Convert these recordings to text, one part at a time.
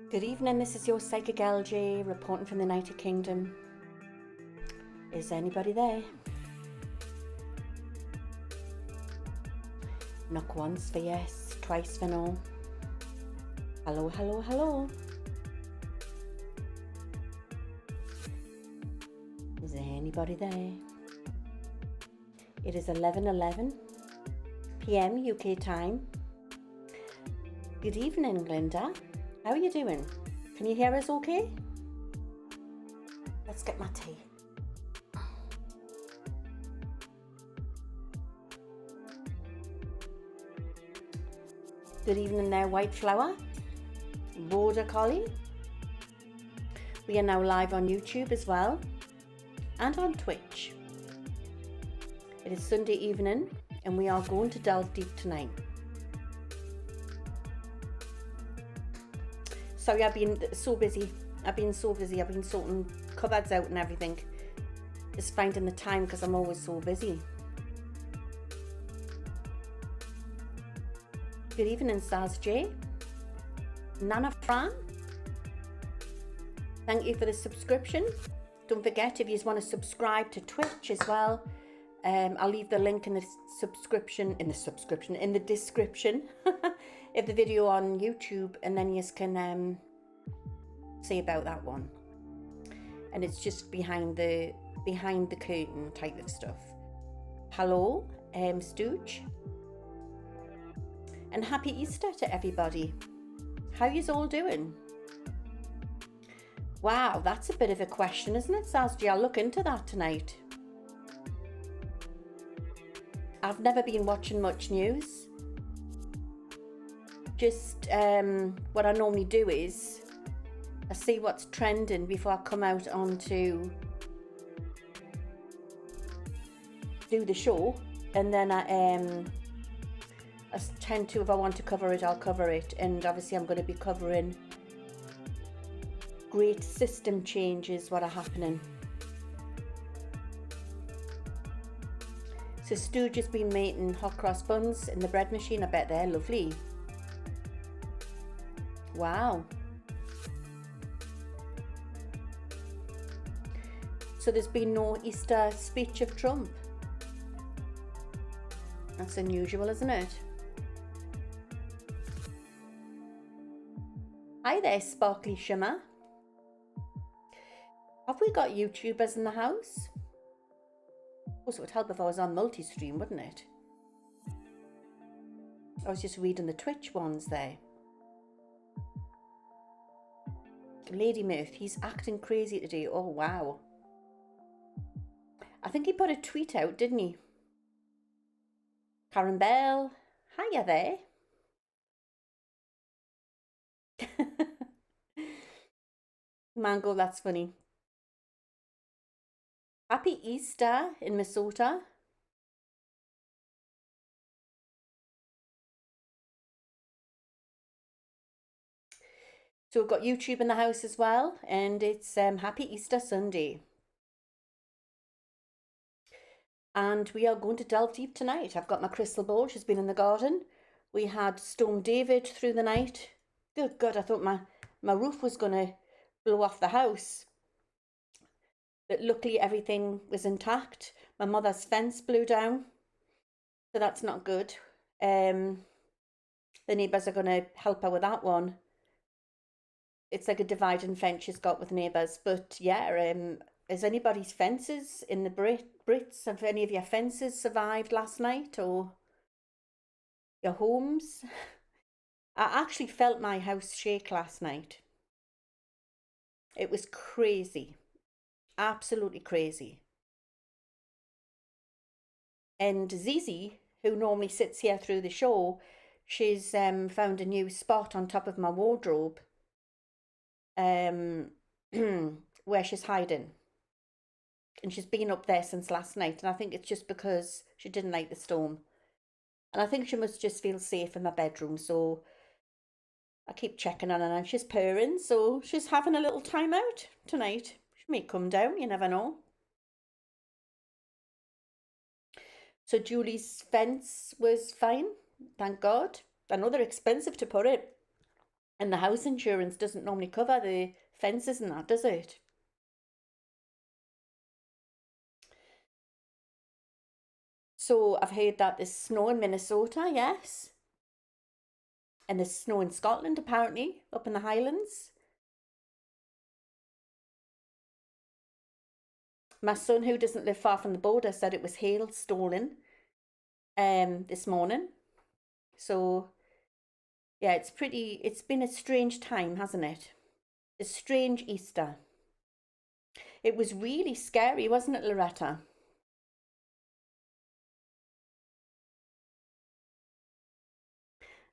Good evening, this is your Psychic LJ reporting from the United Kingdom. Is anybody there? Knock once for yes, twice for no. Hello, hello, hello. Is anybody there? It is 11:11 p.m. UK time. Good evening, Glinda. How are you doing? Can you hear us okay? Let's get my tea. Good evening there, White Flower, Border Collie. We are now live on YouTube as well and on Twitch. It is Sunday evening and we are going to delve deep tonight. Sorry, I've been so busy. I've been sorting cupboards out and everything. Just finding the time because I'm always so busy. Good evening, Stars J. Nana Fran. Thank you for the subscription. Don't forget, if you want to subscribe to Twitch as well, I'll leave the link in the description of the video on YouTube, and then you can see about that one. And it's just behind the curtain type of stuff. Hello, Stooge, and happy Easter to everybody. How yous all doing? Wow, that's a bit of a question, isn't it, Sazji? I'll look into that tonight. I've never been watching much news. Just what I normally do is I see what's trending before I come out on to do the show, and then I tend to, if I want to cover it, I'll cover it. And obviously I'm going to be covering great system changes what are happening. So Stooge has been making hot cross buns in the bread machine. I bet they're lovely. Wow. So there's been no Easter speech of Trump. That's unusual, isn't it? Hi there, Sparkly Shimmer. Have we got YouTubers in the house? Also, it would help if I was on multi-stream, wouldn't it? I was just reading the Twitch ones there. Lady Myth, he's acting crazy today. Oh, wow. I think he put a tweet out, didn't he? Karen Bell, hiya there. Mango, that's funny. Happy Easter in Minnesota. So we've got YouTube in the house as well, and it's Happy Easter Sunday. And we are going to delve deep tonight. I've got my crystal ball. She's been in the garden. We had Storm David through the night. Good God, I thought my roof was going to blow off the house. But luckily everything was intact. My mother's fence blew down, so that's not good. The neighbours are going to help her with that one. It's like a divide and fence she's got with neighbours. But yeah, is anybody's fences in the Brits? Have any of your fences survived last night, or your homes? I actually felt my house shake last night. It was crazy. Absolutely crazy. And Zizi, who normally sits here through the show, she's found a new spot on top of my wardrobe where she's hiding. And she's been up there since last night, and I think it's just because she didn't like the storm. And I think she must just feel safe in my bedroom, so I keep checking on her, and she's purring, so she's having a little time out tonight. She may come down, you never know. So Julie's fence was fine, thank God. I know they're expensive to put it. And the house insurance doesn't normally cover the fences and that, does it? So I've heard that there's snow in Minnesota, yes. And there's snow in Scotland, apparently, up in the Highlands. My son, who doesn't live far from the border, said it was hail stolen this morning. So yeah, it's been a strange time, hasn't it? A strange Easter. It was really scary, wasn't it, Loretta?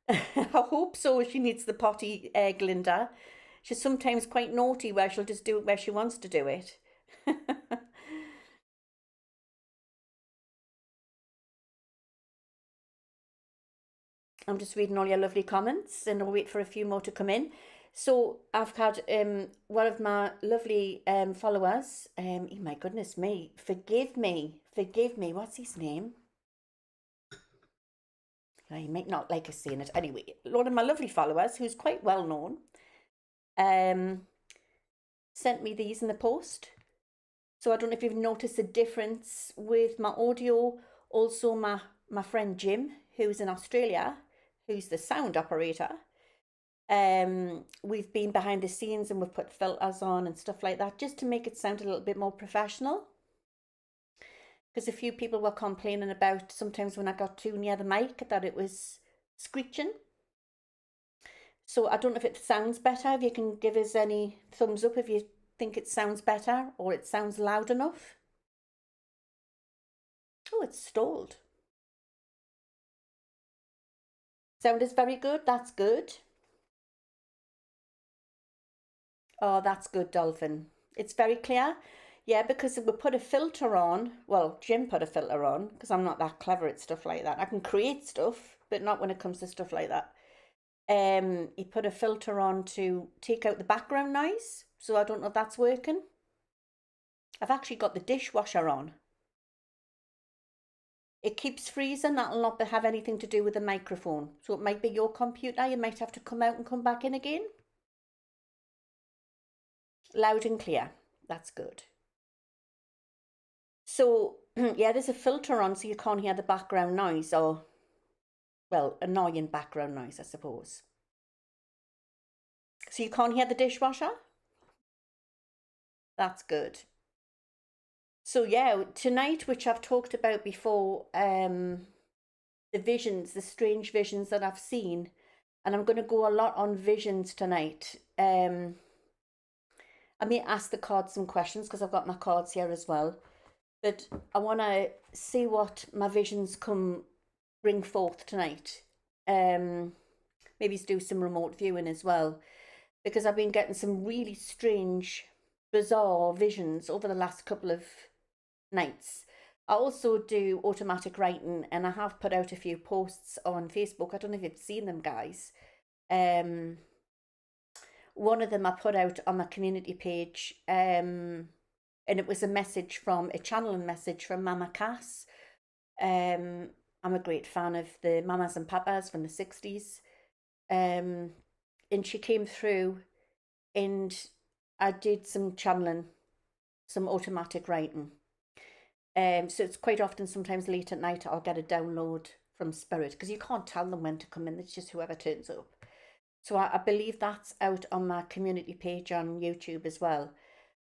I hope so. She needs the potty, Glinda. She's sometimes quite naughty where she'll just do it where she wants to do it. I'm just reading all your lovely comments and I'll wait for a few more to come in. So I've had one of my lovely followers, oh my goodness me, forgive me, what's his name? You might not like us saying it. Anyway, one of my lovely followers, who's quite well known, um, sent me these in the post. So I don't know if you've noticed a difference with my audio. Also, my friend Jim, who's in Australia, who's the sound operator. We've been behind the scenes and we've put filters on and stuff like that just to make it sound a little bit more professional. Because a few people were complaining about sometimes when I got too near the mic that it was screeching. So I don't know if it sounds better. If you can give us any thumbs up if you think it sounds better or it sounds loud enough. Oh, it's stalled. Sound is very good. That's good. Oh, that's good, Dolphin. It's very clear. Yeah, because we put a filter on. Well, Jim put a filter on because I'm not that clever at stuff like that. I can create stuff, but not when it comes to stuff like that. He put a filter on to take out the background noise. So I don't know if that's working. I've actually got the dishwasher on. It keeps freezing. That'll not have anything to do with the microphone. So it might be your computer. You might have to come out and come back in again. Loud and clear. That's good. So, yeah, there's a filter on so you can't hear the background noise or, well, annoying background noise, I suppose. So you can't hear the dishwasher? That's good. So, yeah, tonight, which I've talked about before, the visions, the strange visions that I've seen, and I'm going to go a lot on visions tonight. I may ask the cards some questions because I've got my cards here as well. But I want to see what my visions bring forth tonight. Maybe do some remote viewing as well, because I've been getting some really strange, bizarre visions over the last couple of nights. I also do automatic writing, and I have put out a few posts on Facebook. I don't know if you've seen them, guys. One of them I put out on my community page, and it was a channeling message from Mama Cass. I'm a great fan of the Mamas and Papas from the 60s. And she came through and I did some channeling, some automatic writing. So it's quite often, sometimes late at night, I'll get a download from Spirit because you can't tell them when to come in. It's just whoever turns up. So I believe that's out on my community page on YouTube as well.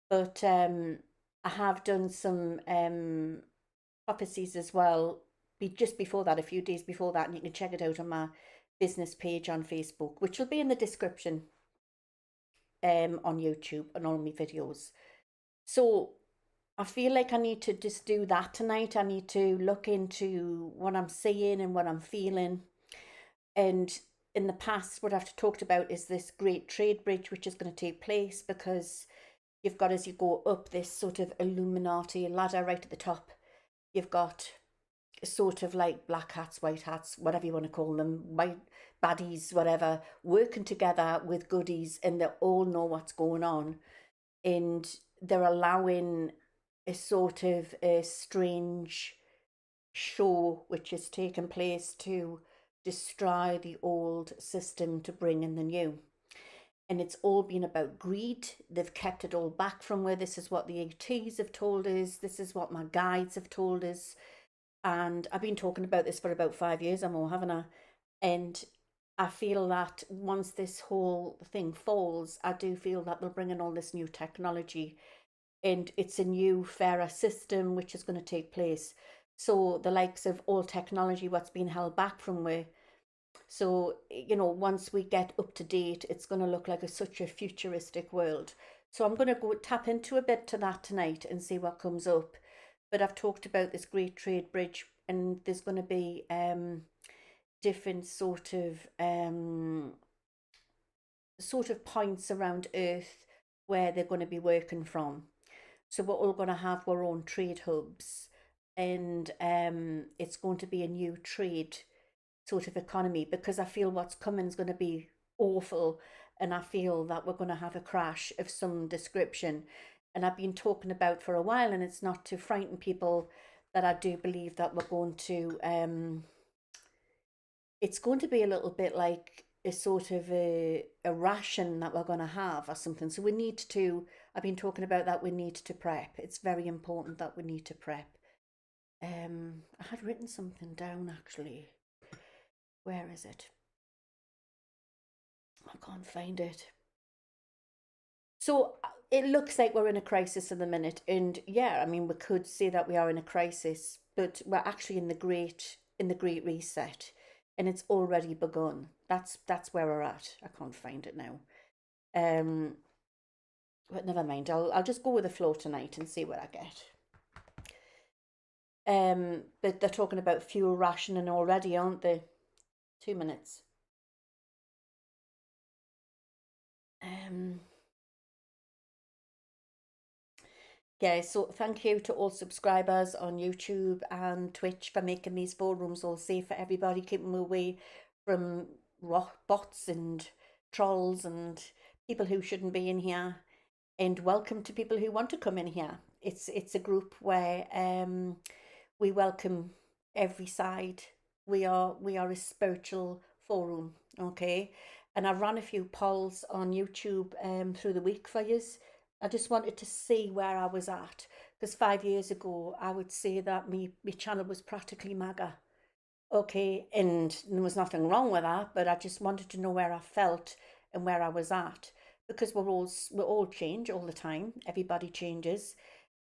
But I have done some prophecies as well. Just before that, a few days before that, and you can check it out on my business page on Facebook, which will be in the description on YouTube and all my videos. So I feel like I need to just do that tonight. I need to look into what I'm seeing and what I'm feeling. And in the past, what I've talked about is this great trade bridge, which is going to take place because you've got, as you go up this sort of Illuminati ladder right at the top, you've got sort of like black hats, white hats, whatever you want to call them, white baddies, whatever, working together with goodies, and they all know what's going on. And they're allowing a sort of a strange show which is taking place to destroy the old system to bring in the new. and it's all been about greed. They've kept it all back from where this is what the ETs have told us, this is what my guides have told us. And I've been talking about this for about 5 years or more, haven't I? And I feel that once this whole thing falls, I do feel that they'll bring in all this new technology, and it's a new, fairer system which is going to take place. So the likes of all technology, what's been held back from where, so, once we get up to date, it's going to look like such a futuristic world. So I'm going to go tap into a bit to that tonight and see what comes up. But I've talked about this great trade bridge, and there's going to be different sort of points around Earth where they're going to be working from. So we're all going to have our own trade hubs, and it's going to be a new trade sort of economy, because I feel what's coming is going to be awful, and I feel that we're going to have a crash of some description. And I've been talking about for a while, and it's not to frighten people, that I do believe that we're going to it's going to be a little bit like a sort of a ration that we're going to have or something. So we need to, I've been talking about that, we need to prep. It's very important that we need to prep. I had written something down actually. Where is it? I can't find it. So it looks like we're in a crisis at the minute, and yeah, I mean, we could say that we are in a crisis, but we're actually in the great reset, and it's already begun. That's where we're at. I can't find it now. Um, but never mind. I'll just go with the flow tonight and see what I get. But they're talking about fuel rationing already, aren't they? 2 minutes. Um. Yeah, so thank you to all subscribers on YouTube and Twitch for making these forums all safe for everybody, keeping them away from bots and trolls and people who shouldn't be in here. And welcome to people who want to come in here. It's a group where we welcome every side. We are a spiritual forum, okay? And I've run a few polls on YouTube through the week for you. I just wanted to see where I was at, because 5 years ago I would say that my channel was practically MAGA, okay, and there was nothing wrong with that, but I just wanted to know where I felt and where I was at, because we all change all the time. Everybody changes.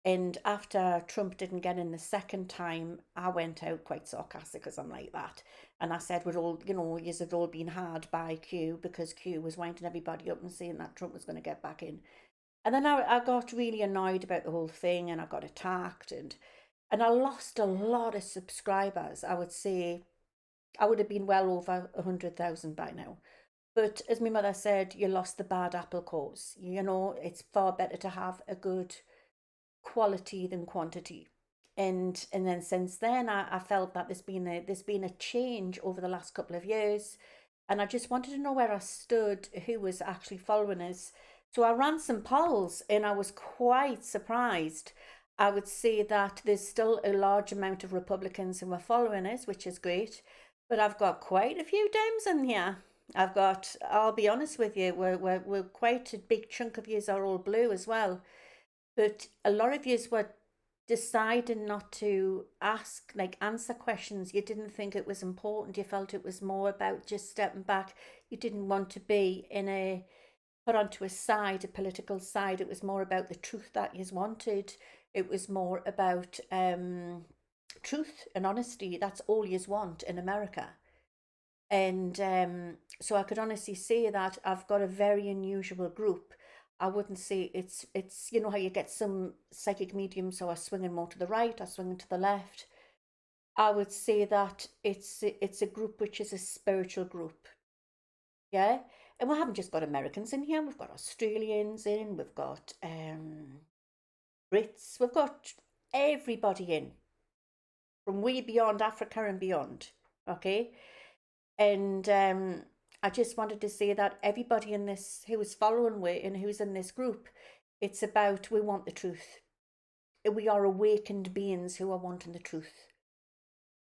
And after Trump didn't get in the second time, I went out quite sarcastic, because I'm like that. And I said, we're all, yous had all been had by Q, because Q was winding everybody up and saying that Trump was going to get back in. And then I got really annoyed about the whole thing, and I got attacked, and I lost a lot of subscribers. I would say I would have been well over 100,000 by now. But as my mother said, you lost the bad apple cause. It's far better to have a good quality than quantity. And then since then, I felt that there's been a change over the last couple of years, and I just wanted to know where I stood, who was actually following us. So I ran some polls, and I was quite surprised. I would say that there's still a large amount of Republicans who are following us, which is great, but I've got quite a few Dems in here. I'll be honest with you, we're quite a big chunk of yous are all blue as well. But a lot of yous were deciding not to answer questions. You didn't think it was important. You felt it was more about just stepping back. You didn't want to be put onto a political side. It was more about the truth that you wanted. It was more about truth and honesty. That's all you want in America. And so I could honestly say that I've got a very unusual group. I wouldn't say it's how you get some psychic mediums who are swinging more to the right or swinging to the left. I would say that it's a group which is a spiritual group. Yeah. And we haven't just got Americans in here, we've got Australians in, we've got Brits, we've got everybody in from way beyond Africa and beyond. Okay. And I just wanted to say that everybody in this who is following me and who's in this group, it's about, we want the truth. We are awakened beings who are wanting the truth.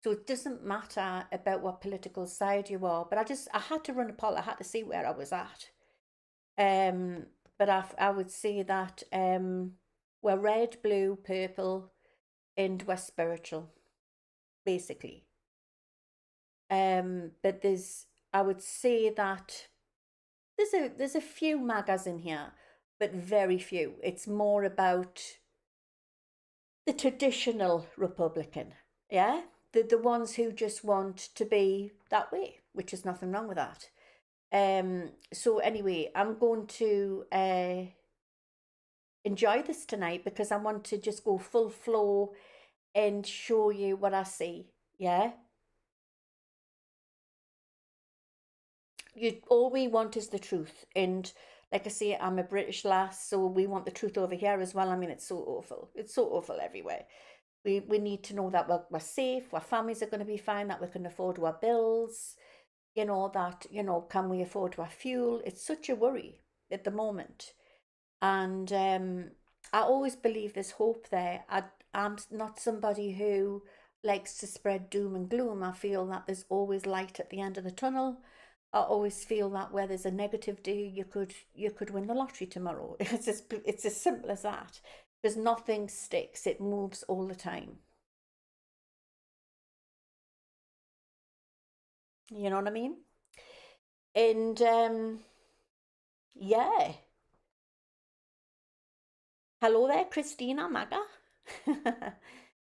So it doesn't matter about what political side you are, but I had to run a poll. I had to see where I was at. Um, but I would say that we're red, blue, purple, and we're spiritual, basically. But I would say that there's a few magas in here, but very few. It's more about the traditional Republican, yeah, the ones who just want to be that way, which is nothing wrong with that. So anyway, I'm going to enjoy this tonight because I want to just go full flow and show you what I see. Yeah, all we want is the truth, and like I say, I'm a British lass, so we want the truth over here as well. I mean, it's so awful. It's so awful everywhere. We need to know that we're safe, our families are going to be fine, that we can afford our bills, that, can we afford our fuel? It's such a worry at the moment. And I always believe there's hope there. I'm not somebody who likes to spread doom and gloom. I feel that there's always light at the end of the tunnel. I always feel that where there's a negative day, you could win the lottery tomorrow. It's as simple as that. Because nothing sticks. It moves all the time. You know what I mean? And yeah. Hello there, Christina Maga.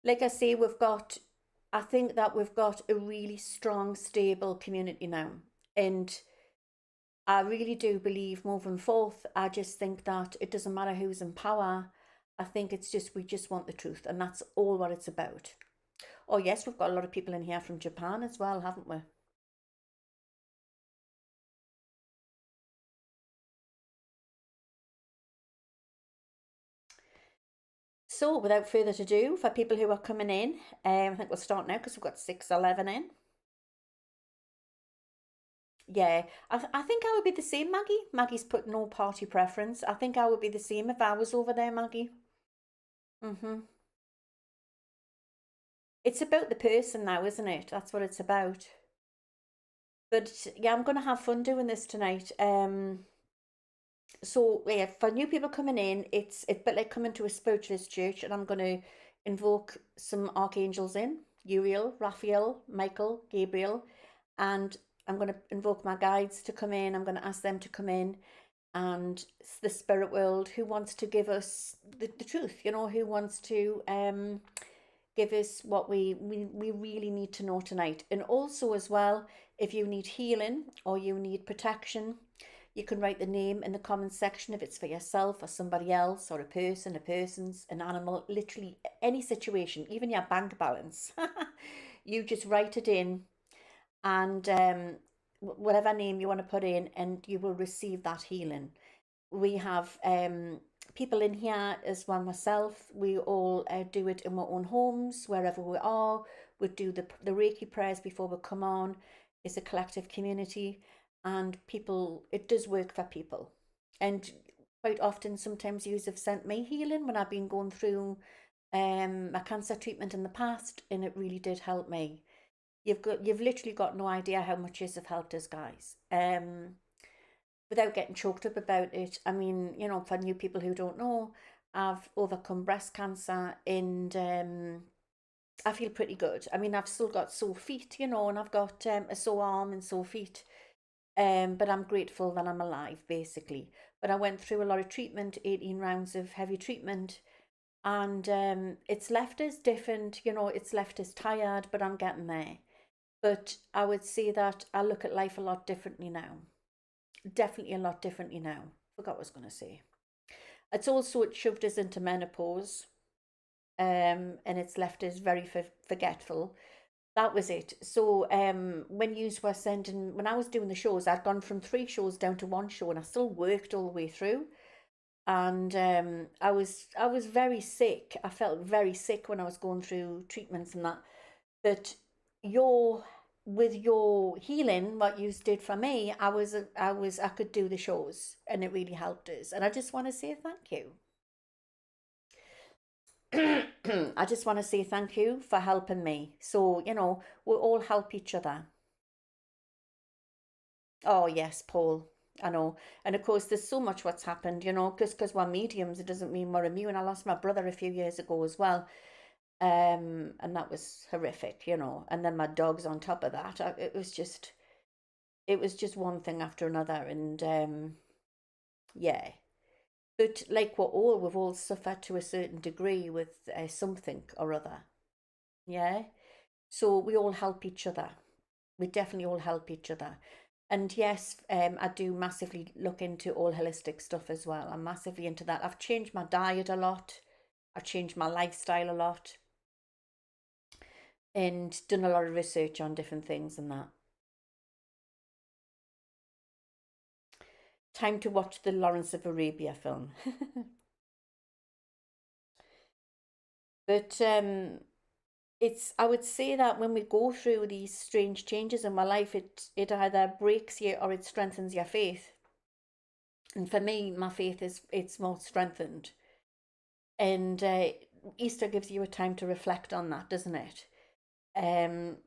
Like I say, I think that we've got a really strong, stable community now. And I really do believe moving forth, I just think that it doesn't matter who's in power. I think we just want the truth, and that's all what it's about. Oh, yes, we've got a lot of people in here from Japan as well, haven't we? So, without further ado, for people who are coming in, I think we'll start now because we've got 6:11 in. Yeah, I think I would be the same, Maggie. Maggie's put no party preference. I think I would be the same if I was over there, Maggie. Mm-hmm. It's about the person now, isn't it? That's what it's about. But yeah, I'm gonna have fun doing this tonight. So yeah, for new people coming in, it's a bit like coming to a spiritualist church, and I'm gonna invoke some archangels in Uriel, Raphael, Michael, Gabriel, and I'm gonna invoke my guides to come in. I'm gonna ask them to come in, and the spirit world who wants to give us the truth, who wants to give us what we really need to know tonight. And also as well, if you need healing or you need protection, you can write the name in the comments section if it's for yourself or somebody else or a person's, an animal, literally any situation, even your bank balance. You just write it in, and whatever name you want to put in, and you will receive that healing. We have people in here as well, myself. We all do it in our own homes, wherever we are. We do the Reiki prayers before we come on. It's a collective community, and it does work for people. And quite often, sometimes you have sent me healing when I've been going through my cancer treatment in the past, and it really did help me. You've literally got no idea how much this have helped us, guys. Without getting choked up about it, I mean, for new people who don't know, I've overcome breast cancer, and I feel pretty good. I mean, I've still got sore feet, and I've got a sore arm and sore feet. But I'm grateful that I'm alive, basically. But I went through a lot of treatment, 18 rounds of heavy treatment, and it's left us different, it's left us tired, but I'm getting there. But I would say that I look at life a lot differently now. Definitely a lot differently now. Forgot what I was going to say. It shoved us into menopause, and it's left us very forgetful. That was it. So when I was doing the shows, I'd gone from 3 shows down to 1 show, and I still worked all the way through. And I was very sick. I felt very sick when I was going through treatments and that. But your with your healing, what you did for me, I could do the shows, and it really helped us. And I just want to say thank you. I just want to say thank you for helping me. So, we'll all help each other. Oh, yes, Paul. I know. And of course, there's so much what's happened, you know, because we're mediums, it doesn't mean we're immune. I lost my brother a few years ago as well. And that was horrific, you know. And then my dog's on top of that. It was just one thing after another. And yeah. But like we've all suffered to a certain degree with something or other. Yeah. So we all help each other. We definitely all help each other. And yes, I do massively look into all holistic stuff as well. I'm massively into that. I've changed my diet a lot. I've changed my lifestyle a lot and done a lot of research on different things and that. Time to watch the Lawrence of Arabia film. But I would say that when we go through these strange changes in my life, it either breaks you or it strengthens your faith. And for me, my faith it's more strengthened. And Easter gives you a time to reflect on that, doesn't it? Um,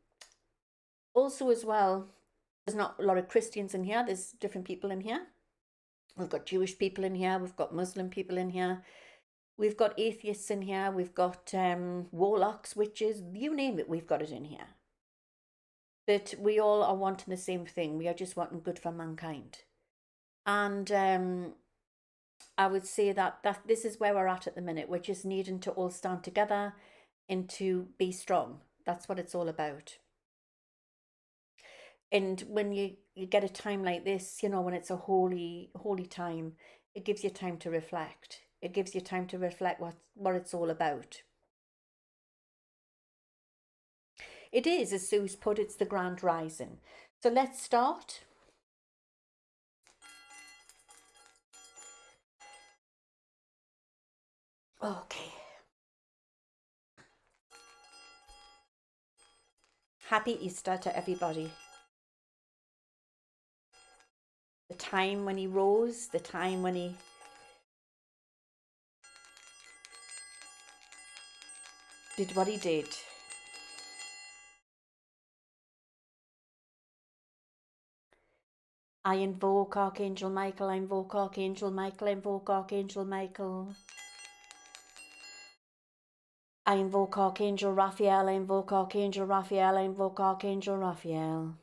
Also, as well, there's not a lot of Christians in here. There's different people in here. We've got Jewish people in here. We've got Muslim people in here. We've got atheists in here. We've got warlocks, witches, you name it, we've got it in here. But we all are wanting the same thing. We are just wanting good for mankind. And I would say that this is where we're at the minute. We're just needing to all stand together and to be strong. That's what it's all about. And when you get a time like this, you know, when it's a holy time, it gives you time to reflect. It gives you time to reflect what it's all about. It is, as Sue's put, it's the grand rising. So let's start. Okay. Happy Easter to everybody. The time when he rose, the time when he did what he did. I invoke Archangel Michael, I invoke Archangel Michael, I invoke Archangel Michael. I invoke Archangel Raphael, I invoke Archangel Raphael, I invoke Archangel Raphael.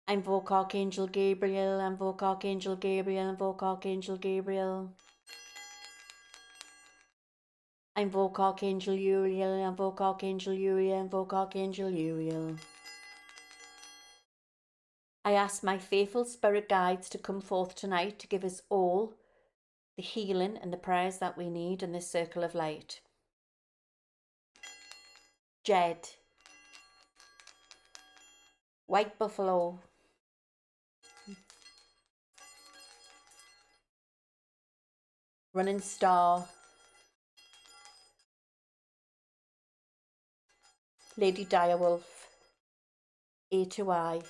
I invoke Archangel Gabriel, I invoke Archangel Gabriel, I invoke Archangel Gabriel. I invoke Archangel Uriel, I invoke Archangel Uriel, I invoke Archangel Uriel. I ask my faithful spirit guides to come forth tonight to give us all the healing and the prayers that we need in this circle of light. Jed, White Buffalo, Running Star, Lady Direwolf, A2I,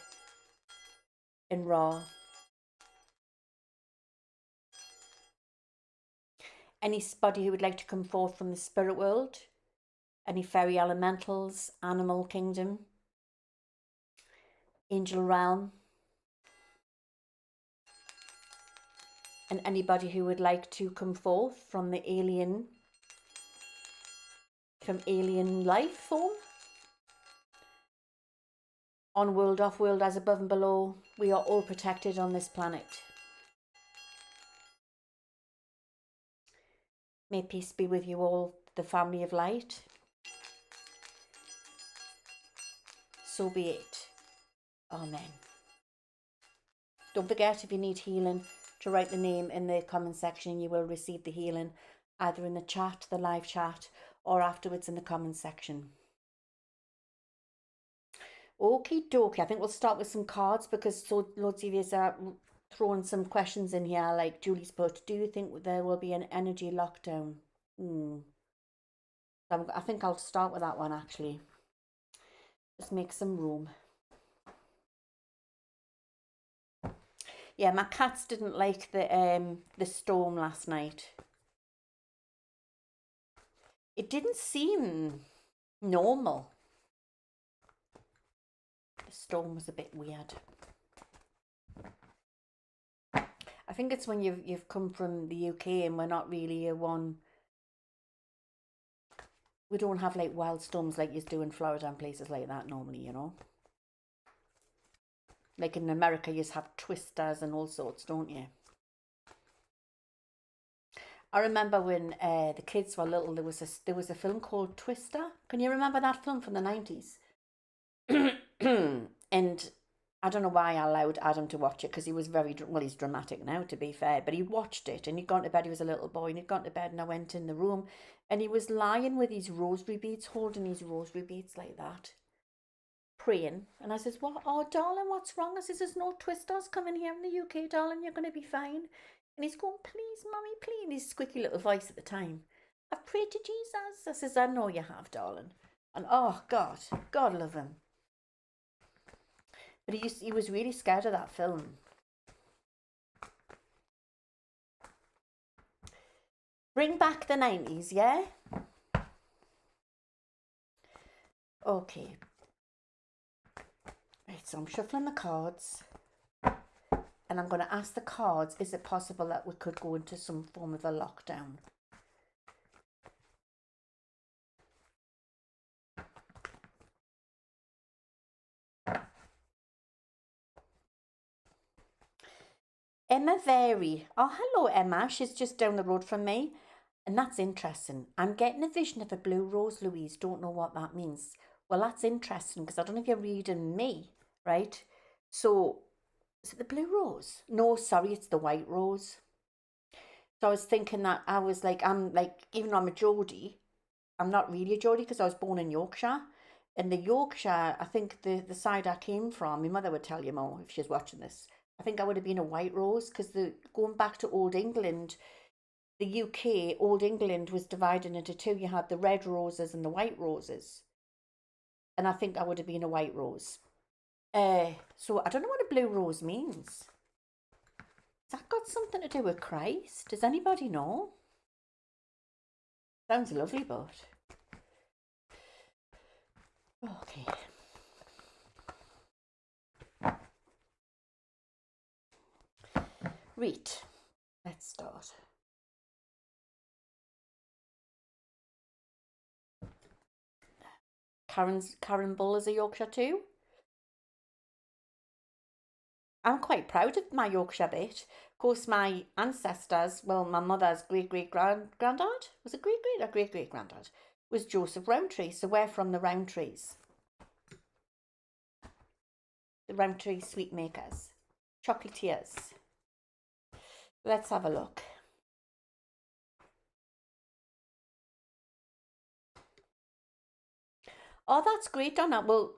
and Ra. Anybody who would like to come forth from the spirit world, any fairy elementals, animal kingdom, angel realm, and anybody who would like to come forth from the alien life form, on world, off world, as above and below, we are all protected on this planet. May peace be with you all, the family of light. So be it. Amen. Don't forget, if you need healing, to write the name in the comment section. You will receive the healing either in the chat, the live chat, or afterwards in the comment section. Okie dokie, I think we'll start with some cards because so loads of you are throwing some questions in here, like Julie's put, do you think there will be an energy lockdown? I think I'll start with that one actually. Just make some room. Yeah, my cats didn't like the storm last night. It didn't seem normal. The storm was a bit weird. I think it's when you've come from the UK and we're not really a one. We don't have like wild storms like you do in Florida and places like that normally, you know. Like in America, you have twisters and all sorts, don't you? I remember when the kids were little, there was a film called Twister. Can you remember that film from the 90s? And I don't know why I allowed Adam to watch it because he was well, he's dramatic now, to be fair, but he watched it and he'd gone to bed. He was a little boy and he'd gone to bed, and I went in the room and he was lying with his rosary beads, holding his rosary beads like that, praying. And I says, "What? Oh, darling, what's wrong?" I says, "There's no twisters coming here in the UK, darling. You're going to be fine." And he's going, "Please, mummy, please." In his squeaky little voice at the time. "I've prayed to Jesus." I says, "I know you have, darling." And oh, God love him. But he was really scared of that film. Bring back the 90s, yeah? Okay. Right, so I'm shuffling the cards. And I'm going to ask the cards, is it possible that we could go into some form of a lockdown? Emma Vary. Oh, hello, Emma. She's just down the road from me. And that's interesting. I'm getting a vision of a blue rose, Louise. Don't know what that means. Well, that's interesting because I don't know if you're reading me, right? So, is it the blue rose? No, sorry, it's the white rose. So I was thinking that I'm like, even though I'm a Geordie, I'm not really a Geordie because I was born in Yorkshire. In the Yorkshire, I think the side I came from, my mother would tell you more if she's watching this. I think I would have been a white rose because going back to Old England, the UK, Old England was divided into two. You had the red roses and the white roses. And I think I would have been a white rose. So I don't know what a blue rose means. Has that got something to do with Christ? Does anybody know? Sounds lovely, but... Okay. Right. Let's start. Karen Bull is a Yorkshire too. I'm quite proud of my Yorkshire bit. Of course, my ancestors, well, my mother's great-great-granddad, was it great-great or great-great-granddad, was Joseph Rowntree. So we're from the Rowntrees. The Rowntree sweet makers. Chocolatiers. Let's have a look. Oh, that's great, Donna. Well,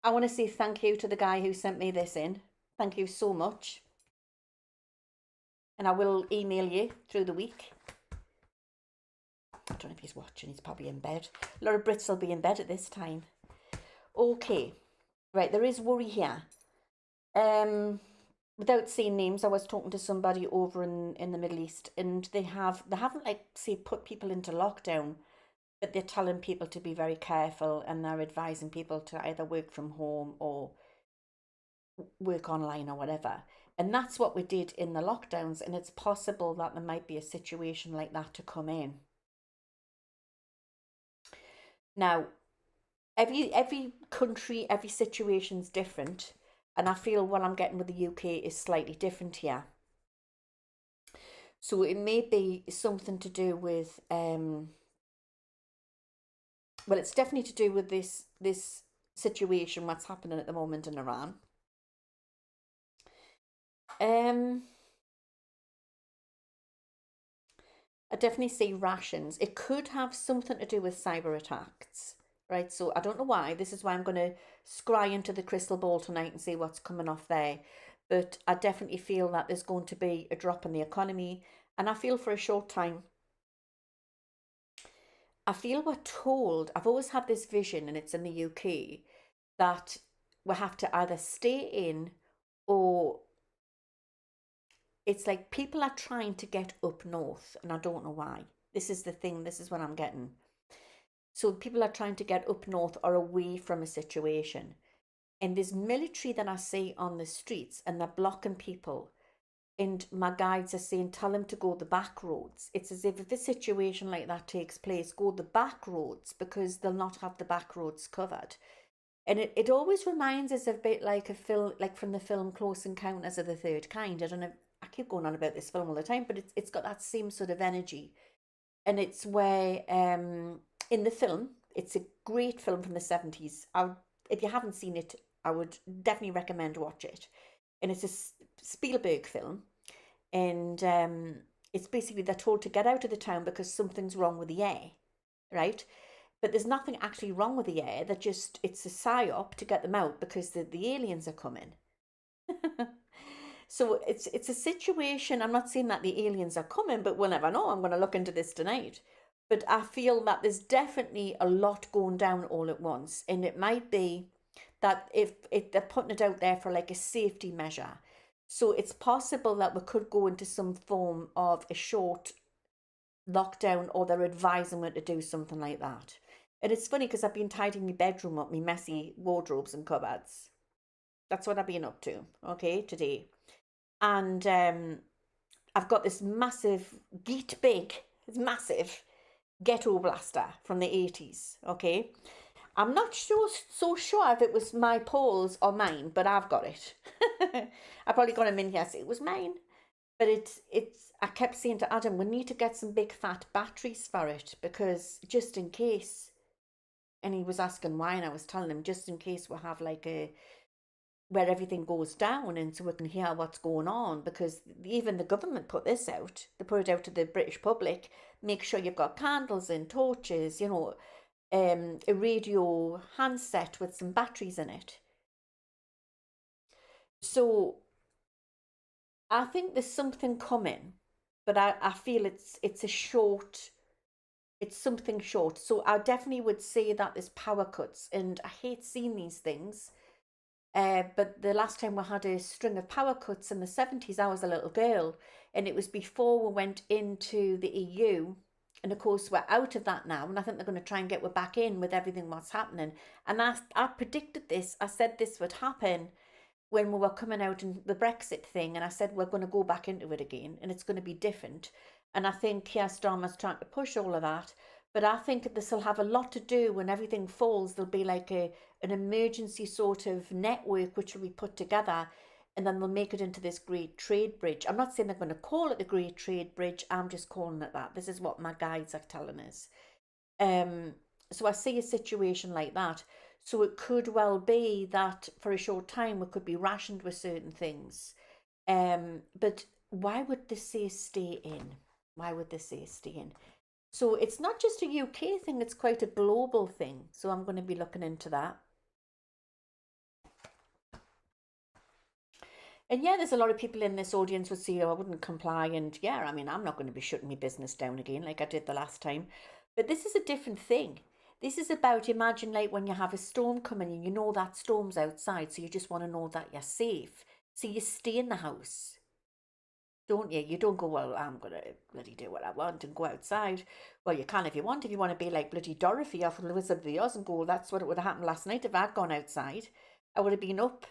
I want to say thank you to the guy who sent me this in. Thank you so much. And I will email you through the week. I don't know if he's watching. He's probably in bed. A lot of Brits will be in bed at this time. Okay. Right, there is worry here. Without saying names, I was talking to somebody over in the Middle East, and they haven't like say put people into lockdown, but they're telling people to be very careful, and they're advising people to either work from home or work online or whatever. And that's what we did in the lockdowns, and it's possible that there might be a situation like that to come in. Now, every country, every situation's different, and I feel what I'm getting with the UK is slightly different here. So it may be something to do with well, it's definitely to do with this situation, what's happening at the moment in Iran. I definitely see rations. It could have something to do with cyber attacks, right? So I don't know why. This is why I'm going to scry into the crystal ball tonight and see what's coming off there. But I definitely feel that there's going to be a drop in the economy. And I feel for a short time, I feel we're told, I've always had this vision, and it's in the UK, that we have to either stay in, or it's like people are trying to get up north, and I don't know why. This is the thing, this is what I'm getting. So people are trying to get up north or away from a situation. And there's military that I see on the streets, and they're blocking people. and my guides are saying, tell them to go the back roads. It's as if a situation like that takes place, go the back roads, because they'll not have the back roads covered. And it always reminds us a bit like a film, like from the film Close Encounters of the Third Kind. I don't know, I keep going on about this film all the time, but it's got that same sort of energy. And it's where in the film, it's a great film from the 70s. If you haven't seen it, I would definitely recommend watch it. And it's a Spielberg film, and it's basically they're told to get out of the town because something's wrong with the air, right? But there's nothing actually wrong with the air. That just it's a psyop to get them out because the aliens are coming. So it's a situation. I'm not saying that the aliens are coming, but we'll never know. I'm going to look into this tonight. But I feel that there's definitely a lot going down all at once, and it might be that if they're putting it out there for like a safety measure. So it's possible that we could go into some form of a short lockdown, or they're advising me to do something like that. And it's funny because I've been tidying my bedroom up, my messy wardrobes and cupboards. That's what I've been up to, okay, today. And I've got this massive, geet big, it's massive ghetto blaster from the 80s, okay? I'm not so sure if it was my Paul's or mine, but I've got it. I probably got him in here, so it was mine. But I kept saying to Adam, we need to get some big fat batteries for it, because just in case. And he was asking why, and I was telling him just in case we have like where everything goes down, and so we can hear what's going on, because even the government put this out. They put it out to the British public. Make sure you've got candles and torches, a radio handset with some batteries in it. So I think there's something coming, but I feel it's something short. So I definitely would say that there's power cuts, and I hate seeing these things. But the last time we had a string of power cuts in the 70s, I was a little girl, and it was before we went into the EU. And of course, we're out of that now, and I think they're going to try and get we back in with everything what's happening. And I predicted this. I said this would happen when we were coming out in the Brexit thing, and I said we're going to go back into it again, and it's going to be different. And I think Keir Starmer's trying to push all of that. But I think this will have a lot to do when everything falls. There'll be like an emergency sort of network which will be put together, and then they'll make it into this great trade bridge. I'm not saying they're going to call it the Great Trade Bridge. I'm just calling it that. This is what my guides are telling us. So I see a situation like that. So it could well be that for a short time we could be rationed with certain things. But why would they say stay in? Why would they say stay in? So it's not just a UK thing, it's quite a global thing. So I'm going to be looking into that. And yeah, there's a lot of people in this audience would say, oh, I wouldn't comply. And yeah, I mean, I'm not going to be shutting my business down again like I did the last time. But this is a different thing. This is about, imagine like when you have a storm coming and you know that storm's outside, so you just want to know that you're safe. So you stay in the house, don't you? You don't go, well, I'm going to bloody do what I want and go outside. Well, you can if you want. If you want to be like bloody Dorothy off of the Wizard of the Oz and go, that's what it would have happened last night if I'd gone outside. I would have been up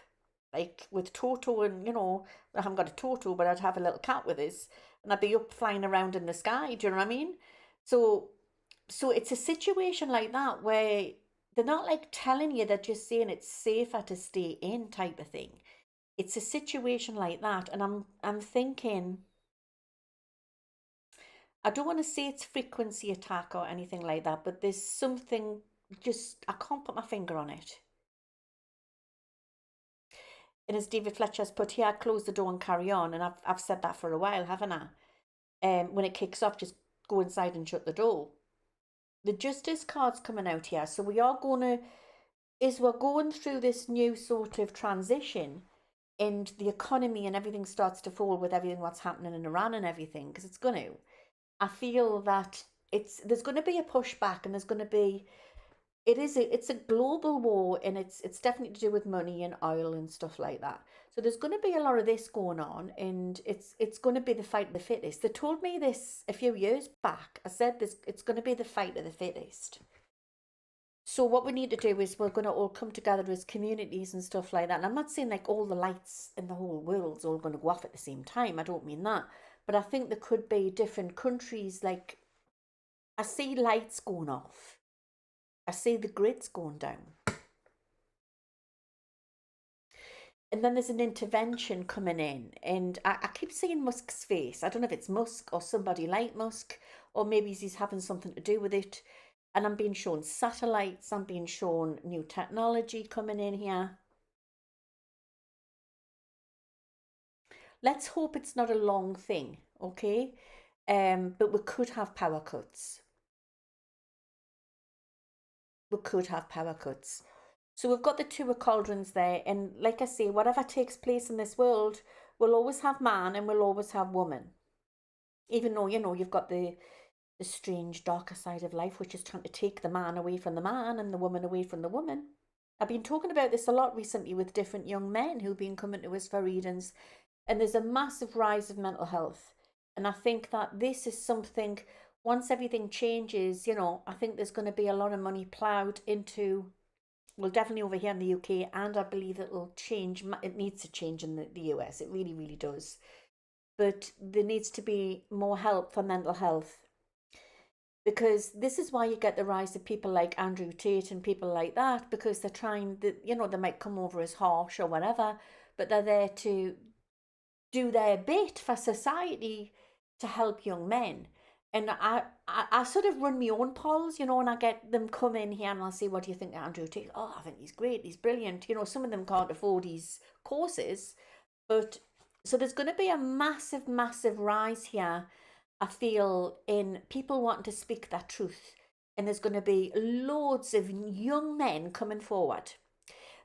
like with Toto, and I haven't got a Toto, but I'd have a little cat with us, and I'd be up flying around in the sky. Do you know what I mean? So it's a situation like that where they're not like telling you, they're just saying it's safer to stay in type of thing. It's a situation like that, and I'm thinking, I don't want to say it's frequency attack or anything like that, but there's something, just I can't put my finger on it. And as David Fletcher's put here, close the door and carry on. And I've said that for a while, haven't I? When it kicks off, just go inside and shut the door. The Justice card's coming out here. So we're going through this new sort of transition, and the economy and everything starts to fall with everything what's happening in Iran and everything, because it's going to. I feel that there's going to be a pushback, and there's going to be it's a global war, and it's definitely to do with money and oil and stuff like that. So there's going to be a lot of this going on, and it's going to be the fight of the fittest. They told me this a few years back. I said this, it's going to be the fight of the fittest. So what we need to do is we're going to all come together as communities and stuff like that. And I'm not saying like all the lights in the whole world's all going to go off at the same time. I don't mean that. But I think there could be different countries. Like I see lights going off. I see the grids going down. And then there's an intervention coming in. And I keep seeing Musk's face. I don't know if it's Musk or somebody like Musk, or maybe he's having something to do with it. And I'm being shown satellites, I'm being shown new technology coming in here. Let's hope it's not a long thing, okay? But we could have power cuts. We could have power cuts. So we've got the two cauldrons there, and like I say, whatever takes place in this world, we'll always have man and we'll always have woman. Even though, you know, you've got the strange darker side of life, which is trying to take the man away from the man and the woman away from the woman. I've been talking about this a lot recently with different young men who've been coming to us for readings, and there's a massive rise of mental health. And I think that this is something, once everything changes, you know, I think there's going to be a lot of money ploughed into, well, definitely over here in the UK, and I believe it'll change. It needs to change in the US. It really, really does. But there needs to be more help for mental health, because this is why you get the rise of people like Andrew Tate and people like that, because they're trying, you know, they might come over as harsh or whatever, but they're there to do their bit for society to help young men. And I sort of run my own polls, you know, and I get them come in here and I'll say, what do you think of Andrew Tate? Oh, I think he's great, he's brilliant. You know, some of them can't afford these courses, but so there's going to be a massive, massive rise here, I feel, in people wanting to speak that truth. And there's going to be loads of young men coming forward.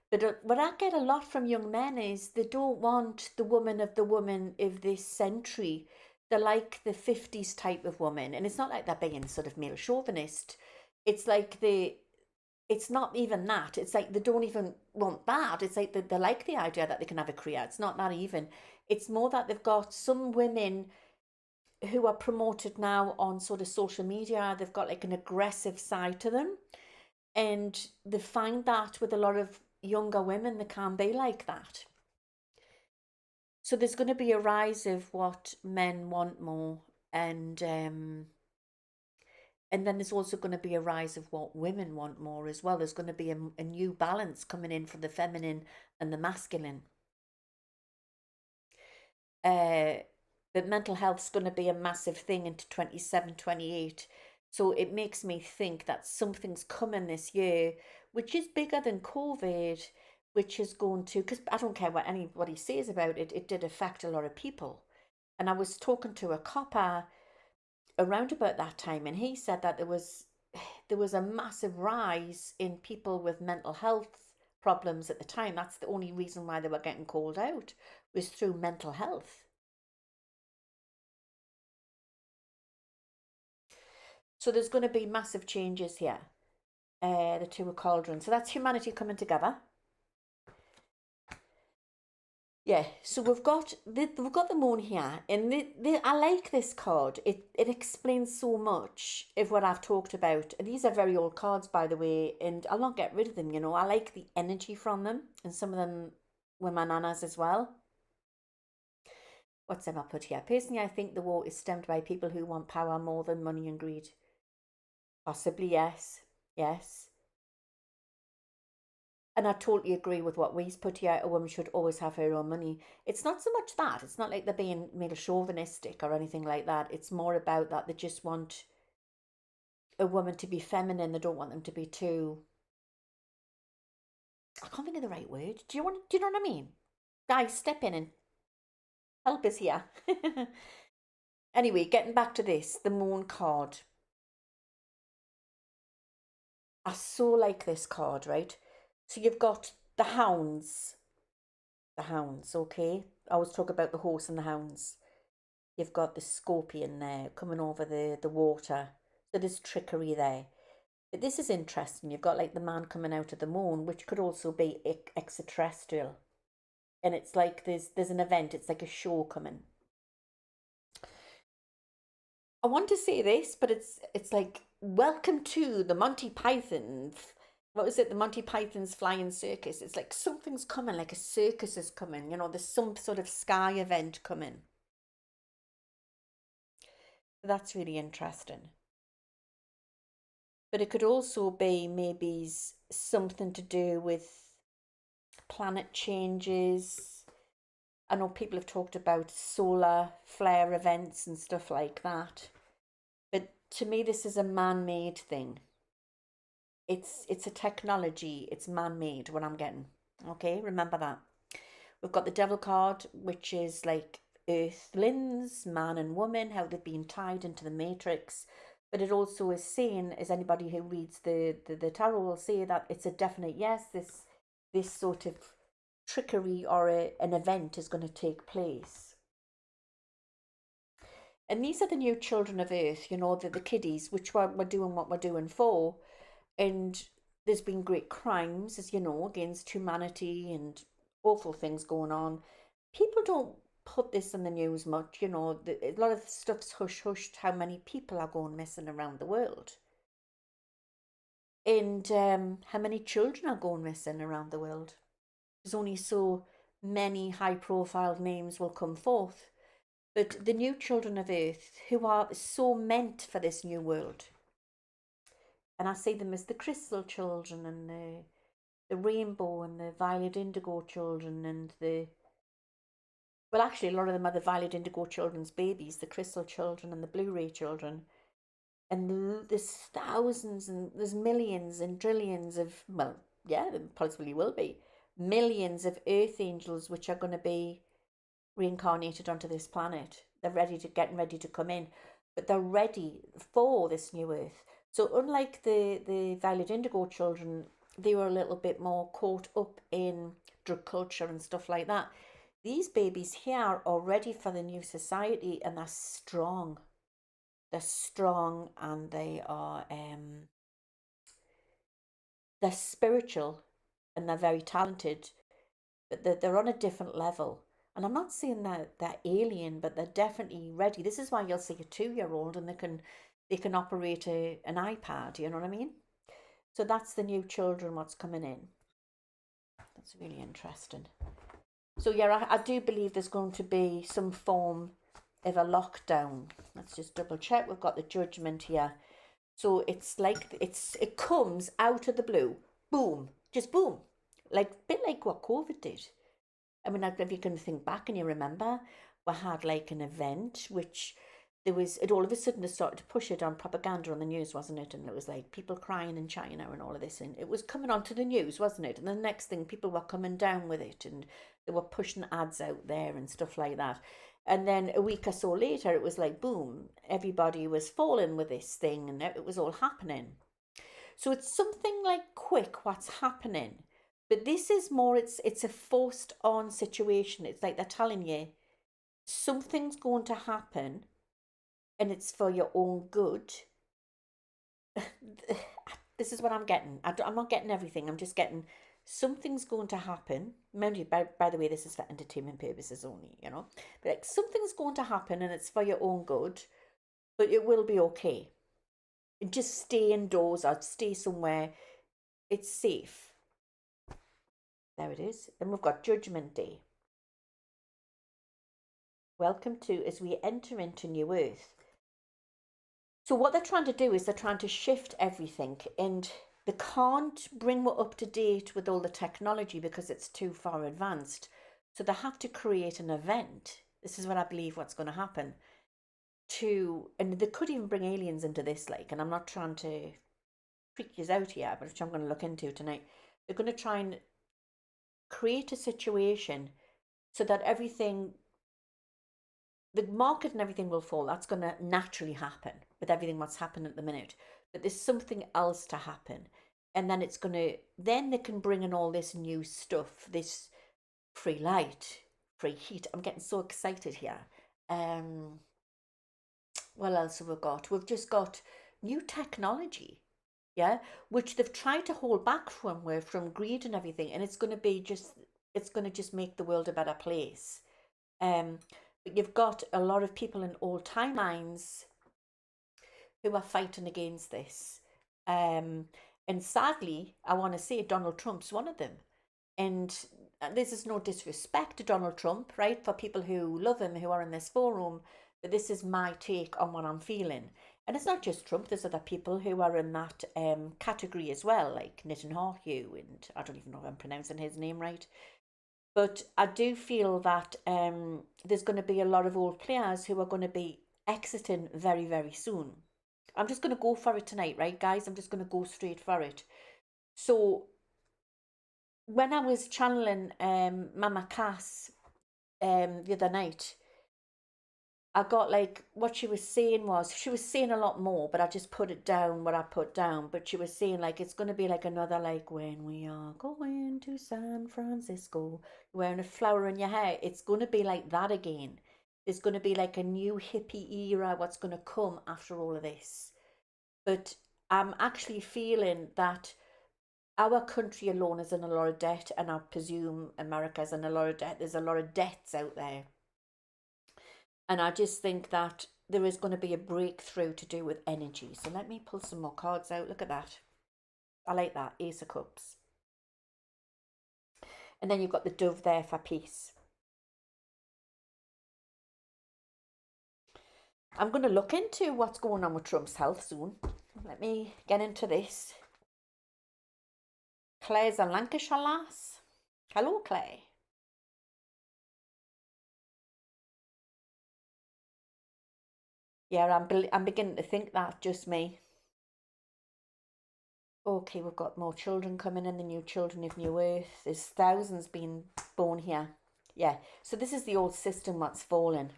But what I get a lot from young men is they don't want the woman of this century. They're like the 50s type of woman. And it's not like they're being sort of male chauvinist. It's like it's not even that. It's like they don't even want that. It's like they like the idea that they can have a career. It's not that even. It's more that they've got some women who are promoted now on sort of social media. They've got like an aggressive side to them. And they find that with a lot of younger women, they can be like that. So there's going to be a rise of what men want more, and then there's also going to be a rise of what women want more as well. There's going to be a new balance coming in for the feminine and the masculine. But mental health's going to be a massive thing into 27, 28. So it makes me think that something's coming this year, which is bigger than COVID, which is going to, because I don't care what anybody says about it, it did affect a lot of people. And I was talking to a copper around about that time, and he said that there was a massive rise in people with mental health problems at the time. That's the only reason why they were getting called out, was through mental health. So there's going to be massive changes here. The two are cauldrons. So that's humanity coming together. Yeah, so we've got the moon here, and I like this card. It explains so much of what I've talked about. And these are very old cards, by the way, and I'll not get rid of them. You know, I like the energy from them, and some of them were my nana's as well. What's them I put here? Personally, I think the war is stemmed by people who want power more than money and greed. Possibly, yes, yes. And I totally agree with what we've put here. A woman should always have her own money. It's not so much that. It's not like they're being made chauvinistic or anything like that. It's more about that they just want a woman to be feminine. They don't want them to be too. I can't think of the right word. Do you know what I mean? Guys, step in and help us here. Anyway, getting back to this, the moon card. I so like this card, right? So you've got the hounds. The hounds, okay? I always talk about the horse and the hounds. You've got the scorpion there coming over the water. So there's trickery there. But this is interesting. You've got like the man coming out of the moon, which could also be extraterrestrial. And it's like there's an event. It's like a show coming. I want to say this, but it's like welcome to the Monty Python what was it, the Monty Python's Flying Circus? It's like something's coming, like a circus is coming, there's some sort of sky event coming. That's really interesting. But it could also be maybe something to do with planet changes. I know people have talked about solar flare events and stuff like that. But to me, this is a man-made thing. It's a technology. It's man-made, what I'm getting. Okay, remember that. We've got the devil card, which is like earthlings, man and woman, how they've been tied into the matrix. But it also is saying, as anybody who reads the tarot will say, that it's a definite yes, this sort of trickery or an event is going to take place. And these are the new children of Earth, the kiddies, which we're doing what we're doing for. And there's been great crimes, as you know, against humanity and awful things going on. People don't put this in the news much, a lot of stuff's hushed how many people are going missing around the world. And how many children are going missing around the world. There's only so many high profile names will come forth. But the new children of Earth, who are so meant for this new world, and I see them as the crystal children and the rainbow and the violet indigo children and well, actually, a lot of them are the violet indigo children's babies, the crystal children and the Blu-ray children. And there's thousands and there's millions and trillions of, well, yeah, there possibly will be millions of earth angels which are going to be reincarnated onto this planet. They're getting ready to come in, but they're ready for this new earth. So unlike the violet indigo children, they were a little bit more caught up in drug culture and stuff like that. These babies here are ready for the new society, and they're strong. They're strong, and they're spiritual, and they're very talented, but they're on a different level. And I'm not saying that they're alien, but they're definitely ready. This is why you'll see a 2-year-old and they can operate an iPad, you know what I mean? So that's the new children, what's coming in. That's really interesting. So yeah, I do believe there's going to be some form of a lockdown. Let's just double check. We've got the judgment here. So it's like it comes out of the blue. Boom. Just boom. Like a bit like what COVID did. I mean, if you can think back and you remember, we had like an event which it all of a sudden they started to push it on propaganda on the news, wasn't it? And it was like people crying in China and all of this, and it was coming onto the news, wasn't it? And the next thing, people were coming down with it, and they were pushing ads out there and stuff like that. And then a week or so later, it was like boom, everybody was falling with this thing, and it was all happening. So it's something like quick what's happening. But this is more, it's a forced on situation. It's like they're telling you something's going to happen and it's for your own good. This is what I'm getting. I'm not getting everything. I'm just getting something's going to happen. Mind you, by the way, this is for entertainment purposes only, But like something's going to happen and it's for your own good, but it will be okay. Just stay indoors or stay somewhere. It's safe. There it is. Then we've got Judgment Day. Welcome to as we enter into New Earth. So what they're trying to do is they're trying to shift everything, and they can't bring what up to date with all the technology because it's too far advanced. So they have to create an event. This is what I believe what's going to happen. And they could even bring aliens into this, like, and I'm not trying to freak you out here, but which I'm going to look into tonight. They're going to try and create a situation so that the market and everything will fall. That's going to naturally happen with everything what's happened at the minute. But there's something else to happen. And then then they can bring in all this new stuff, this free light, free heat. I'm getting so excited here. What else have we got? We've just got new technology, yeah, which they've tried to hold back from greed and everything. And it's going to just make the world a better place. But you've got a lot of people in old timelines who are fighting against this. And And sadly, I want to say Donald Trump's one of them. And this is no disrespect to Donald Trump, right? For people who love him, who are in this forum, but this is my take on what I'm feeling. And it's not just Trump, there's other people who are in that category as well, like Netanyahu, and I don't even know if I'm pronouncing his name right. But I do feel that there's going to be a lot of old players who are going to be exiting very, very soon. I'm just going to go for it tonight, right, guys? I'm just going to go straight for it. So when I was channeling Mama Cass the other night, I got like what she was saying was she was saying a lot more, but I just put it down what I put down. But she was saying like it's gonna be like another like when we are going to San Francisco, wearing a flower in your hair. It's gonna be like that again. There's gonna be like a new hippie era. What's gonna come after all of this? But I'm actually feeling that our country alone is in a lot of debt, and I presume America's in a lot of debt. There's a lot of debts out there. And I just think that there is going to be a breakthrough to do with energy. So let me pull some more cards out. Look at that. I like that. Ace of Cups. And then you've got the Dove there for peace. I'm going to look into what's going on with Trump's health soon. Let me get into this. Claire's a Lancashire lass. Hello, Claire. Yeah, I'm beginning to think that, just me. Okay, we've got more children coming in, the new children of New Earth. There's thousands being born here. Yeah, so this is the old system that's fallen.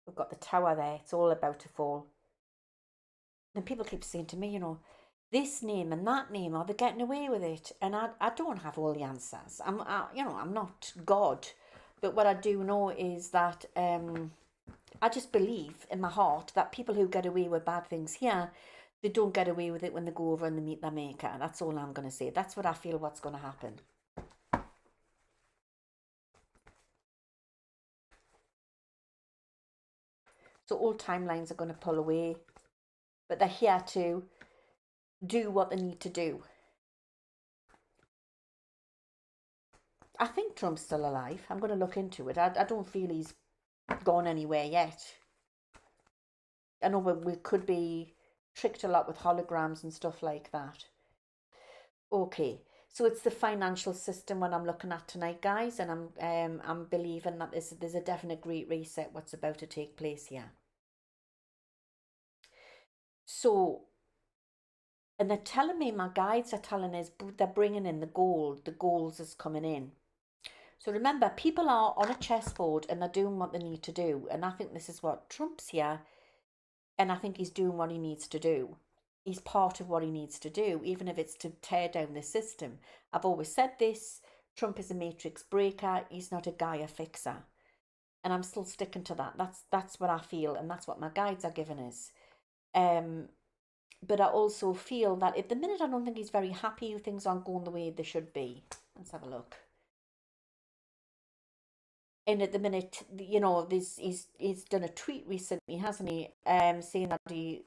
We've got the tower there. It's all about to fall. And people keep saying to me, you know, this name and that name, are they getting away with it? And I don't have all the answers. I'm not God. But what I do know is that I just believe in my heart that people who get away with bad things here, they don't get away with it when they go over and they meet their maker. That's all I'm going to say. That's what I feel what's going to happen. So all timelines are going to pull away, but they're here to do what they need to do. I think Trump's still alive. I'm going to look into it. I don't feel he's gone anywhere yet. I know we could be tricked a lot with holograms and stuff like that. Okay, so it's the financial system what I'm looking at tonight, guys, and I'm believing that there's a definite great reset what's about to take place here. So, and they're telling me, my guides are telling us they're bringing in the gold. The gold is coming in. So remember, people are on a chessboard and they're doing what they need to do. And I think this is what Trump's here. And I think he's doing what he needs to do. He's part of what he needs to do, even if it's to tear down the system. I've always said this. Trump is a matrix breaker. He's not a Gaia fixer. And I'm still sticking to that. That's what I feel. And that's what my guides are giving us. But I also feel that at the minute, I don't think he's very happy. Things aren't going the way they should be. Let's have a look. And at the minute, you know, he's done a tweet recently, hasn't he? Saying that he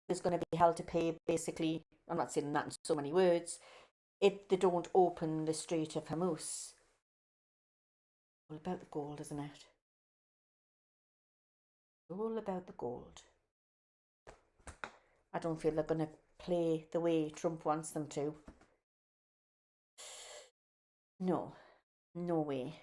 is going to be held to pay. Basically, I'm not saying that in so many words. If they don't open the Strait of Hormuz, all about the gold, isn't it? All about the gold. I don't feel they're going to play the way Trump wants them to. No, no way.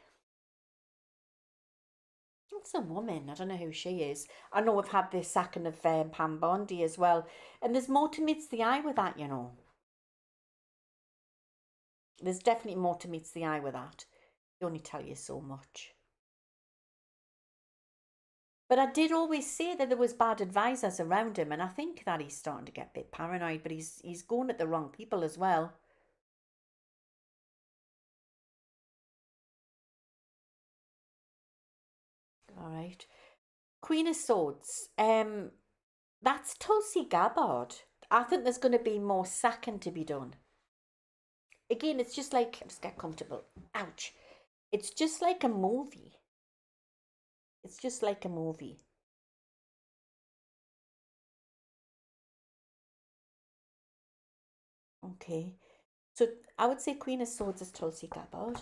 Some woman, I don't know who she is. I know we've had this sacking of Pam Bondi as well. And there's more to meets the eye with that, you know. There's definitely more to meets the eye with that. They only tell you so much. But I did always say that there was bad advisors around him, and I think that he's starting to get a bit paranoid, but he's going at the wrong people as well. All right. Queen of Swords. That's Tulsi Gabbard. I think there's going to be more sacking to be done. Again, it's just like, just get comfortable. Ouch. It's just like a movie. It's just like a movie. Okay. So I would say Queen of Swords is Tulsi Gabbard.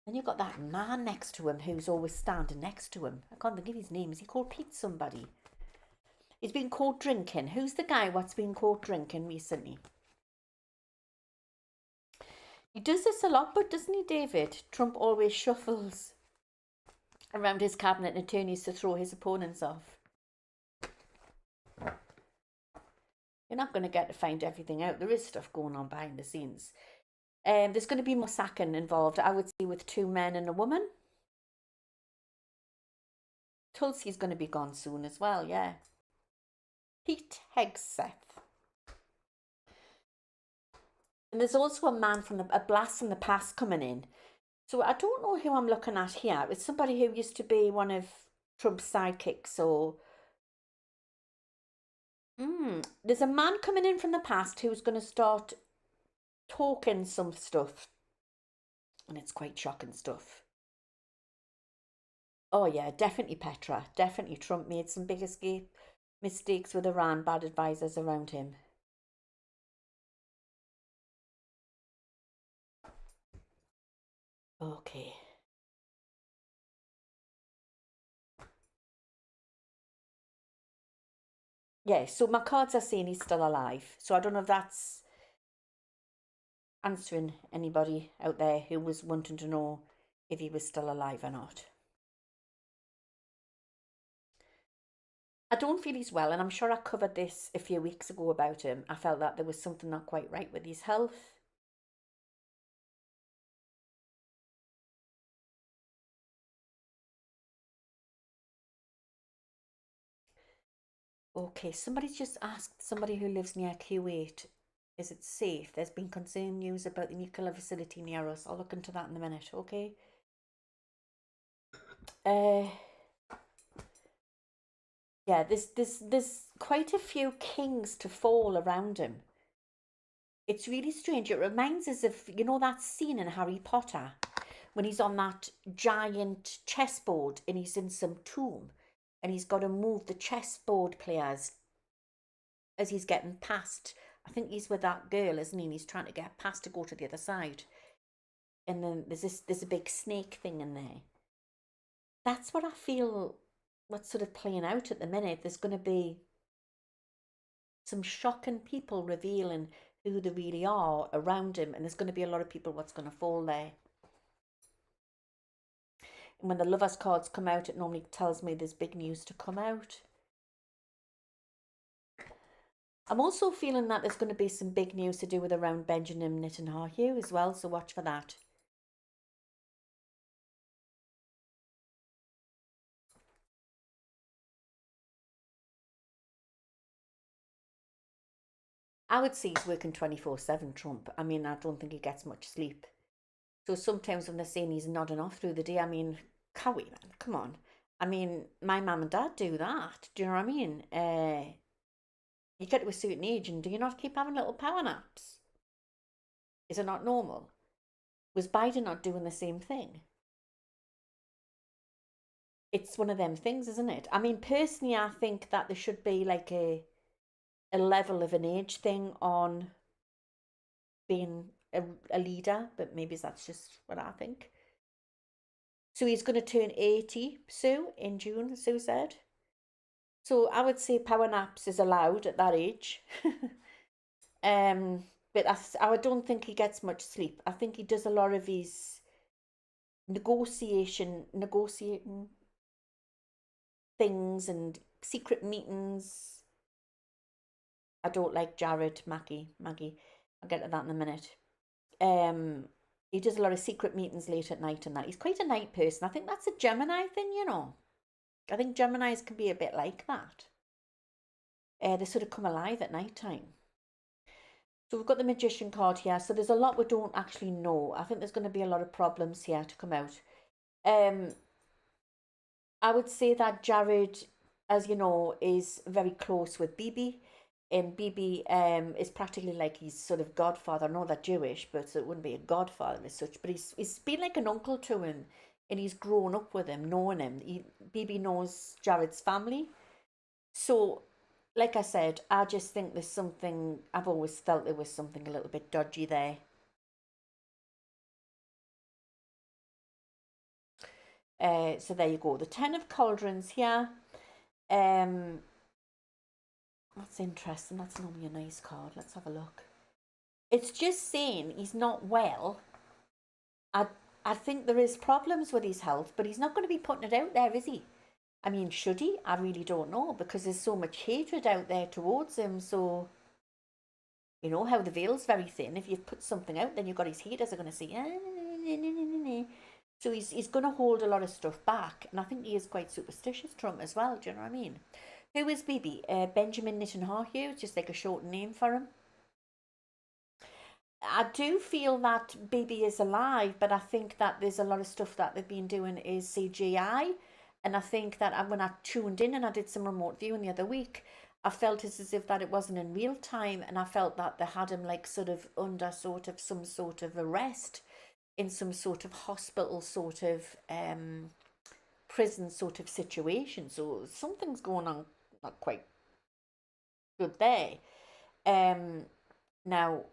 Then you've got that man next to him who's always standing next to him. I can't think of his name. Is he called Pete somebody? He's been caught drinking. Who's the guy what's been caught drinking recently? He does this a lot, but doesn't he, David? Trump always shuffles around his cabinet attorneys to throw his opponents off. You're not going to get to find everything out. There is stuff going on behind the scenes. There's going to be more sacking involved, I would say, with 2 men and a woman. Tulsi's going to be gone soon as well, yeah. Pete Hegseth. And there's also a man from a blast from the past coming in. So I don't know who I'm looking at here. It's somebody who used to be one of Trump's sidekicks or... There's a man coming in from the past who's going to start talking some stuff. And it's quite shocking stuff. Oh yeah, definitely Petra. Definitely Trump made some big mistakes with Iran, bad advisors around him. Okay. Yeah, so my cards are saying he's still alive. So I don't know if that's answering anybody out there who was wanting to know if he was still alive or not. I don't feel he's well, and I'm sure I covered this a few weeks ago about him. I felt that there was something not quite right with his health. Okay, somebody's just asked somebody who lives near Kuwait, is it safe? There's been concern news about the nuclear facility near us. I'll look into that in a minute, okay? Yeah, there's quite a few kings to fall around him. It's really strange. It reminds us of, you know, that scene in Harry Potter when he's on that giant chessboard and he's in some tomb and he's got to move the chessboard players as he's getting past. I think he's with that girl, isn't he? And he's trying to get past to go to the other side. And then there's a big snake thing in there. That's what I feel what's sort of playing out at the minute. There's going to be some shocking people revealing who they really are around him, and there's going to be a lot of people what's going to fall there. And when the lovers cards come out, it normally tells me there's big news to come out. I'm also feeling that there's going to be some big news to do with around Benjamin Netanyahu as well, so watch for that. I would say he's working 24/7, Trump. I mean, I don't think he gets much sleep. So sometimes when they're saying he's nodding off through the day, I mean, Cowie, man, come on. I mean, my mum and dad do that. Do you know what I mean? You get to a certain age and do you not keep having little power naps? Is it not normal? Was Biden not doing the same thing? It's one of them things, isn't it? I mean, personally, I think that there should be like a level of an age thing on being a leader, but maybe that's just what I think. So he's going to turn 80, Sue, in June, Sue said. So I would say power naps is allowed at that age. But I don't think he gets much sleep. I think he does a lot of his negotiating things and secret meetings. I don't like Jared, Maggie. I'll get to that in a minute. He does a lot of secret meetings late at night and that. He's quite a night person. I think that's a Gemini thing, you know. I think Geminis can be a bit like that. They sort of come alive at night time. So we've got the Magician card here. So there's a lot we don't actually know. I think there's going to be a lot of problems here to come out. I would say that Jared, as you know, is very close with Bibi. And Bibi is practically like his sort of godfather. I know they're Jewish, but it wouldn't be a godfather as such. But he's been like an uncle to him. And he's grown up with him, knowing him. Bibi knows Jared's family. So like I said, I just think there's something, I've always felt there was something a little bit dodgy there. So there you go. The Ten of Cauldrons here. Um, that's interesting. That's normally a nice card. Let's have a look. It's just saying he's not well. I I think there is problems with his health, but he's not going to be putting it out there, is he? I mean, should he? I really don't know because there's so much hatred out there towards him. So, you know how the veil's very thin. If you put something out, then you've got his haters are going to say, so he's going to hold a lot of stuff back. And I think he is quite superstitious, Trump, as well. Do you know what I mean? Who is Bibi? Benjamin Netanyahu, just like a short name for him. I do feel that Bibi is alive, but I think that there's a lot of stuff that they've been doing is CGI. And I think that when I tuned in and I did some remote viewing the other week, I felt as if that it wasn't in real time, and I felt that they had him like sort of under sort of some sort of arrest in some sort of hospital sort of prison sort of situation. So something's going on not quite good there. Um, Now,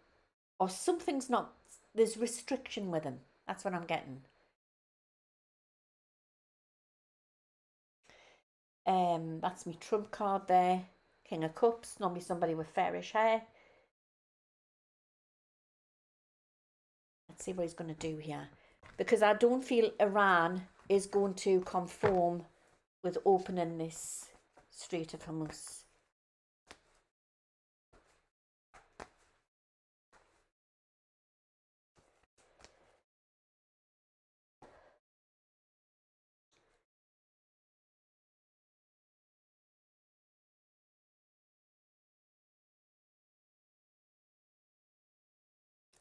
or something's not, there's restriction with him. That's what I'm getting. That's me trump card there. King of Cups, normally somebody with fairish hair. Let's see what he's going to do here. Because I don't feel Iran is going to conform with opening this Strait of Hormuz.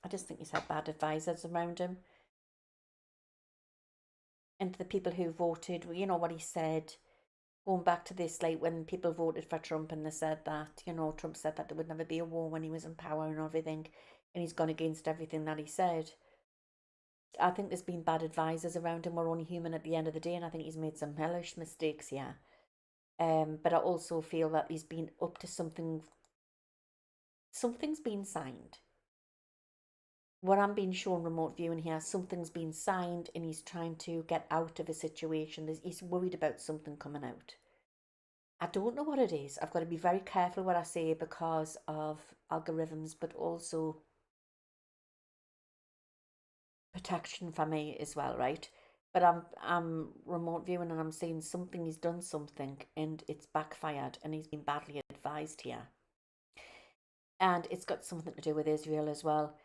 I just think he's had bad advisors around him. And the people who voted, you know what he said, going back to this, like when people voted for Trump and they said that, you know, Trump said that there would never be a war when he was in power and everything, and he's gone against everything that he said. I think there's been bad advisors around him. We're only human at the end of the day, and I think he's made some hellish mistakes here. But I also feel that he's been up to something. Something's been signed. What I'm being shown remote viewing here, something's been signed, and he's trying to get out of a situation. He's worried about something coming out. I don't know what it is. I've got to be very careful what I say because of algorithms, but also protection for me as well, right? But I'm remote viewing and I'm saying something, he's done something and it's backfired and he's been badly advised here. And it's got something to do with Israel as well.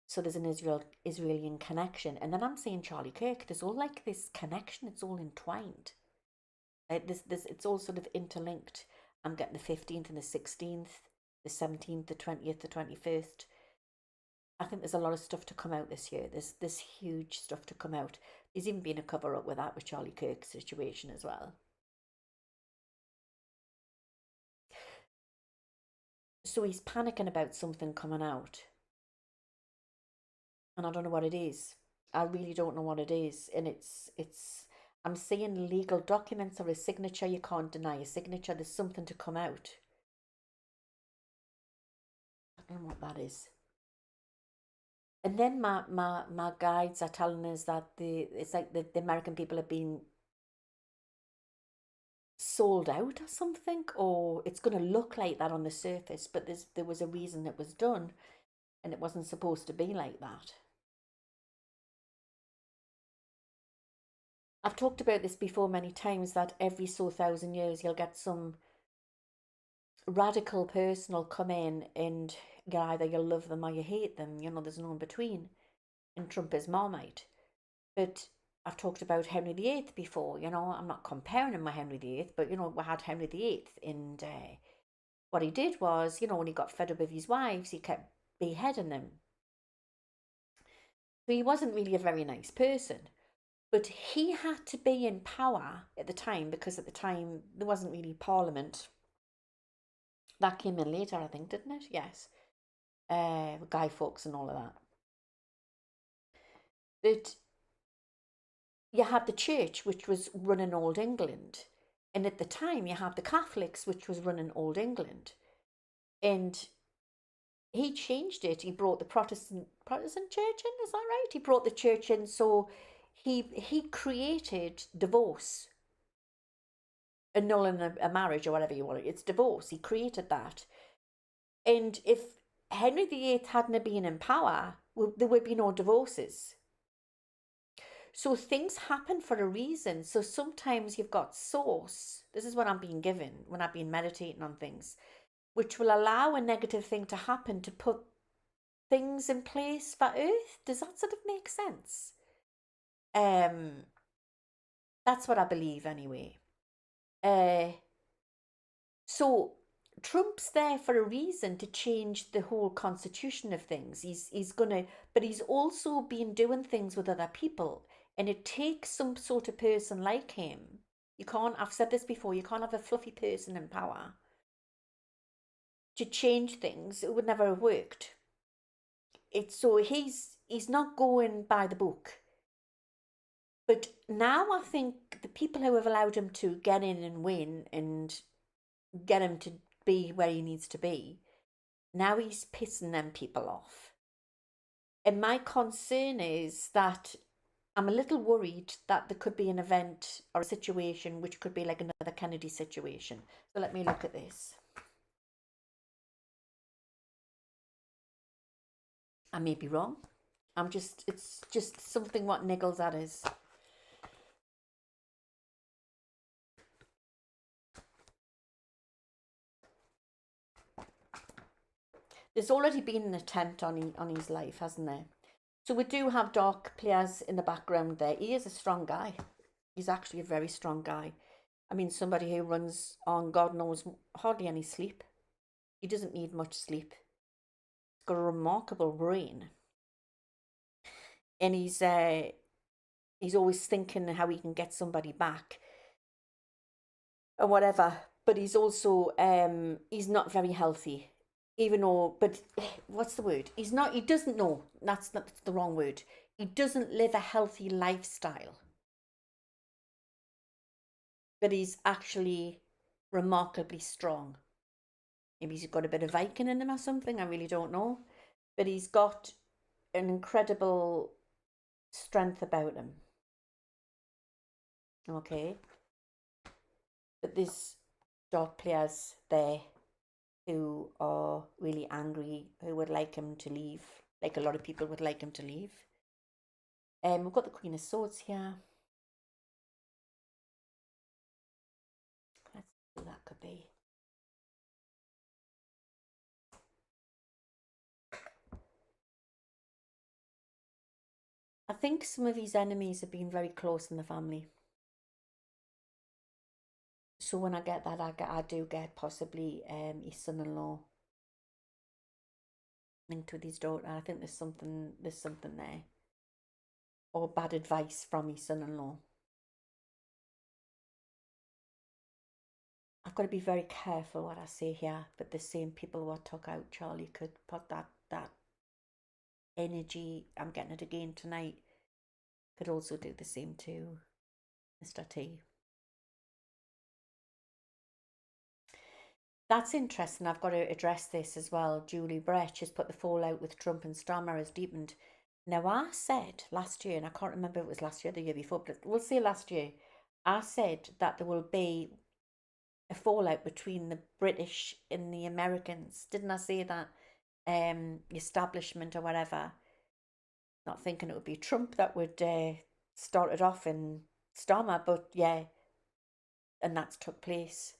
So there's an Israeli connection. And then I'm saying Charlie Kirk, there's all like this connection, it's all entwined. It's all sort of interlinked. I'm getting the 15th and the 16th, the 17th, the 20th, the 21st. I think there's a lot of stuff to come out this year. There's this huge stuff to come out. There's even been a cover up with that with Charlie Kirk's situation as well. So he's panicking about something coming out. And I don't know what it is. I really don't know what it is. And it's I'm seeing legal documents or a signature. You can't deny a signature. There's something to come out. I don't know what that is. And then my guides are telling us that it's like the American people have been sold out or something, or it's going to look like that on the surface, but there was a reason it was done, and it wasn't supposed to be like that. I've talked about this before many times that every so 1,000 years you'll get some radical person will come in and either you love them or you hate them. You know, there's no in between. And Trump is Marmite. But I've talked about Henry VIII before. You know, I'm not comparing him with Henry VIII, but you know, we had Henry VIII, and what he did was, you know, when he got fed up with his wives, he kept beheading them. So he wasn't really a very nice person. But he had to be in power at the time because at the time there wasn't really parliament. That came in later, I think, didn't it? Yes. Guy Fawkes and all of that. But you had the church, which was running old England. And at the time, you had the Catholics, which was running Old England. And he changed it. He brought the Protestant church in, is that right? He brought the church in, so he created divorce, annulling a marriage or whatever you want it. It's divorce. He created that. And if Henry VIII hadn't been in power, there would be no divorces. So things happen for a reason. So sometimes you've got source. This is what I'm being given when I've been meditating on things, which will allow a negative thing to happen to put things in place for Earth. Does that sort of make sense? That's what I believe anyway. So Trump's there for a reason to change the whole constitution of things. He's gonna, but he's also been doing things with other people, and it takes some sort of person like him. You can't. I've said this before. You can't have a fluffy person in power to change things. It would never have worked. It's so he's not going by the book. But now I think the people who have allowed him to get in and win and get him to be where he needs to be, now he's pissing them people off. And my concern is that I'm a little worried that there could be an event or a situation which could be like another Kennedy situation. So let me look at this. I may be wrong. It's just something what niggles at us. There's already been an attempt on his life, hasn't there? So we do have dark players in the background there. He is a strong guy. He's actually a very strong guy. I mean, somebody who runs on God knows hardly any sleep. He doesn't need much sleep. He's got a remarkable brain. And he's always thinking how he can get somebody back or whatever. But he's also he's not very healthy. Even though, but what's the word? He doesn't know. That's the wrong word. He doesn't live a healthy lifestyle. But he's actually remarkably strong. Maybe he's got a bit of Viking in him or something. I really don't know. But he's got an incredible strength about him. Okay. But there's dark players there who are really angry, who would like him to leave, like a lot of people would like him to leave. We've got the Queen of Swords here. Let's see who that could be. I think some of his enemies have been very close in the family. So when I get that, I do get possibly his son-in-law linked with his daughter. I think there's something there, or bad advice from his son-in-law. I've got to be very careful what I say here, but the same people who took out Charlie could put that energy, I'm getting it again tonight, could also do the same to Mr. T. That's interesting. I've got to address this as well. Julie Brett has put the fallout with Trump and Starmer has deepened. Now, I said last year, and I can't remember if it was last year or the year before, but we'll say last year, I said that there will be a fallout between the British and the Americans. Didn't I say that? Establishment or whatever. Not thinking it would be Trump that would start it off in Starmer, but yeah, and that's took place.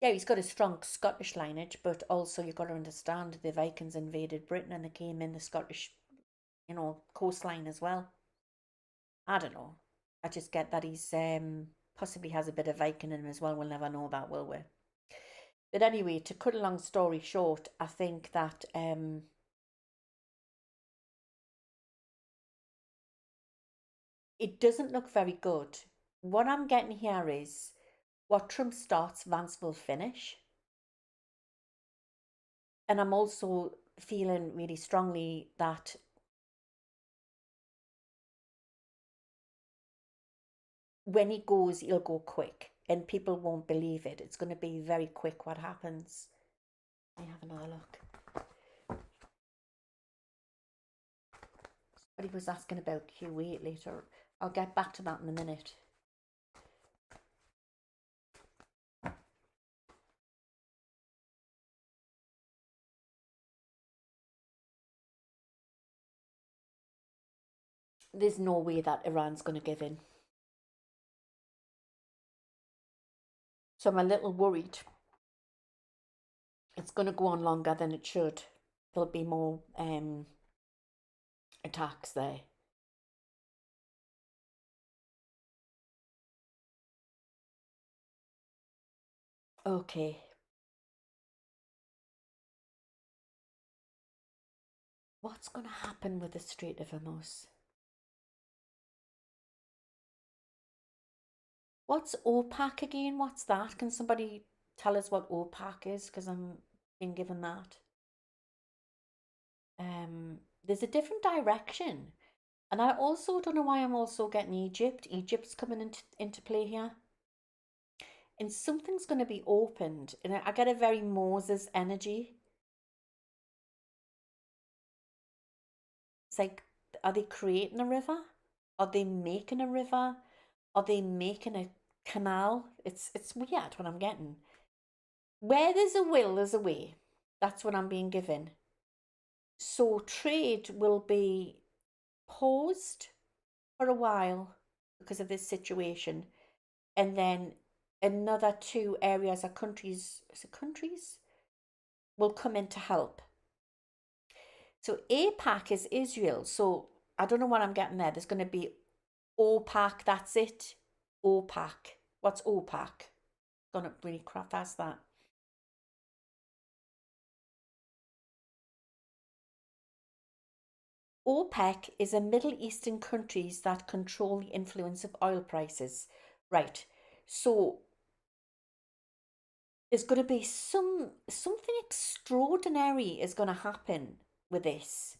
Yeah, he's got a strong Scottish lineage, but also you've got to understand the Vikings invaded Britain and they came in the Scottish, coastline as well. I don't know. I just get that he's possibly has a bit of Viking in him as well. We'll never know that, will we? But anyway, to cut a long story short, I think that it doesn't look very good. What I'm getting here is what Trump starts, Vance will finish. And I'm also feeling really strongly that when he goes, he'll go quick and people won't believe it. It's going to be very quick what happens. Let me have another look. Somebody was asking about Q8 later. I'll get back to that in a minute. There's no way that Iran's going to give in. So I'm a little worried. It's going to go on longer than it should. There'll be more attacks there. Okay. What's going to happen with the Strait of Hormuz? What's OPAC again? What's that? Can somebody tell us what OPAC is? Because I'm being given that. There's a different direction. And I also don't know why I'm also getting Egypt. Egypt's coming into play here. And something's going to be opened. And I get a very Moses energy. It's like, are they creating a river? Are they making a river? Are they making a canal? It's weird what I'm getting. Where there's a will, there's a way. That's what I'm being given. So trade will be paused for a while because of this situation. And then another two areas or countries, is it countries? Will come in to help. So APAC is Israel. So I don't know what I'm getting there. There's going to be OPAC, that's it. OPAC. What's OPAC? Gonna really crap fast that. OPEC is a Middle Eastern countries that control the influence of oil prices. Right. So there's going to be something extraordinary is going to happen with this.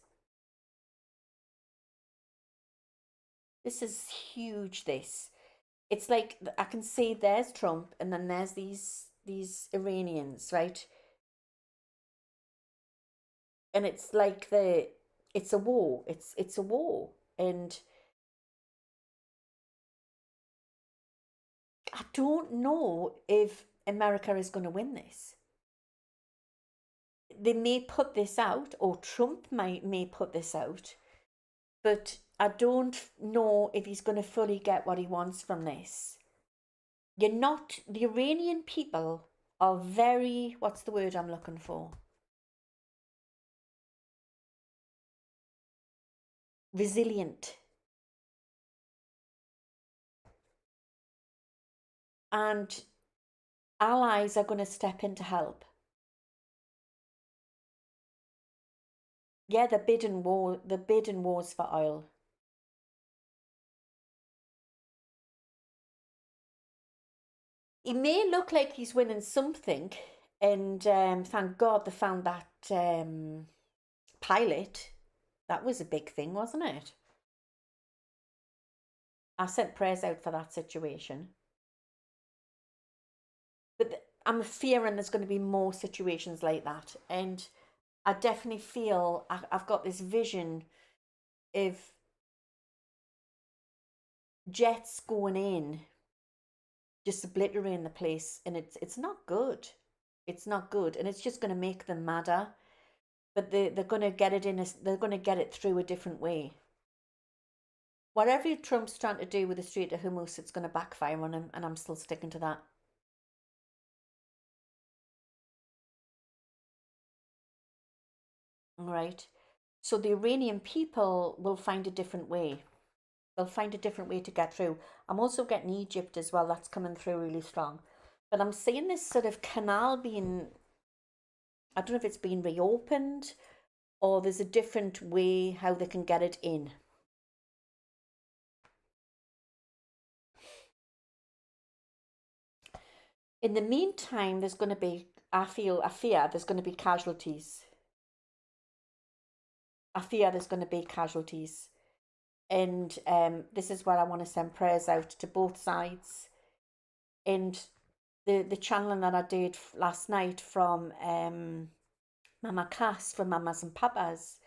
This is huge, this. It's like I can see there's Trump and then there's these Iranians, right? And it's like it's a war. It's a war. And I don't know if America is going to win this. They may put this out, or Trump may put this out, but I don't know if he's going to fully get what he wants from this. The Iranian people are very, what's the word I'm looking for? Resilient. And allies are going to step in to help. Yeah, the bidding wars for oil. He may look like he's winning something, and thank God they found that pilot. That was a big thing, wasn't it? I sent prayers out for that situation. But I'm fearing there's going to be more situations like that. And I definitely feel I've got this vision of jets going in, just obliterating the place. And it's not good. It's not good. And it's just going to make them madder. But they're going to get it they're going to get it through a different way. Whatever Trump's trying to do with the Strait of Hormuz, it's going to backfire on him, and I'm still sticking to that. All right. So the Iranian people will find a different way. They'll find a different way to get through. I'm also getting Egypt as well. That's coming through really strong. But I'm seeing this sort of canal being, I don't know if it's being reopened or there's a different way how they can get it in. In the meantime, there's going to be, I fear there's going to be casualties. I fear there's going to be casualties. And this is where I want to send prayers out to both sides. And the channeling that I did last night from Mama Cass, from Mamas and Papas,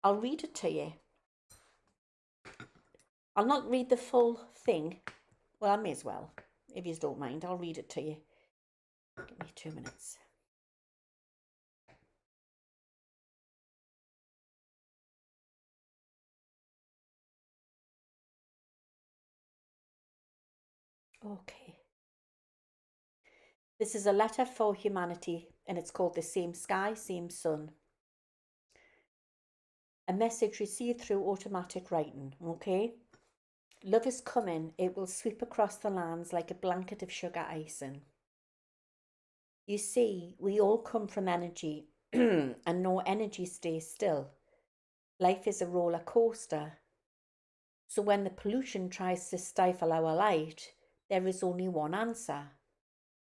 I'll read it to you. I'll not read the full thing. Well, I may as well. If you don't mind, I'll read it to you. Give me 2 minutes. Okay. This is a letter for humanity, and it's called The Same Sky, Same Sun. A message received through automatic writing, okay? Love is coming. It will sweep across the lands like a blanket of sugar icing. You see, we all come from energy, and no energy stays still. Life is a roller coaster. So when the pollution tries to stifle our light, there is only one answer.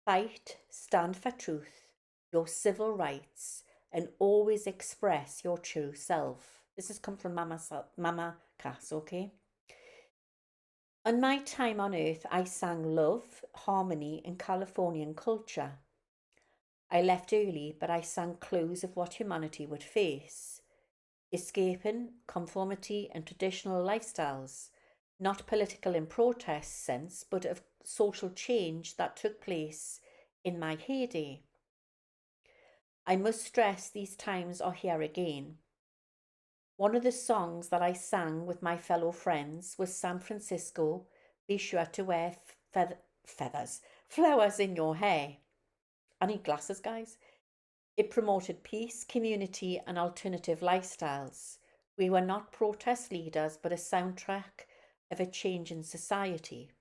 Fight, stand for truth, your civil rights, and always express your true self. This has come from Mama Cass, okay? On my time on earth, I sang love, harmony, and Californian culture. I left early, but I sang clues of what humanity would face. Escaping, conformity, and traditional lifestyles, not political in protest sense, but of social change that took place in my heyday. I must stress these times are here again. One of the songs that I sang with my fellow friends was San Francisco, Be Sure to Wear Flowers in Your Hair. I need glasses, guys. It promoted peace, community, and alternative lifestyles. We were not protest leaders, but a soundtrack of a change in society.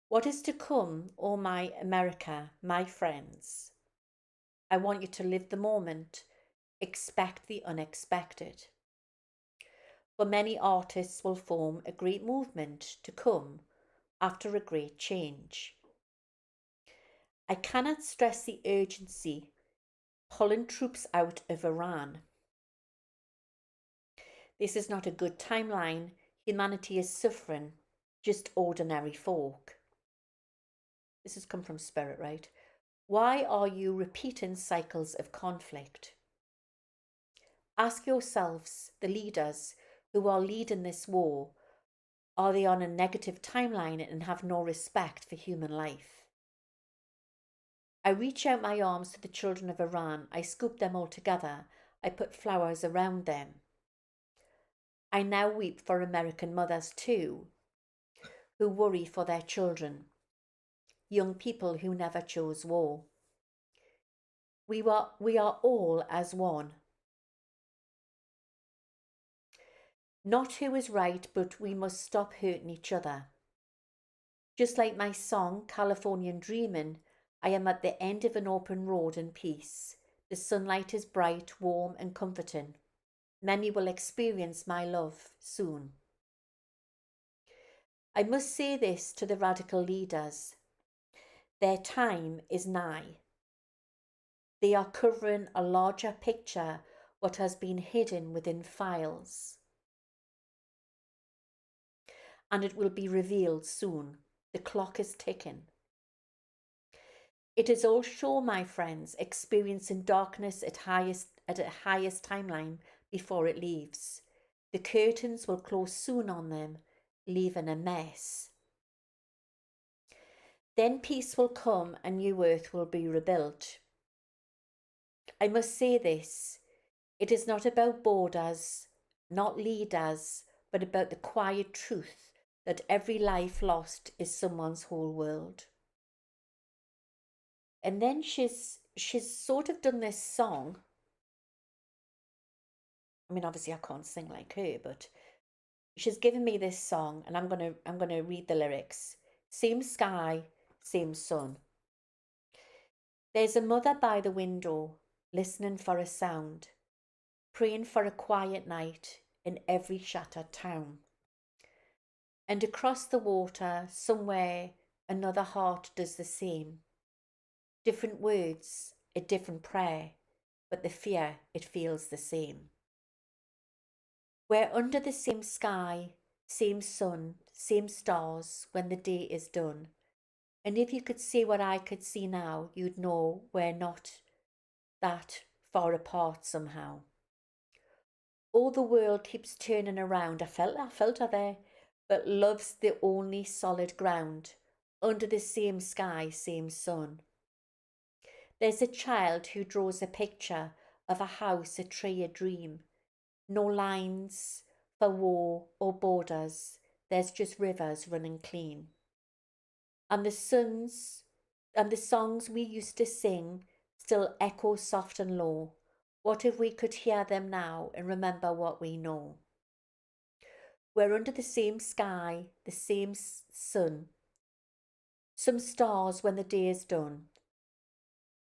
What is to come, oh my America, my friends? I want you to live the moment, expect the unexpected. For many artists will form a great movement to come after a great change. I cannot stress the urgency pulling troops out of Iran. This is not a good timeline. Humanity is suffering, just ordinary folk. This has come from Spirit, right? Why are you repeating cycles of conflict? Ask yourselves, the leaders who are leading this war, are they on a negative timeline and have no respect for human life? I reach out my arms to the children of Iran. I scoop them all together. I put flowers around them. I now weep for American mothers too, who worry for their children, young people who never chose war. We are all as one. Not who is right, but we must stop hurting each other. Just like my song, Californian Dreamin', I am at the end of an open road in peace. The sunlight is bright, warm, and comforting. Many will experience my love soon. I must say this to the radical leaders. Their time is nigh. They are covering a larger picture, what has been hidden within files. And it will be revealed soon. The clock is ticking. It is all show, my friends, experiencing darkness at a highest timeline before it leaves. The curtains will close soon on them, leaving a mess. Then peace will come and new earth will be rebuilt. I must say this, it is not about borders, not leaders, but about the quiet truth that every life lost is someone's whole world. And then she's sort of done this song. I mean, obviously I can't sing like her, but she's given me this song, and I'm gonna read the lyrics. Same sky, same sun. There's a mother by the window, listening for a sound, praying for a quiet night in every shattered town. And across the water, somewhere, another heart does the same. Different words, a different prayer, but the fear, it feels the same. We're under the same sky, same sun, same stars when the day is done. And if you could see what I could see now, you'd know we're not that far apart somehow. All the world keeps turning around. I felt her there. But love's the only solid ground. Under the same sky, same sun. There's a child who draws a picture of a house, a tree, a dream. No lines for war or borders. There's just rivers running clean. And the songs we used to sing still echo soft and low. What if we could hear them now and remember what we know? We're under the same sky, the same sun, some stars when the day is done.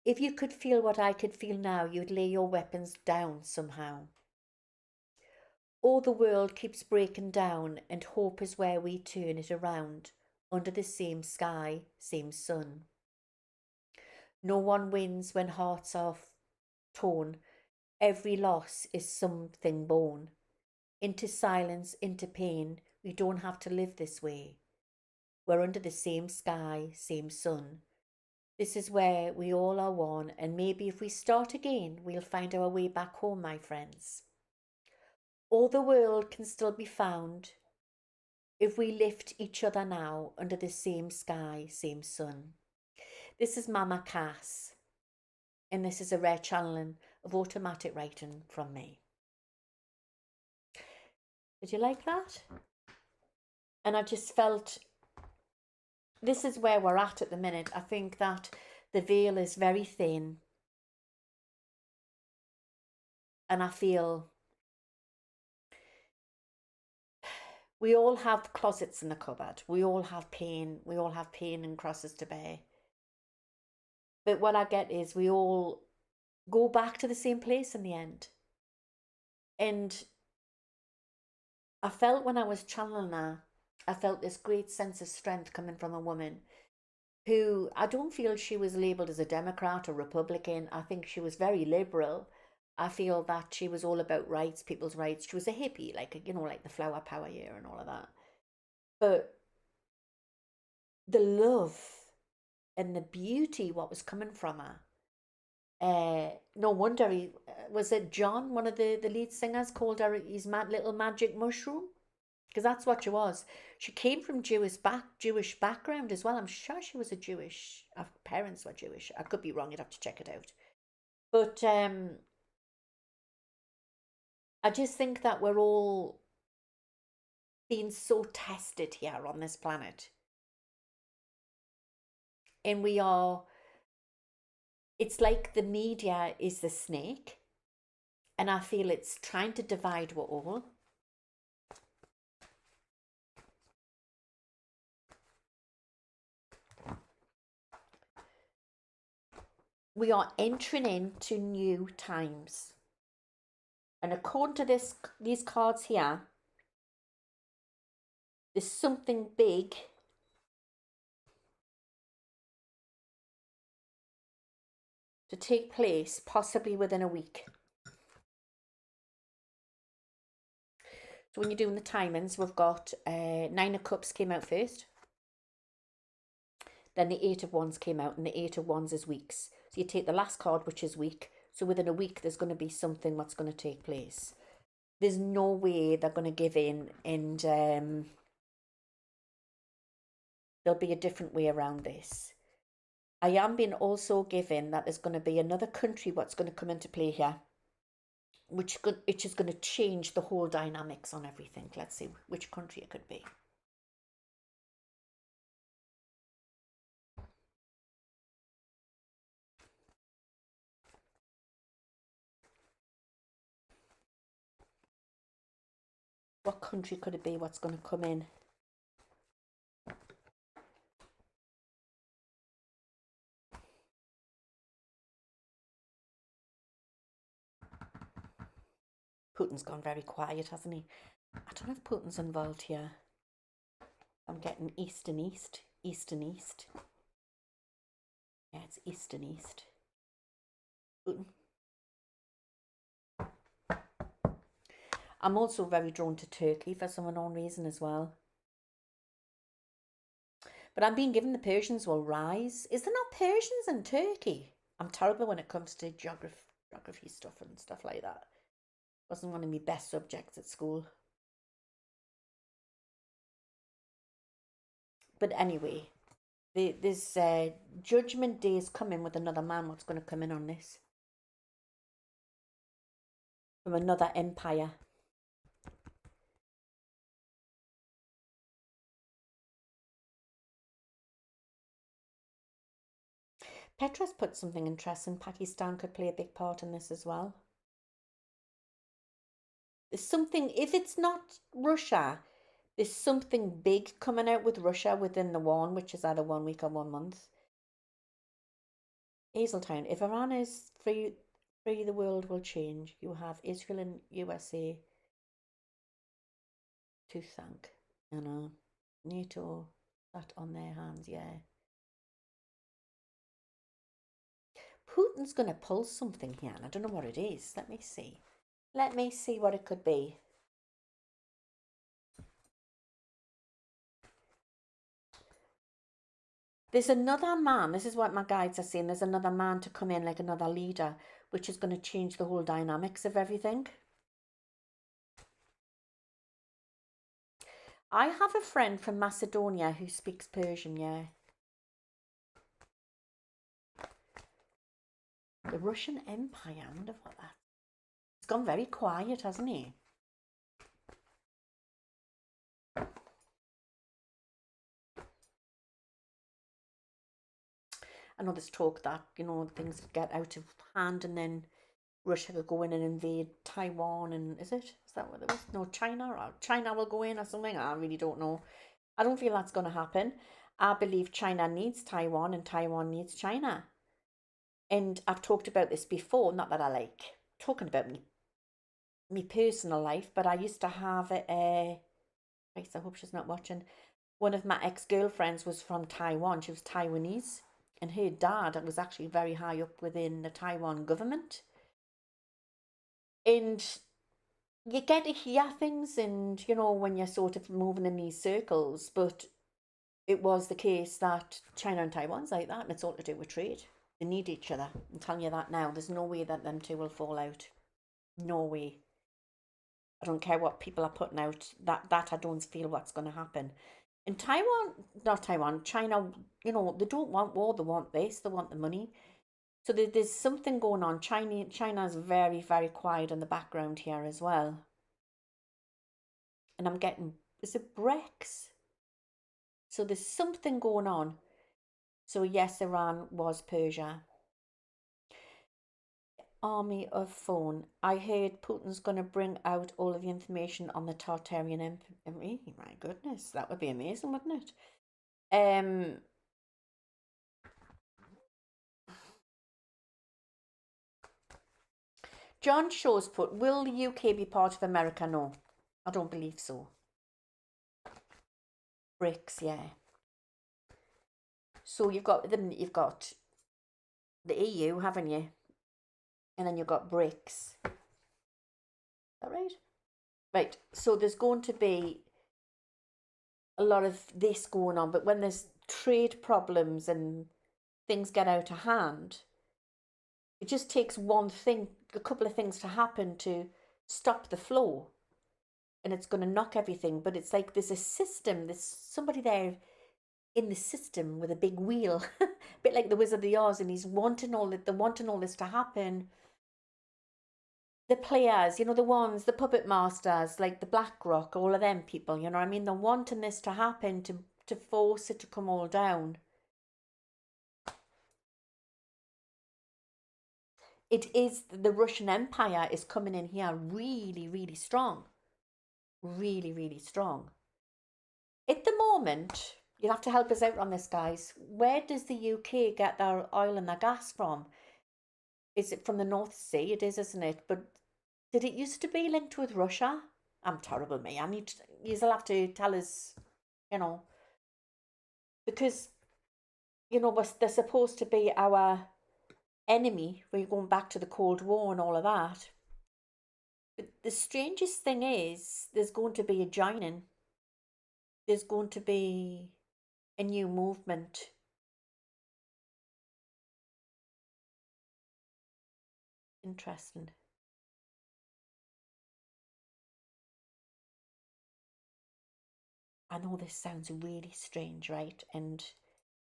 If you could feel what I could feel now, you'd lay your weapons down somehow. All the world keeps breaking down, and hope is where we turn it around, under the same sky, same sun. No one wins when hearts are torn. Every loss is something born. Into silence, into pain, we don't have to live this way. We're under the same sky, same sun. This is where we all are one, and maybe if we start again, we'll find our way back home, my friends. All the world can still be found if we lift each other now under the same sky, same sun. This is Mama Cass, and this is a rare channeling of automatic writing from me. Did you like that? And I just felt this is where we're at the minute. I think that the veil is very thin. And I feel we all have closets in the cupboard. We all have pain. We all have pain and crosses to bear. But what I get is we all go back to the same place in the end. And I felt when I was channeling her, I felt this great sense of strength coming from a woman who I don't feel she was labelled as a Democrat or Republican. I think she was very liberal. I feel that she was all about rights, people's rights. She was a hippie, like, you know, like the flower power year and all of that. But the love and the beauty, what was coming from her, no wonder was it John, one of the lead singers, called her his little magic mushroom? Because that's what she was. She came from Jewish background as well. I'm sure she was her parents were Jewish. I could be wrong, you'd have to check it out. But I just think that we're all being so tested here on this planet. And it's like the media is the snake. And I feel it's trying to divide us all. We are entering into new times. And according to these cards here, there's something big to take place, possibly within a week. So when you're doing the timings, we've got Nine of Cups came out first. Then the Eight of Wands came out, and the Eight of Wands is weeks. So you take the last card, which is week. So within a week, there's going to be something that's going to take place. There's no way they're going to give in, and there'll be a different way around this. I am being also given that there's going to be another country what's going to come into play here, which is going to change the whole dynamics on everything. Let's see which country it could be. What country could it be? What's going to come in? Putin's gone very quiet, hasn't he? I don't know if Putin's involved here. I'm getting east and east, east and east. Yeah, it's east and east. Putin. I'm also very drawn to Turkey for some unknown reason as well. But I'm being given the Persians will rise. Is there not Persians in Turkey? I'm terrible when it comes to geography stuff and stuff like that. Wasn't one of my best subjects at school. But anyway, this Judgment Day is coming with another man. What's going to come in on this? From another empire. Petra's put something interesting. Pakistan could play a big part in this as well. There's something, if it's not Russia, there's something big coming out with Russia within the one, which is either 1 week or 1 month. Hazeltown, if Iran is free, the world will change. You have Israel and USA to thank. You know, NATO, that on their hands, yeah. Putin's going to pull something here, and I don't know what it is. Let me see. Let me see what it could be. There's another man, this is what my guides are saying, there's another man to come in, like another leader, which is going to change the whole dynamics of everything. I have a friend from Macedonia who speaks Persian, yeah. The Russian Empire, I wonder what that... It's gone very quiet, hasn't he? I know there's talk that, you know, things get out of hand and then Russia will go in and invade Taiwan, and is that what it was? No, China will go in or something. I really don't know. I don't feel that's going to happen. I believe China needs Taiwan and Taiwan needs China. And I've talked about this before, not that I like talking about me personal life, but I used to have I hope she's not watching. One of my ex-girlfriends was from Taiwan. She was Taiwanese, and her dad was actually very high up within the Taiwan government. And you get to hear things, and you know, when you're sort of moving in these circles, but it was the case that China and Taiwan's like that, and it's all to do with trade. They need each other. I'm telling you that now. There's no way that them two will fall out. No way. I don't care what people are putting out. That I don't feel what's going to happen. In China, you know, they don't want war. They want this. They want the money. So there's something going on. China's very, very quiet in the background here as well. And I'm getting, is it Brex? So there's something going on. So yes, Iran was Persia. Army of phone. I heard Putin's going to bring out all of the information on the Tartarian Empire. My goodness, that would be amazing, wouldn't it? John Shaw's put, will the UK be part of America? No, I don't believe so. BRICS, yeah. So you've got the EU, haven't you? And then you've got BRICS. Is that right? Right. So there's going to be a lot of this going on, but when there's trade problems and things get out of hand, it just takes one thing, a couple of things to happen to stop the flow, and it's going to knock everything. But it's like there's a system, there's somebody there in the system with a big wheel, a bit like the Wizard of Oz, and he's wanting all this to happen. The players, you know, the puppet masters, like the BlackRock, all of them people, you know what I mean? They're wanting this to happen to force it to come all down. It is, the Russian Empire is coming in here really, really strong. Really, really strong. At the moment, you'll have to help us out on this, guys. Where does the UK get their oil and their gas from? Is it from the North Sea? It is, isn't it? But did it used to be linked with Russia? I'm terrible, me. You'll have to tell us, you know, because, you know, they're supposed to be our enemy. We're going back to the Cold War and all of that. But the strangest thing is, there's going to be a joining. There's going to be a new movement. Interesting. I know this sounds really strange, right? And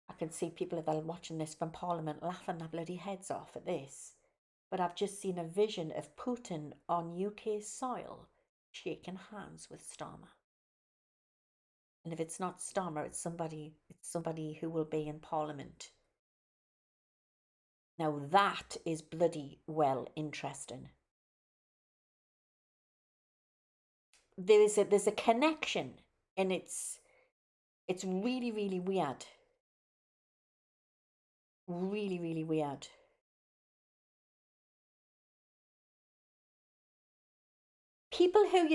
I can see people that are watching this from Parliament laughing their bloody heads off at this. But I've just seen a vision of Putin on UK soil shaking hands with Starmer. And if it's not Starmer, it's somebody who will be in Parliament. Now that is bloody well interesting. There's a connection, and it's really, really weird. Really, really weird. People who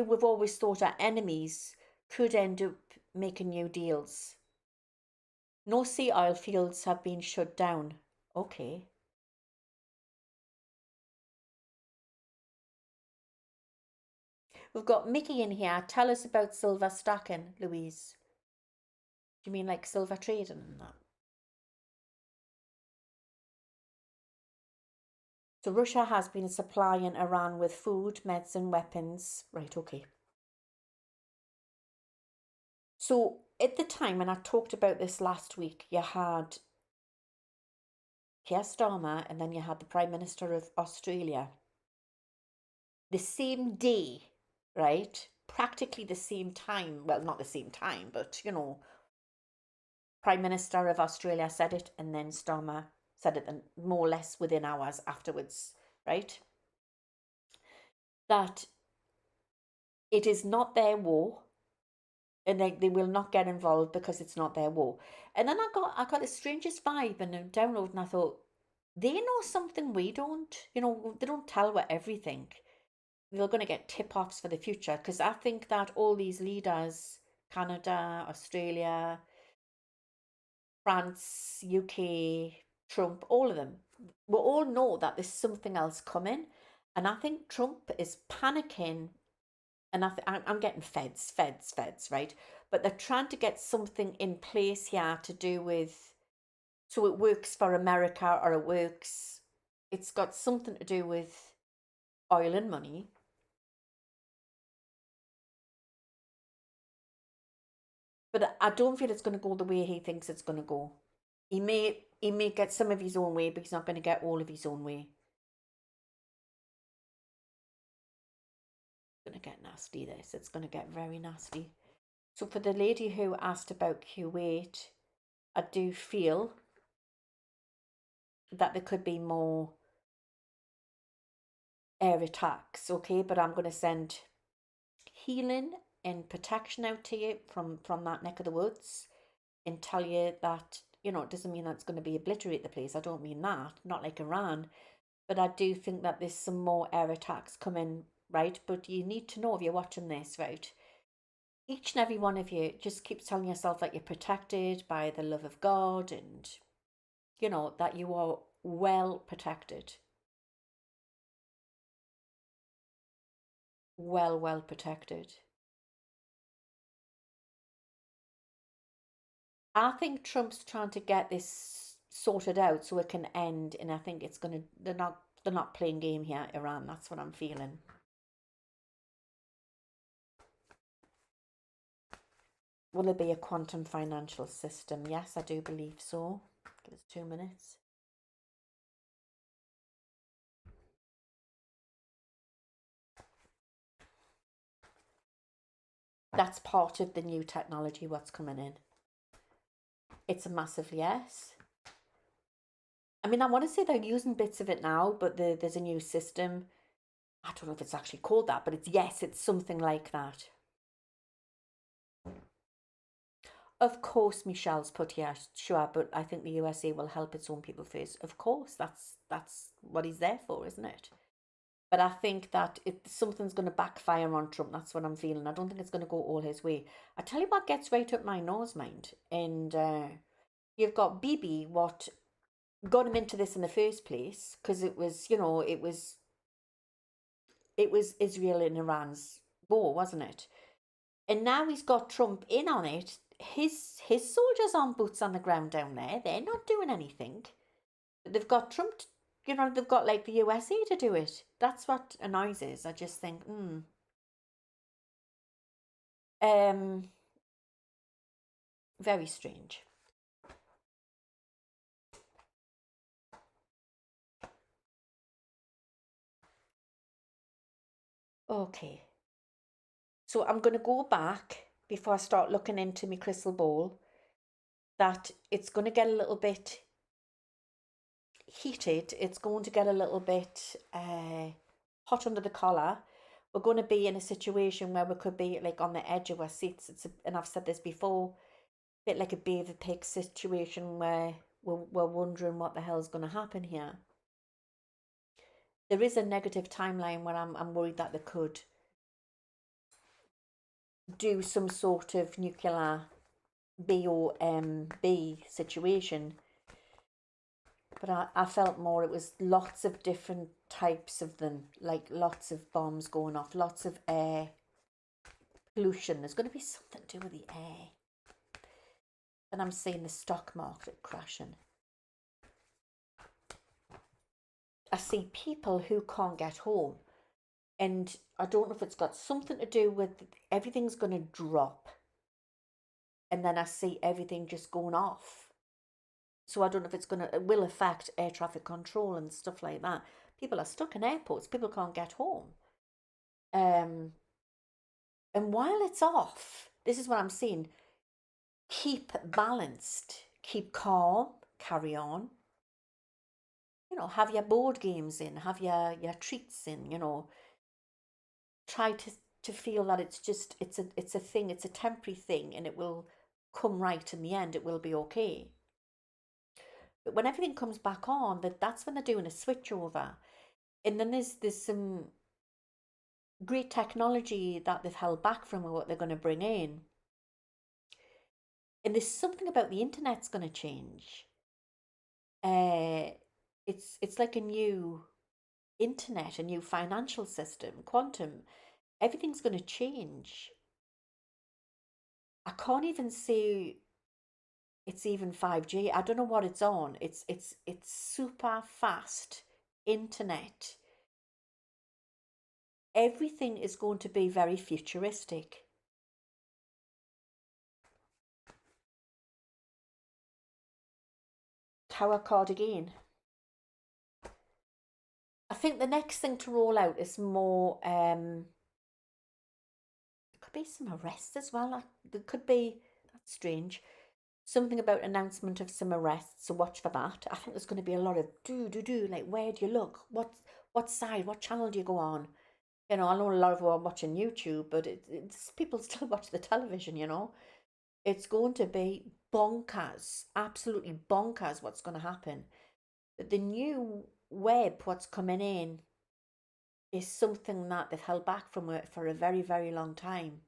we've always thought are enemies could end up making new deals. No sea oil fields have been shut down. Okay. We've got Mickey in here. Tell us about silver stacking, Louise. Do you mean like silver trading and that? So Russia has been supplying Iran with food, medicine, weapons. Right, okay. So at the time when I talked about this last week, you had Keir Starmer and then you had the Prime Minister of Australia. The same day, right? Practically the same time. Well, not the same time, but Prime Minister of Australia said it, and then Starmer said it, and more or less within hours afterwards, right? That it is not their war, and they will not get involved because it's not their war. And then I got the strangest vibe and a download, and I thought, they know something we don't. They don't tell us everything. They're going to get tip-offs for the future, because I think that all these leaders, Canada, Australia, France, UK, Trump, all of them, we all know that there's something else coming. And I think Trump is panicking, and I'm getting feds, right? But they're trying to get something in place here to do with, so it works for America, or it's got something to do with oil and money. But I don't feel it's going to go the way he thinks it's going to go. He may get some of his own way, but he's not going to get all of his own way. It's going to get nasty, this. It's going to get very nasty. So for the lady who asked about Kuwait, I do feel that there could be more air attacks, okay? But I'm going to send healing and protection out to you from that neck of the woods, and tell you that, it doesn't mean that's going to be obliterate the place. I don't mean that, not like Iran. But I do think that there's some more air attacks coming, right? But you need to know, if you're watching this, right? Each and every one of you just keeps telling yourself that you're protected by the love of God, and, that you are well protected. Well protected. I think Trump's trying to get this sorted out so it can end, and I think it's gonna. They're not playing game here, Iran. That's what I'm feeling. Will it be a quantum financial system? Yes, I do believe so. Give us 2 minutes. That's part of the new technology, what's coming in. It's a massive yes. I mean, I want to say they're using bits of it now, but there's a new system. I don't know if it's actually called that, but it's something like that. Of course, Michelle's put here, sure, but I think the USA will help its own people first. Of course, that's what he's there for, isn't it? But I think that if something's going to backfire on Trump, that's what I'm feeling. I don't think it's going to go all his way. I tell you what gets right up my nose, mind. And you've got Bibi, what got him into this in the first place, because it was it was Israel and Iran's war, wasn't it? And now he's got Trump in on it. His soldiers aren't boots on the ground down there. They're not doing anything. They've got Trump, they've got like the USA to do it. That's what annoys us. I just think, um, very strange. Okay, so I'm going to go back before I start looking into my crystal ball. That it's going to get a little bit heated. It's going to get a little bit hot under the collar. We're going to be in a situation where we could be like on the edge of our seats. And I've said this before, a bit like a beaver pig situation where we're wondering what the hell's going to happen here. There is a negative timeline where I'm worried that they could do some sort of nuclear BOMB situation. But I felt more it was lots of different types of them, like lots of bombs going off, lots of air pollution. There's going to be something to do with the air. And I'm seeing the stock market crashing. I see people who can't get home. And I don't know if it's got something to do with everything's going to drop. And then I see everything just going off. So I don't know if it will affect air traffic control and stuff like that. People are stuck in airports. People can't get home. And while it's off, this is what I'm seeing. Keep balanced. Keep calm. Carry on. Have your board games in. Have your treats in. Try to feel that it's a thing. It's a temporary thing, and it will come right in the end. It will be okay. But when everything comes back on, that's when they're doing a switch over. And then there's some great technology that they've held back from what they're going to bring in. And there's something about the internet's going to change. It's like a new internet, a new financial system, quantum. Everything's going to change. I can't even see it's even 5G. I don't know what it's on. It's super fast internet. Everything is going to be very futuristic. Tower card again. I think the next thing to roll out is more there could be some arrests as well. There could be, that's strange, something about announcement of some arrests, so watch for that. I think there's going to be a lot of do, like where do you look? What side, what channel do you go on? I know a lot of them are watching YouTube, but it's people still watch the television, It's going to be bonkers, absolutely bonkers what's going to happen. But the new web, what's coming in, is something that they've held back from it for a very, very long time.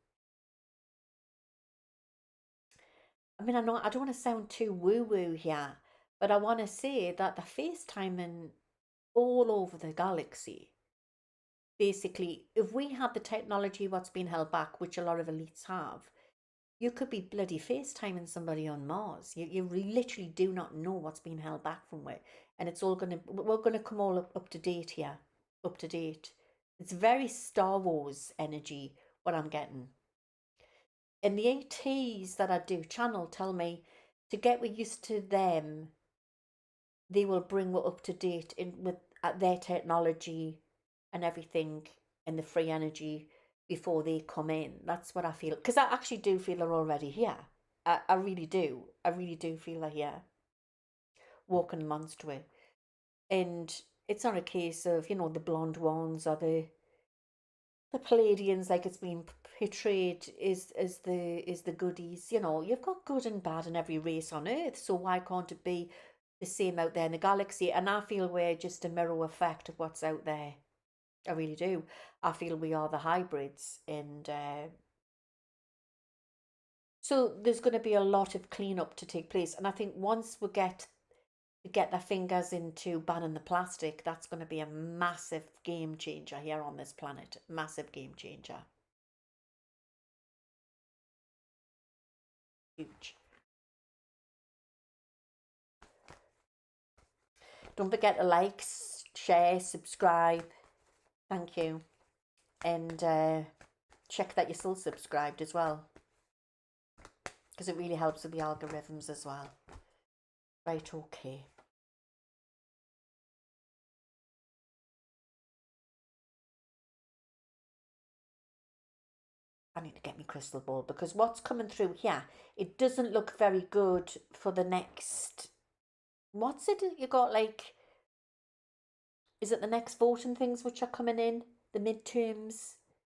I mean, I don't want to sound too woo-woo here, but I want to say that the FaceTiming all over the galaxy. Basically, if we had the technology what's been held back, which a lot of elites have, you could be bloody FaceTiming somebody on Mars. You literally do not know what's been held back from it. And it's all we're going to come all up to date here. Up to date. It's very Star Wars energy, what I'm getting. And the ATs that I do channel tell me to get we used to them, they will bring we up to date with their technology and everything and the free energy before they come in. That's what I feel. Because I actually do feel they're already here. I really do. I really do feel they're here. Walking amongst we. And it's not a case of, the blonde ones or the Palladians, like it's been portrayed is the goodies. You've got good and bad in every race on Earth, so why can't it be the same out there in the galaxy? And I feel we're just a mirror effect of what's out there. I really do. I feel we are the hybrids, and so there's going to be a lot of cleanup to take place. And I think once we get to get their fingers into banning the plastic, that's going to be a massive game changer here on this planet. Massive game changer. Huge. Don't forget to like, share, subscribe. Thank you. And check that you're still subscribed as well, because it really helps with the algorithms as well. Right, okay. I need to get my crystal ball, because what's coming through here, it doesn't look very good for the next, what's it you got, like, is it the next voting things which are coming in, the midterms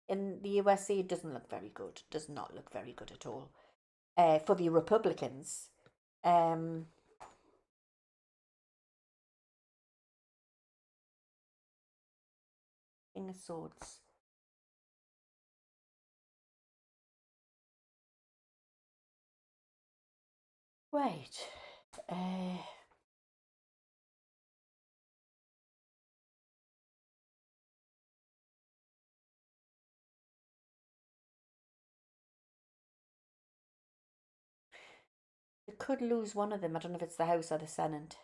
in the USA? It doesn't look very good, does not look very good at all for the Republicans. King of Swords. Right. They could lose one of them. I don't know if it's the House or the Senate.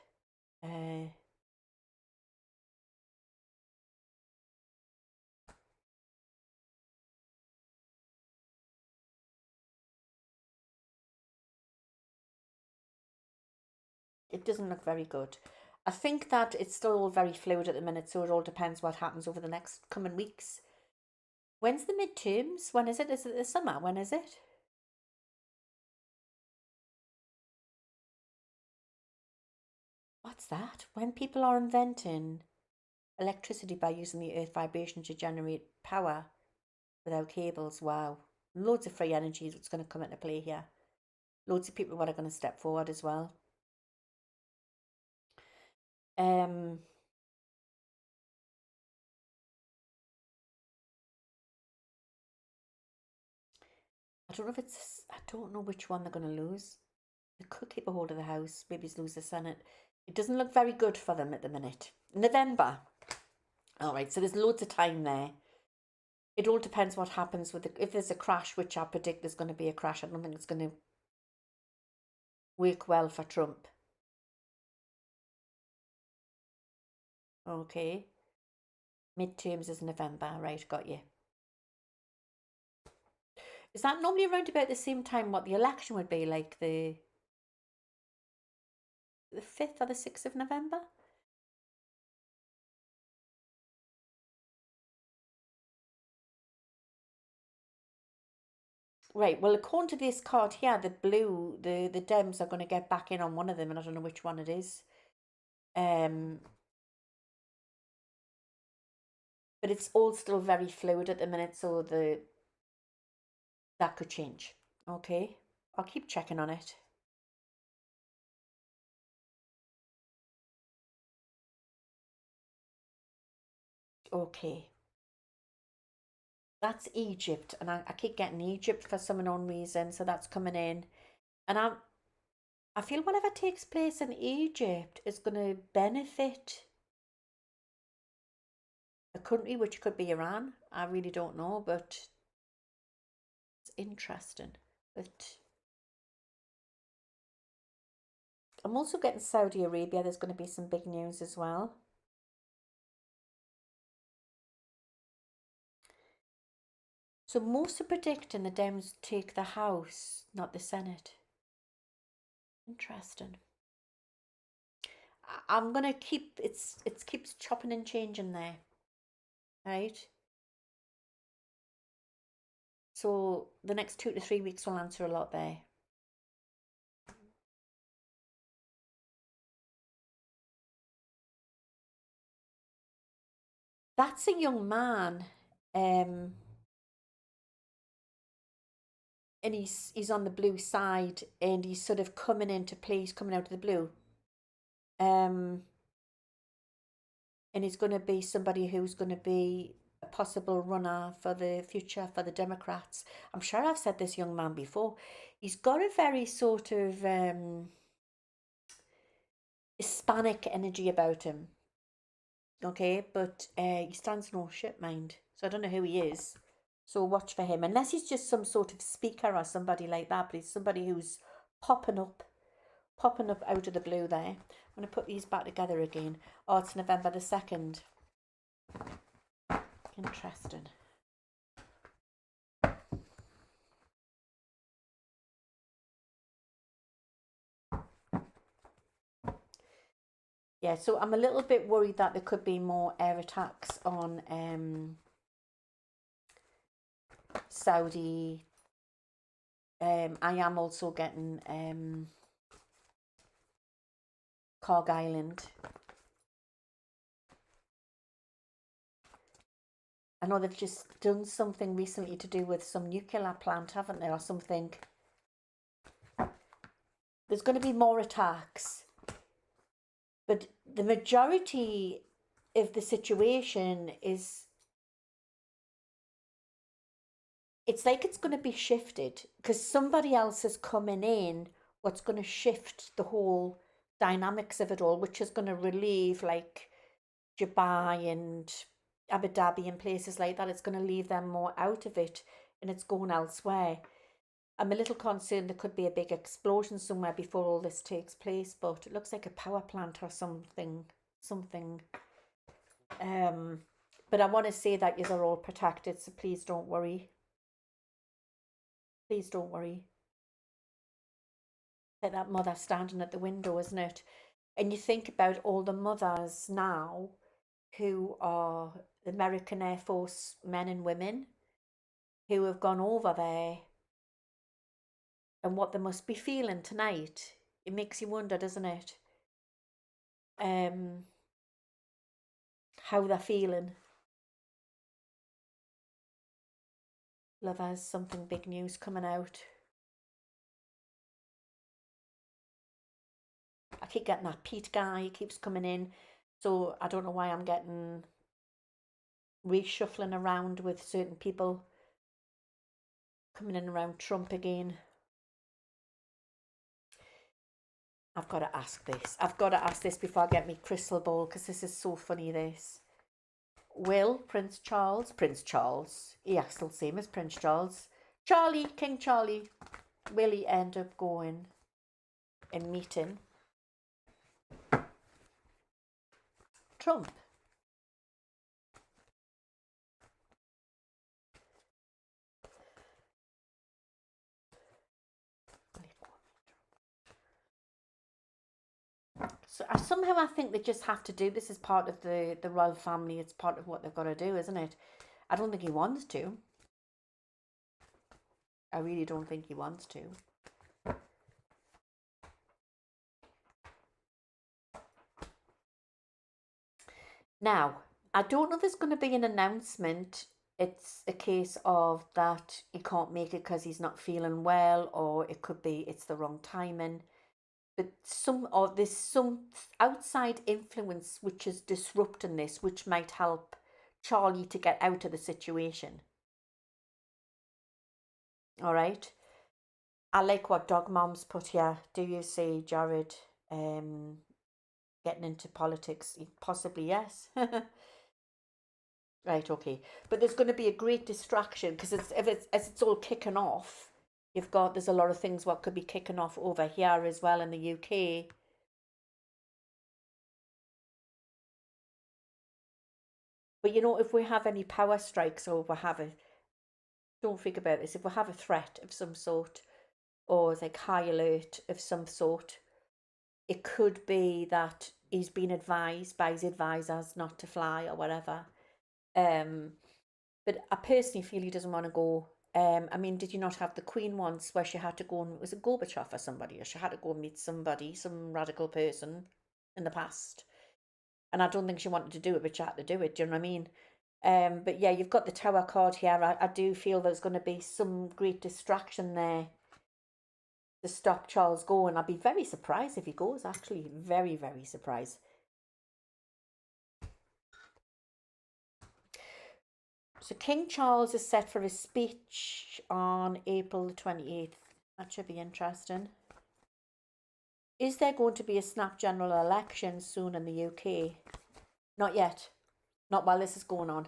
It doesn't look very good. I think that it's still all very fluid at the minute, so it all depends what happens over the next coming weeks. When's the midterms? When is it? Is it the summer? When is it? What's that? When people are inventing electricity by using the earth vibration to generate power without cables. Wow. Loads of free energy is what's going to come into play here. Loads of people are going to step forward as well. I don't know if it's, I don't know which one they're going to lose. They could keep a hold of the House, maybe lose the Senate. It doesn't look very good for them at the minute. November. All right, so there's loads of time there. It all depends what happens with if there's a crash, which I predict there's going to be a crash. I don't think it's going to work well for Trump. Okay. Midterms is November. Right, got you. Is that normally around about the same time what the election would be, like the 5th or the 6th of November? Right, well, according to this card here, the blue, the Dems are going to get back in on one of them, and I don't know which one it is. But it's all still very fluid at the minute, so that could change. Okay, I'll keep checking on it. Okay. That's Egypt, and I keep getting Egypt for some unknown reason, so that's coming in. And I feel whatever takes place in Egypt is going to benefit a country, which could be Iran. I really don't know, but it's interesting. But I'm also getting Saudi Arabia. There's going to be some big news as well. So most are predicting the Dems take the House, not the Senate. Interesting. I'm gonna keep it keeps chopping and changing there. Right? So the next 2 to 3 weeks will answer a lot there. That's a young man. And he's on the blue side, and he's sort of coming into play. He's coming out of the blue. And he's going to be somebody who's going to be a possible runner for the future for the Democrats. I'm sure I've said this young man before. He's got a very sort of Hispanic energy about him. Okay, but he stands no shit, mind. So I don't know who he is. So watch for him. Unless he's just some sort of speaker or somebody like that, but he's somebody who's popping up, out of the blue there. I'm going to put these back together again. Oh, it's November the 2nd. Interesting. Yeah, so I'm a little bit worried that there could be more air attacks on Saudi. I am also getting Cork Island. I know they've just done something recently to do with some nuclear plant, haven't they, or something. There's going to be more attacks. But the majority of the situation is, it's like it's going to be shifted because somebody else is coming in what's going to shift the whole dynamics of it all, which is going to relieve like Dubai and Abu Dhabi and places like that. It's going to leave them more out of it and it's going elsewhere. I'm a little concerned there could be a big explosion somewhere before all this takes place, but it looks like a power plant or something. But I want to say that you are all protected, so please don't worry. Please don't worry. Like that mother standing at the window, isn't it? And you think about all the mothers now who are the American Air Force men and women who have gone over there and what they must be feeling tonight. It makes you wonder, doesn't it? How they're feeling. Lovers, something big news coming out. I keep getting that Pete guy, he keeps coming in. So I don't know why I'm getting reshuffling around with certain people coming in around Trump again. I've got to ask this. I've got to ask this before I get me crystal ball because this is so funny, this. Will Prince Charles, yeah, still same as Prince Charles, King Charlie, will he end up going and meeting Trump? So somehow I think they just have to do this as part of the royal family. It's part of what they've got to do, isn't it? I don't think he wants to. I really don't think he wants to. Now, I don't know if there's going to be an announcement. It's a case of that he can't make it because he's not feeling well, or it could be it's the wrong timing. But there's some outside influence which is disrupting this, which might help Charlie to get out of the situation. All right. I like what Dog Mom's put here. Do you see Jared getting into politics? Possibly, yes. Right, okay. But there's going to be a great distraction because as it's all kicking off, there's a lot of things what could be kicking off over here as well in the UK. But if we have any power strikes or don't think about this, if we have a threat of some sort or like high alert of some sort, it could be that he's been advised by his advisors not to fly or whatever. But I personally feel he doesn't want to go. I mean, did you not have the Queen once where she had to go and, was it Gorbachev or somebody, or she had to go and meet somebody, some radical person in the past? And I don't think she wanted to do it, but she had to do it. Do you know what I mean? But yeah, you've got the Tower card here. I do feel there's going to be some great distraction there to stop Charles going. I'd be very surprised if he goes, actually. Very, very surprised. So King Charles is set for a speech on April the 28th. That should be interesting. Is there going to be a snap general election soon in the UK? Not yet. Not while this is going on.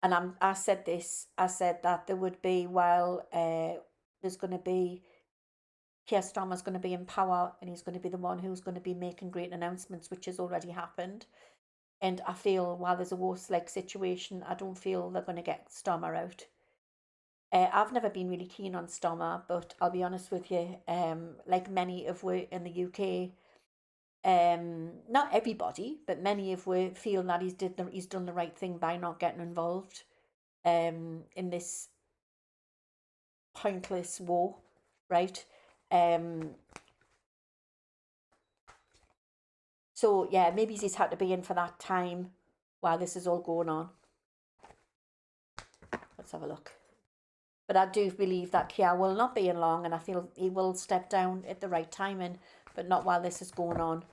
And I said this. I said that there would be while there's going to be Keir Starmer's going to be in power, and he's going to be the one who's going to be making great announcements, which has already happened. And I feel while there's a worse-like situation, I don't feel they're going to get Starmer out. I've never been really keen on Starmer, but I'll be honest with you, like many of we in the UK, not everybody, but many of we feel that he's done the right thing by not getting involved in this pointless war, right? So yeah, maybe he's had to be in for that time while this is all going on. Let's have a look. But I do believe that Keir will not be in long, and I feel he will step down at the right timing, but not while this is going on.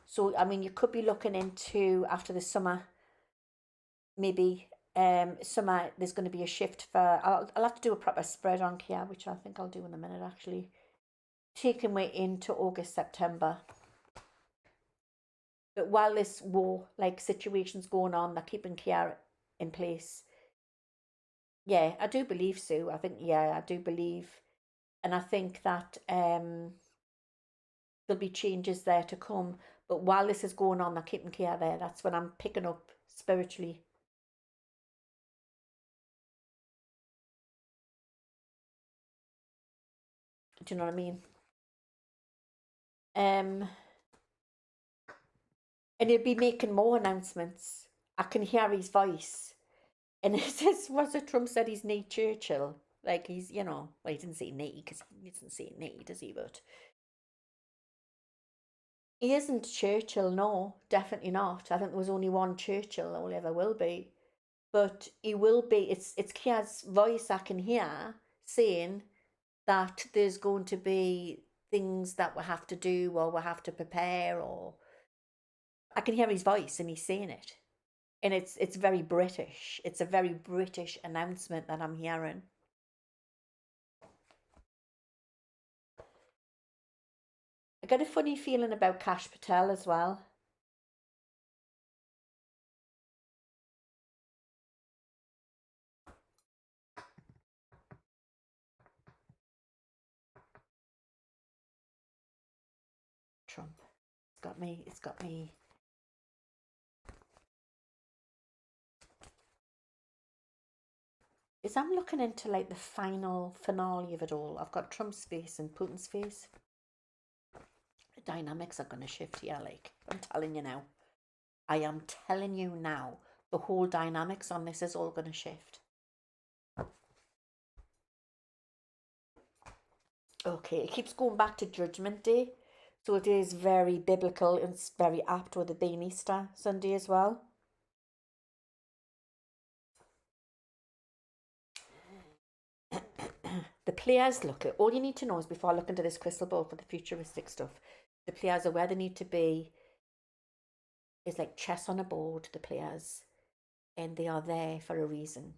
So, I mean, you could be looking into after the summer, maybe summer, there's going to be a shift for, I'll have to do a proper spread on Keir, which I think I'll do in a minute actually. Taking way into August, September. But while this war, like situation's going on, they're keeping Keir in place. Yeah, I do believe so. I think, yeah, I do believe. And I think that there'll be changes there to come. But while this is going on, they're keeping Keir there. That's when I'm picking up spiritually. Do you know what I mean? And he'll be making more announcements. I can hear his voice. And it says, what's it, Trump said he's Nate Churchill. Like he's, you know, well, he didn't say Nate because he doesn't say Nate, does he? But he isn't Churchill, no, definitely not. I think there was only one Churchill, there only ever will be. But he will be, it's Keir's voice I can hear saying that there's going to be things that we have to do or we have to prepare, or I can hear his voice and he's saying it. And it's very British. It's a very British announcement that I'm hearing. I got a funny feeling about Kash Patel as well. Trump. It's got me. As I'm looking into like the final finale of it all, I've got Trump's face and Putin's face. The dynamics are going to shift here, like, I'm telling you now. I am telling you now, the whole dynamics on this is all going to shift. Okay, it keeps going back to Judgment Day. So it is very biblical. It's very apt with it being Easter Sunday as well. The players, look, all you need to know is before I look into this crystal ball for the futuristic stuff, the players are where they need to be. It's like chess on a board, the players, and they are there for a reason.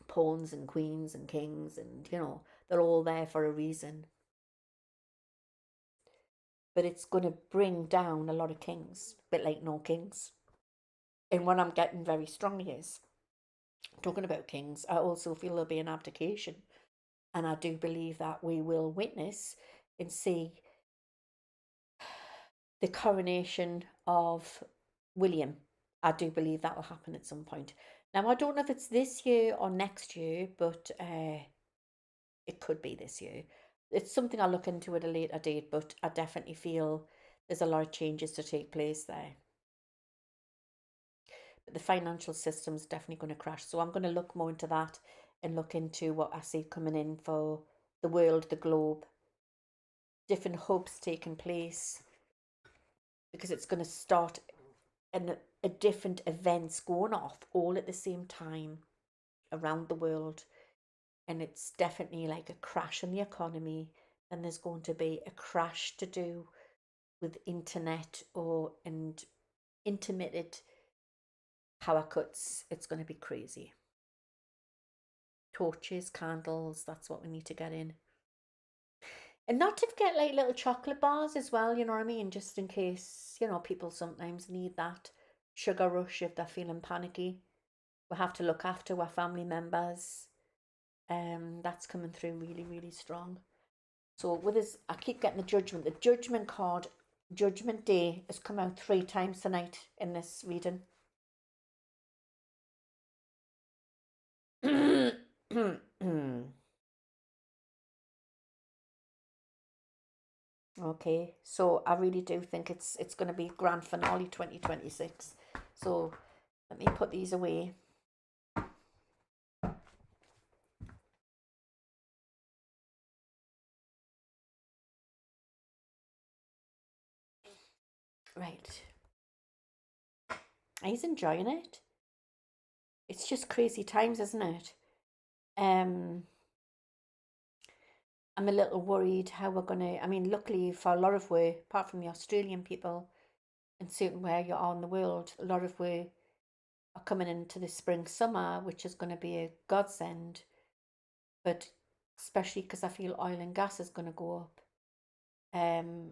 Pawns and queens and kings, and you know, they're all there for a reason. But it's going to bring down a lot of kings, a bit like no kings. And what I'm getting very strongly is, talking about kings, I also feel there'll be an abdication. And I do believe that we will witness and see the coronation of William. I do believe that will happen at some point. Now, I don't know if it's this year or next year, but it could be this year. It's something I'll look into at a later date, but I definitely feel there's a lot of changes to take place there. But the financial system's definitely going to crash. So I'm going to look more into that and look into what I see coming in for the world, the globe, different hubs taking place, because it's going to start and a different events going off all at the same time around the world. And it's definitely like a crash in the economy. Then there's going to be a crash to do with internet and intermittent power cuts. It's going to be crazy. Torches, candles, that's what we need to get in. And not to forget like little chocolate bars as well, you know what I mean? Just in case, people sometimes need that sugar rush if they're feeling panicky. We have to look after our family members. That's coming through really, really strong. So with this, I keep getting the judgment. The judgment card, Judgment Day, has come out 3 times tonight in this reading. Okay, so I really do think it's going to be grand finale 2026. So let me put these away. Right. He's enjoying it. It's just crazy times, isn't it? Um, I'm a little worried how we're gonna. I mean, luckily for a lot of way, apart from the Australian people, and certain where you are in the world, a lot of way are coming into the spring summer, which is going to be a godsend. But especially because I feel oil and gas is going to go up. Um,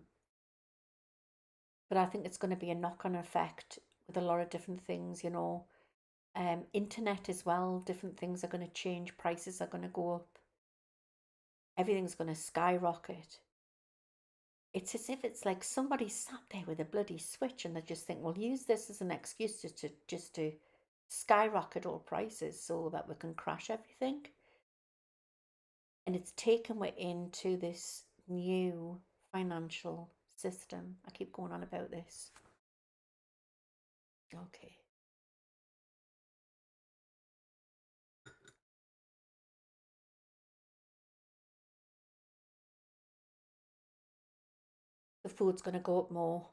but I think it's going to be a knock-on effect with a lot of different things. Internet as well. Different things are going to change. Prices are going to go up. Everything's going to skyrocket. It's as if it's like somebody sat there with a bloody switch and they just think, well, use this as an excuse just to skyrocket all prices so that we can crash everything. And it's taken we into this new financial system. I keep going on about this. Okay. The food's going to go up more.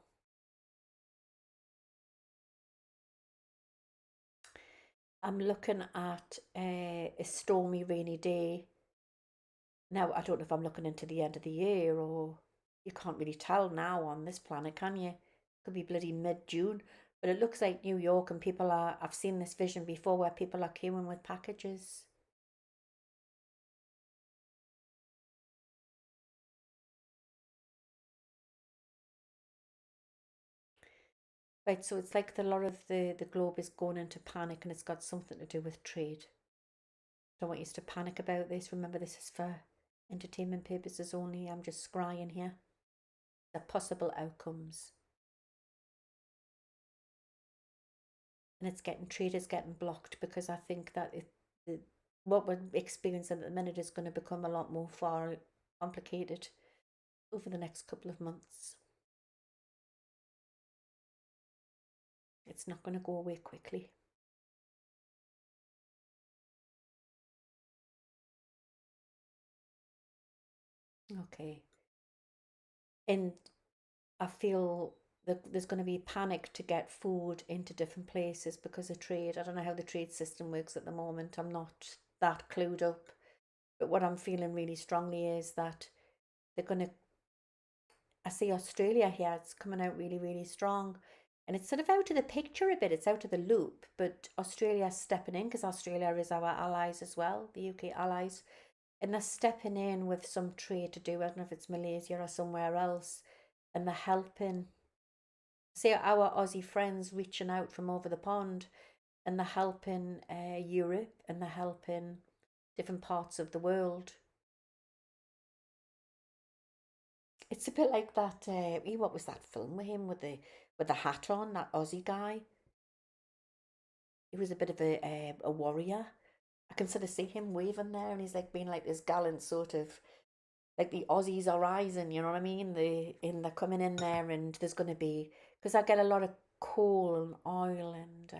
I'm looking at a stormy, rainy day. Now, I don't know if I'm looking into the end of the year or you can't really tell now on this planet, can you? Could be bloody mid-June. But it looks like New York and people are, I've seen this vision before where people are queuing with packages. Right, so it's like a lot of the globe is going into panic and it's got something to do with trade. Don't want you to panic about this. Remember, this is for entertainment purposes only. I'm just scrying here. The possible outcomes. And it's getting, trade is getting blocked because I think that what we're experiencing at the minute is going to become a lot more far complicated over the next couple of months. It's not going to go away quickly. Okay. And I feel that there's going to be panic to get food into different places because of trade. I don't know how the trade system works at the moment. I'm not that clued up. But what I'm feeling really strongly is that they're going to, I see Australia here, it's coming out really, really strong. And it's sort of out of the picture a bit, it's out of the loop. But Australia's stepping in because Australia is our allies as well, the UK allies. And they're stepping in with some trade to do. I don't know if it's Malaysia or somewhere else. And they're helping, say, our Aussie friends reaching out from over the pond and they're helping Europe and they're helping different parts of the world. It's a bit like that. What was that film with him with the hat on? That Aussie guy. He was a bit of a warrior. I can sort of see him waving there, and he's like being like this gallant sort of like the Aussies are rising. You know what I mean? They're coming in there, and there's going to be because I get a lot of coal and oil and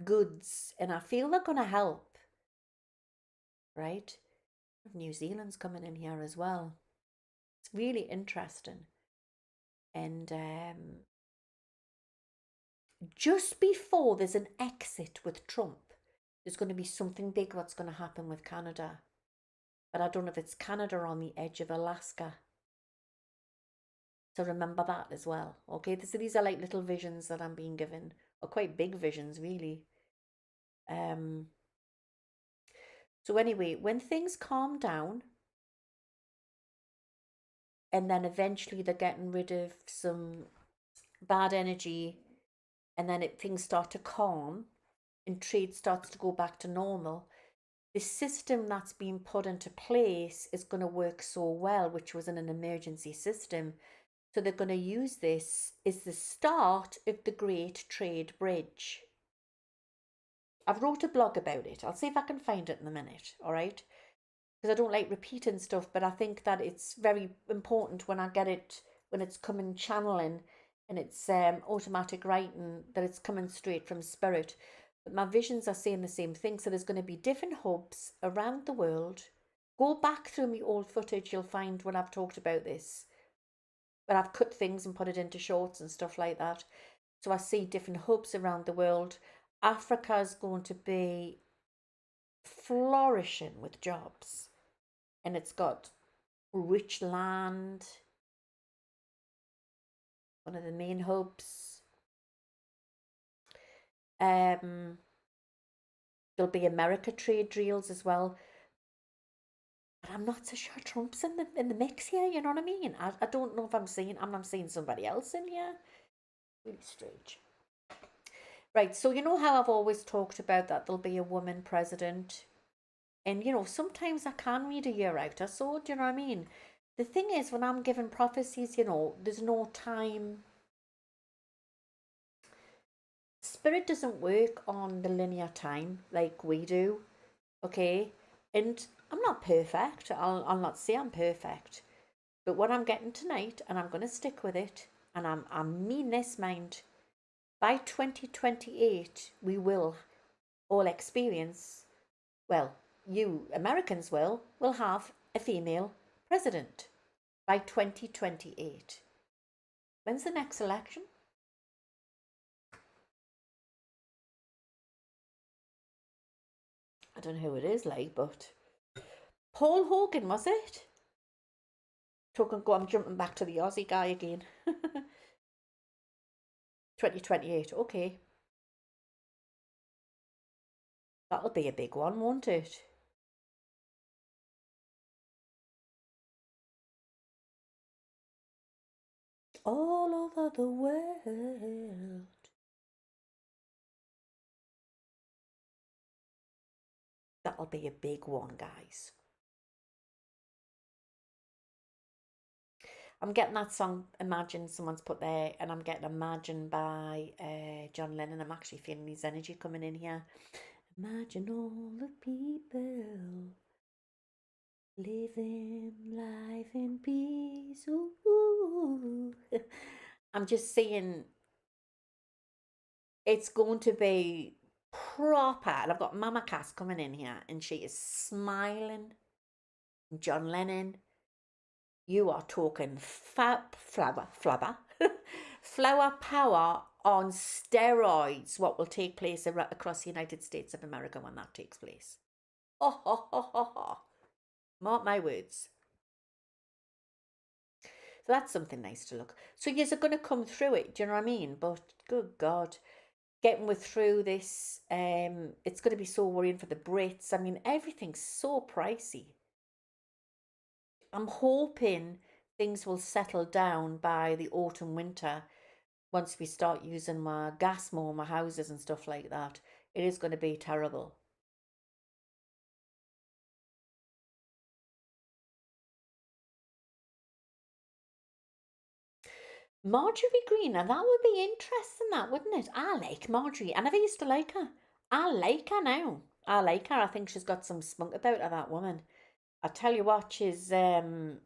goods, and I feel they're going to help. Right? New Zealand's coming in here as well. It's really interesting, and just before there's an exit with Trump, there's going to be something big what's going to happen with Canada. But I don't know if it's Canada on the edge of Alaska. So remember that as well. Okay, so these are like little visions that I'm being given, or quite big visions, really. Um, so anyway, when things calm down, and then eventually they're getting rid of some bad energy, and then things start to calm and trade starts to go back to normal. The system that's been put into place is going to work so well, which was in an emergency system. So they're going to use this as the start of the Great Trade Bridge. I've wrote a blog about it. I'll see if I can find it in a minute, all right? Because I don't like repeating stuff, but I think that it's very important when I get it, when it's coming channeling and it's automatic writing, that it's coming straight from spirit. But my visions are saying the same thing. So there's going to be different hubs around the world. Go back through my old footage, you'll find when I've talked about this. But I've cut things and put it into shorts and stuff like that. So I see different hubs around the world. Africa is going to be flourishing with jobs, and it's got rich land, one of the main hubs. There'll be America trade deals as well, but I'm not so sure Trump's in the mix here. You know what I mean? I don't know if I'm seeing somebody else in here. Really strange. Right, so you know how I've always talked about that there'll be a woman president, and you know sometimes I can read a year out or so. Do you know what I mean? The thing is, when I'm given prophecies, you know, there's no time. Spirit doesn't work on the linear time like we do, okay? And I'm not perfect. I'll not say I'm perfect. But what I'm getting tonight, and I'm going to stick with it, and I mean this, mind, by 2028, we will all experience, well, you Americans will have a female president by 2028. When's the next election? I don't know who it is, like, but Paul Hogan, was it? Talking, go, I'm jumping back to the Aussie guy again. 2028, okay. That'll be a big one, won't it? All over the world. That'll be a big one, guys. I'm getting that song Imagine someone's put there, and I'm getting Imagine by John Lennon. I'm actually feeling his energy coming in here. Imagine all the people living life in peace. Ooh. I'm just saying it's going to be proper. And I've got Mama Cass coming in here, and she is smiling. John Lennon, you are talking flower flower power on steroids. What will take place across the United States of America when that takes place? Oh, ho, ho, ho, ho. Mark my words. So that's something nice to look. So you're going to come through it. Do you know what I mean? But good God, getting with through this, it's going to be so worrying for the Brits. I mean, everything's so pricey. I'm hoping things will settle down by the autumn winter once we start using my gas more, my houses and stuff like that. It is going to be terrible. Marjorie Green, now that would be interesting, that wouldn't it? I like Marjorie. I never used to like her. I like her now. I like her. I think she's got some spunk about her, that woman. I tell you what, she's done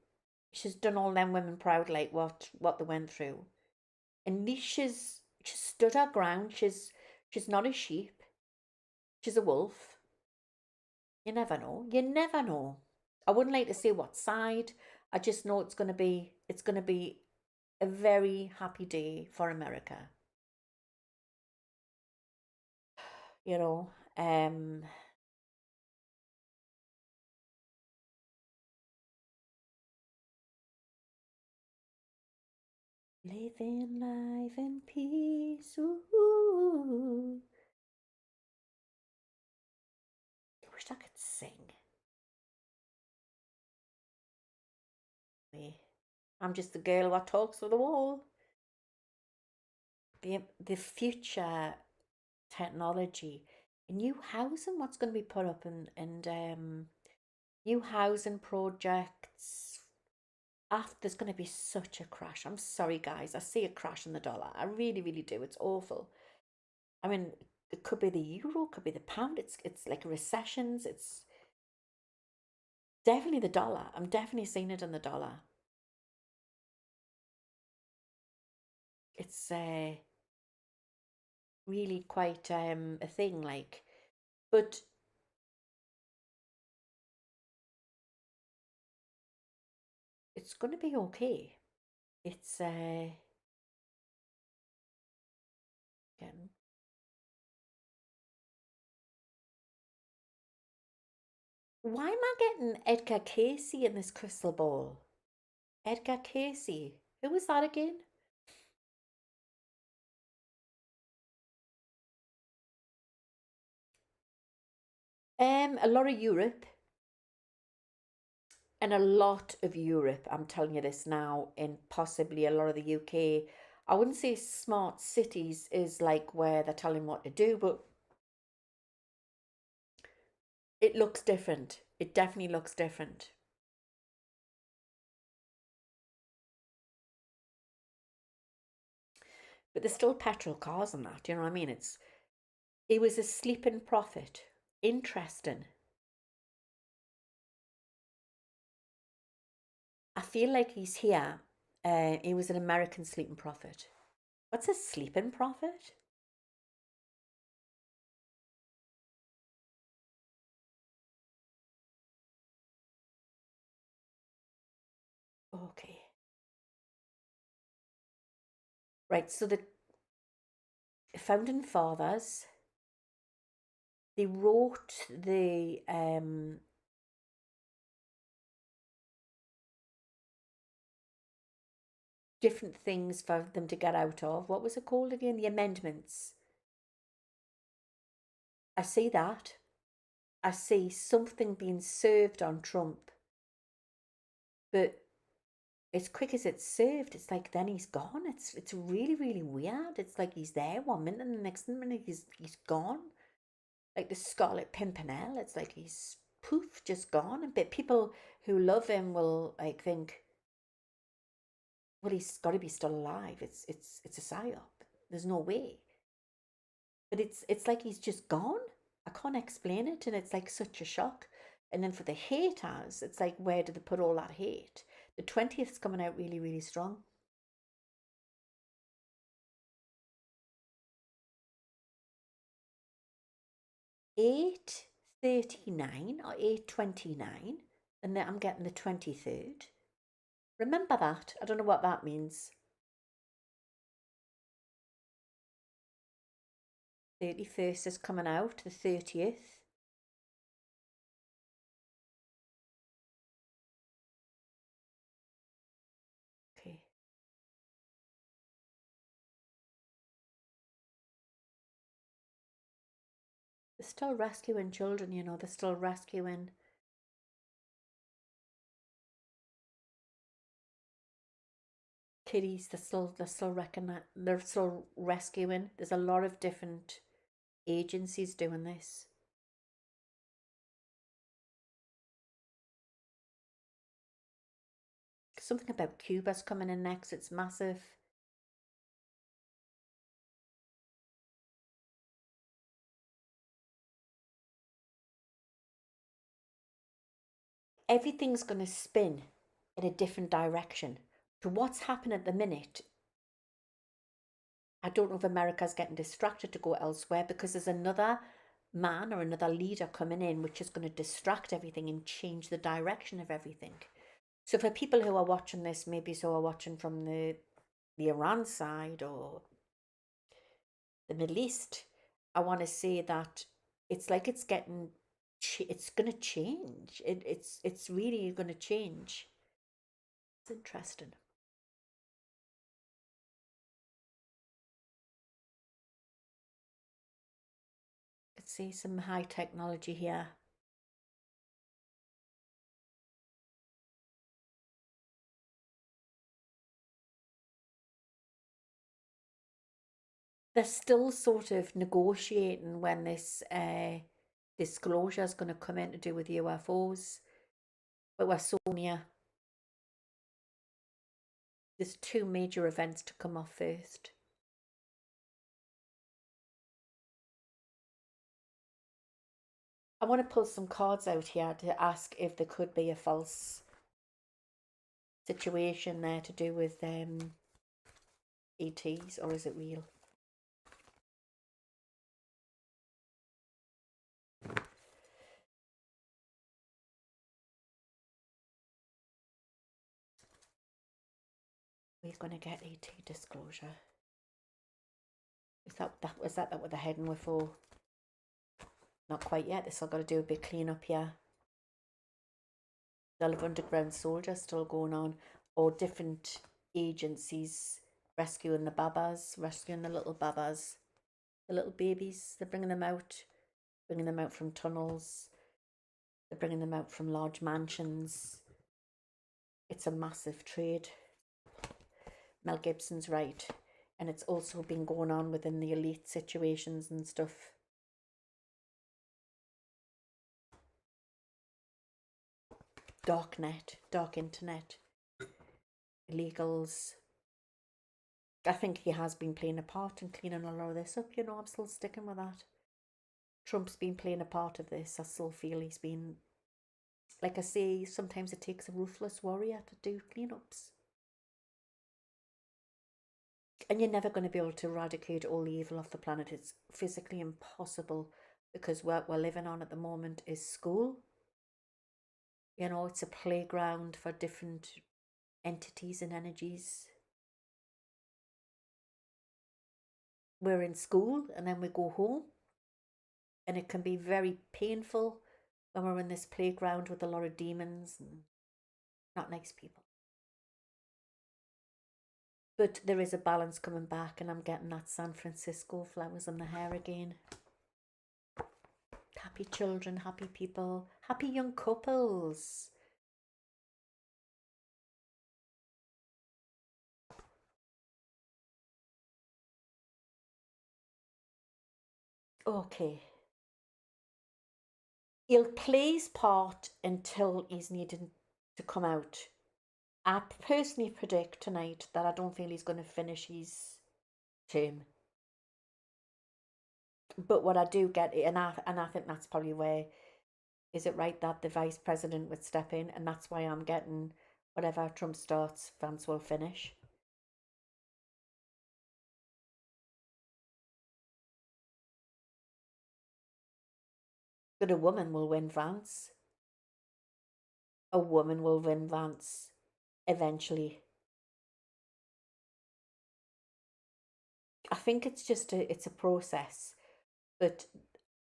all them women proud, like what they went through. And she's stood her ground. She's not a sheep. She's a wolf. You never know. You never know. I wouldn't like to say what side. I just know it's gonna be a very happy day for America. You know, living life in peace. Ooh. I wish I could sing. Me. I'm just the girl what talks to the wall. The future technology, new housing, what's going to be put up, and new housing projects. After there's going to be such a crash. I'm sorry, guys. I see a crash in the dollar. I really, really do. It's awful. I mean, it could be the euro, could be the pound. It's like recessions. It's definitely the dollar. I'm definitely seeing it in the dollar. It's really quite a thing. Like, but it's going to be okay. It's again. Why am I getting Edgar Casey in this crystal ball? Edgar Casey. Who was that again? A lot of Europe. And a lot of Europe, I'm telling you this now, and possibly a lot of the UK. I wouldn't say smart cities is like where they're telling what to do, but it looks different. It definitely looks different. But there's still petrol cars and that, you know what I mean? It was a sleeping prophet. Interesting. I feel like he's here. He was an American sleeping prophet. What's a sleeping prophet? Okay. Right, so the founding fathers, they wrote the different things for them to get out of. What was it called again? The amendments. I see that. I see something being served on Trump, but as quick as it's served, it's like then he's gone. It's really really weird. It's like he's there one minute and the next minute he's gone. Like the Scarlet Pimpernel, it's like he's poof just gone. But people who love him will like think, well, he's got to be still alive. It's a psyop. There's no way. But it's like he's just gone. I can't explain it, and it's like such a shock. And then for the haters, it's like where did they put all that hate? The 20th's coming out really really strong. 8:39 or 8:29, and then I'm getting the 23rd. Remember that. I don't know what that means. 31st is coming out, the 30th. Okay. They're still rescuing children, you know, they're still rescuing kiddies, they're still rescuing. There's a lot of different agencies doing this. Something about Cuba's coming in next, it's massive. Everything's going to spin in a different direction. To what's happening at the minute, I don't know if America's getting distracted to go elsewhere because there's another man or another leader coming in which is going to distract everything and change the direction of everything. So for people who are watching this, maybe so are watching from the Iran side or the Middle East, I want to say that it's like it's going to change. It's really going to change. It's interesting. Let's see some high technology here. They're still sort of negotiating when this disclosure is going to come in to do with UFOs, but we're so near. There's two major events to come off first. I want to pull some cards out here to ask if there could be a false situation there to do with ETs, or is it real? We're going to get ET disclosure. Was that what they're heading with for? Not quite yet. They still got to do a bit clean up here. Still have underground soldiers still going on, or different agencies rescuing the babas, rescuing the little babas, the little babies. They're bringing them out from tunnels. They're bringing them out from large mansions. It's a massive trade. Mel Gibson's right. And it's also been going on within the elite situations and stuff. Dark net, dark internet, illegals. I think he has been playing a part in cleaning a lot of this up. You know, I'm still sticking with that. Trump's been playing a part of this. I still feel he's been, like I say, sometimes it takes a ruthless warrior to do cleanups. And you're never going to be able to eradicate all the evil off the planet. It's physically impossible, because what we're living on at the moment is school. You know, it's a playground for different entities and energies. We're in school and then we go home, and it can be very painful when we're in this playground with a lot of demons and not nice people. But there is a balance coming back, and I'm getting that San Francisco flowers in the hair again. Happy children, happy people, happy young couples. Okay. He'll play his part until he's needing to come out. I personally predict tonight that I don't feel he's going to finish his term. But what I do get, and I think that's probably where, is it right that the vice president would step in, and that's why I'm getting whatever Trump starts, Vance will finish. But a woman will win Vance. A woman will win Vance eventually. I think it's just it's a process, but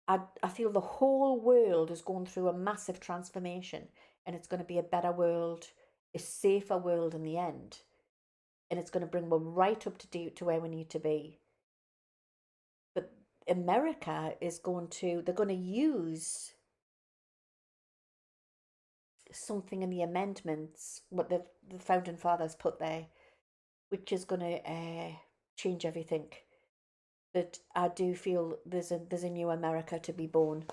I feel the whole world is going through a massive transformation, and it's going to be a better world, a safer world in the end, and it's going to bring us right up to where we need to be. But America is they're going to use something in the amendments, what the founding fathers put there, which is going to change everything. But I do feel there's a new America to be born.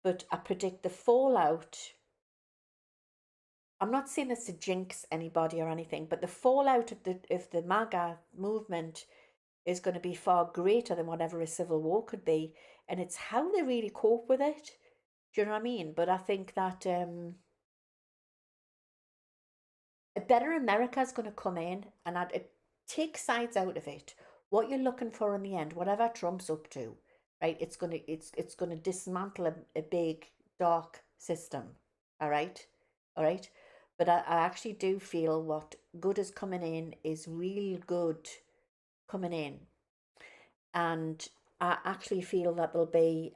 But I predict the fallout. I'm not saying this to jinx anybody or anything, but the fallout of the MAGA movement is going to be far greater than whatever a civil war could be, and it's how they really cope with it. Do you know what I mean? But I think that a better America is going to come in, and it take sides out of it. What you're looking for in the end, whatever Trump's up to, right? It's gonna dismantle a big dark system. All right, all right. But I actually do feel what good is coming in is real good coming in, and I actually feel that there'll be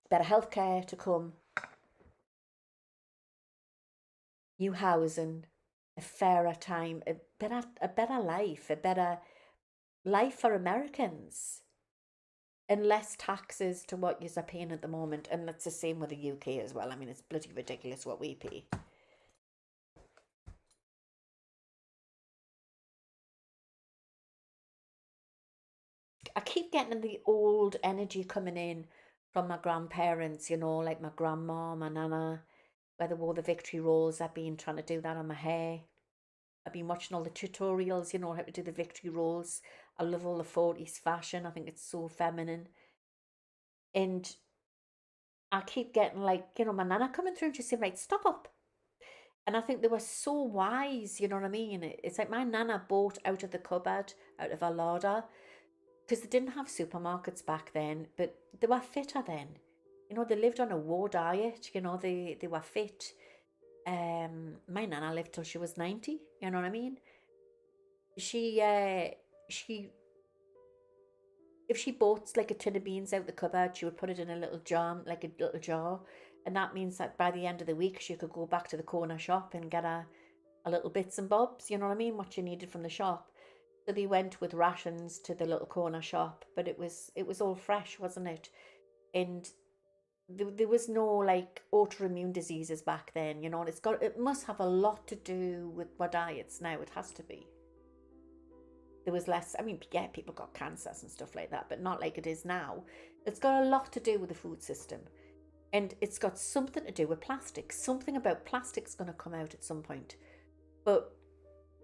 better healthcare to come, new housing, a fairer time, a better life, a better life for Americans, and less taxes to what you're paying at the moment. And that's the same with the UK as well. I mean, it's bloody ridiculous what we pay. keep getting the old energy coming in from my grandparents, you know, like my grandma, my nana, where they wore the victory rolls. I've been trying to do that on my hair. I've been watching all the tutorials, you know, how to do the victory rolls. I love all the 40s fashion. I think it's so feminine. And I keep getting like, you know, my nana coming through and she's saying, right, stop up. And I think they were so wise, you know what I mean? It's like my nana bought out of the cupboard, out of her larder, because they didn't have supermarkets back then, but they were fitter then. You know, they lived on a war diet, you know, they were fit. My nana lived till she was 90, you know what I mean? She if she bought like a tin of beans out the cupboard, she would put it in a little jar, like a little jar. And that means that by the end of the week, she could go back to the corner shop and get a little bits and bobs, you know what I mean? What she needed from the shop. So they went with rations to the little corner shop, but it was all fresh, wasn't it? And there was no like autoimmune diseases back then, you know. And it must have a lot to do with our diets now. It has to be. There was less, I mean, yeah, people got cancers and stuff like that, but not like it is now. It's got a lot to do with the food system. And it's got something to do with plastic. Something about plastic's going to come out at some point. But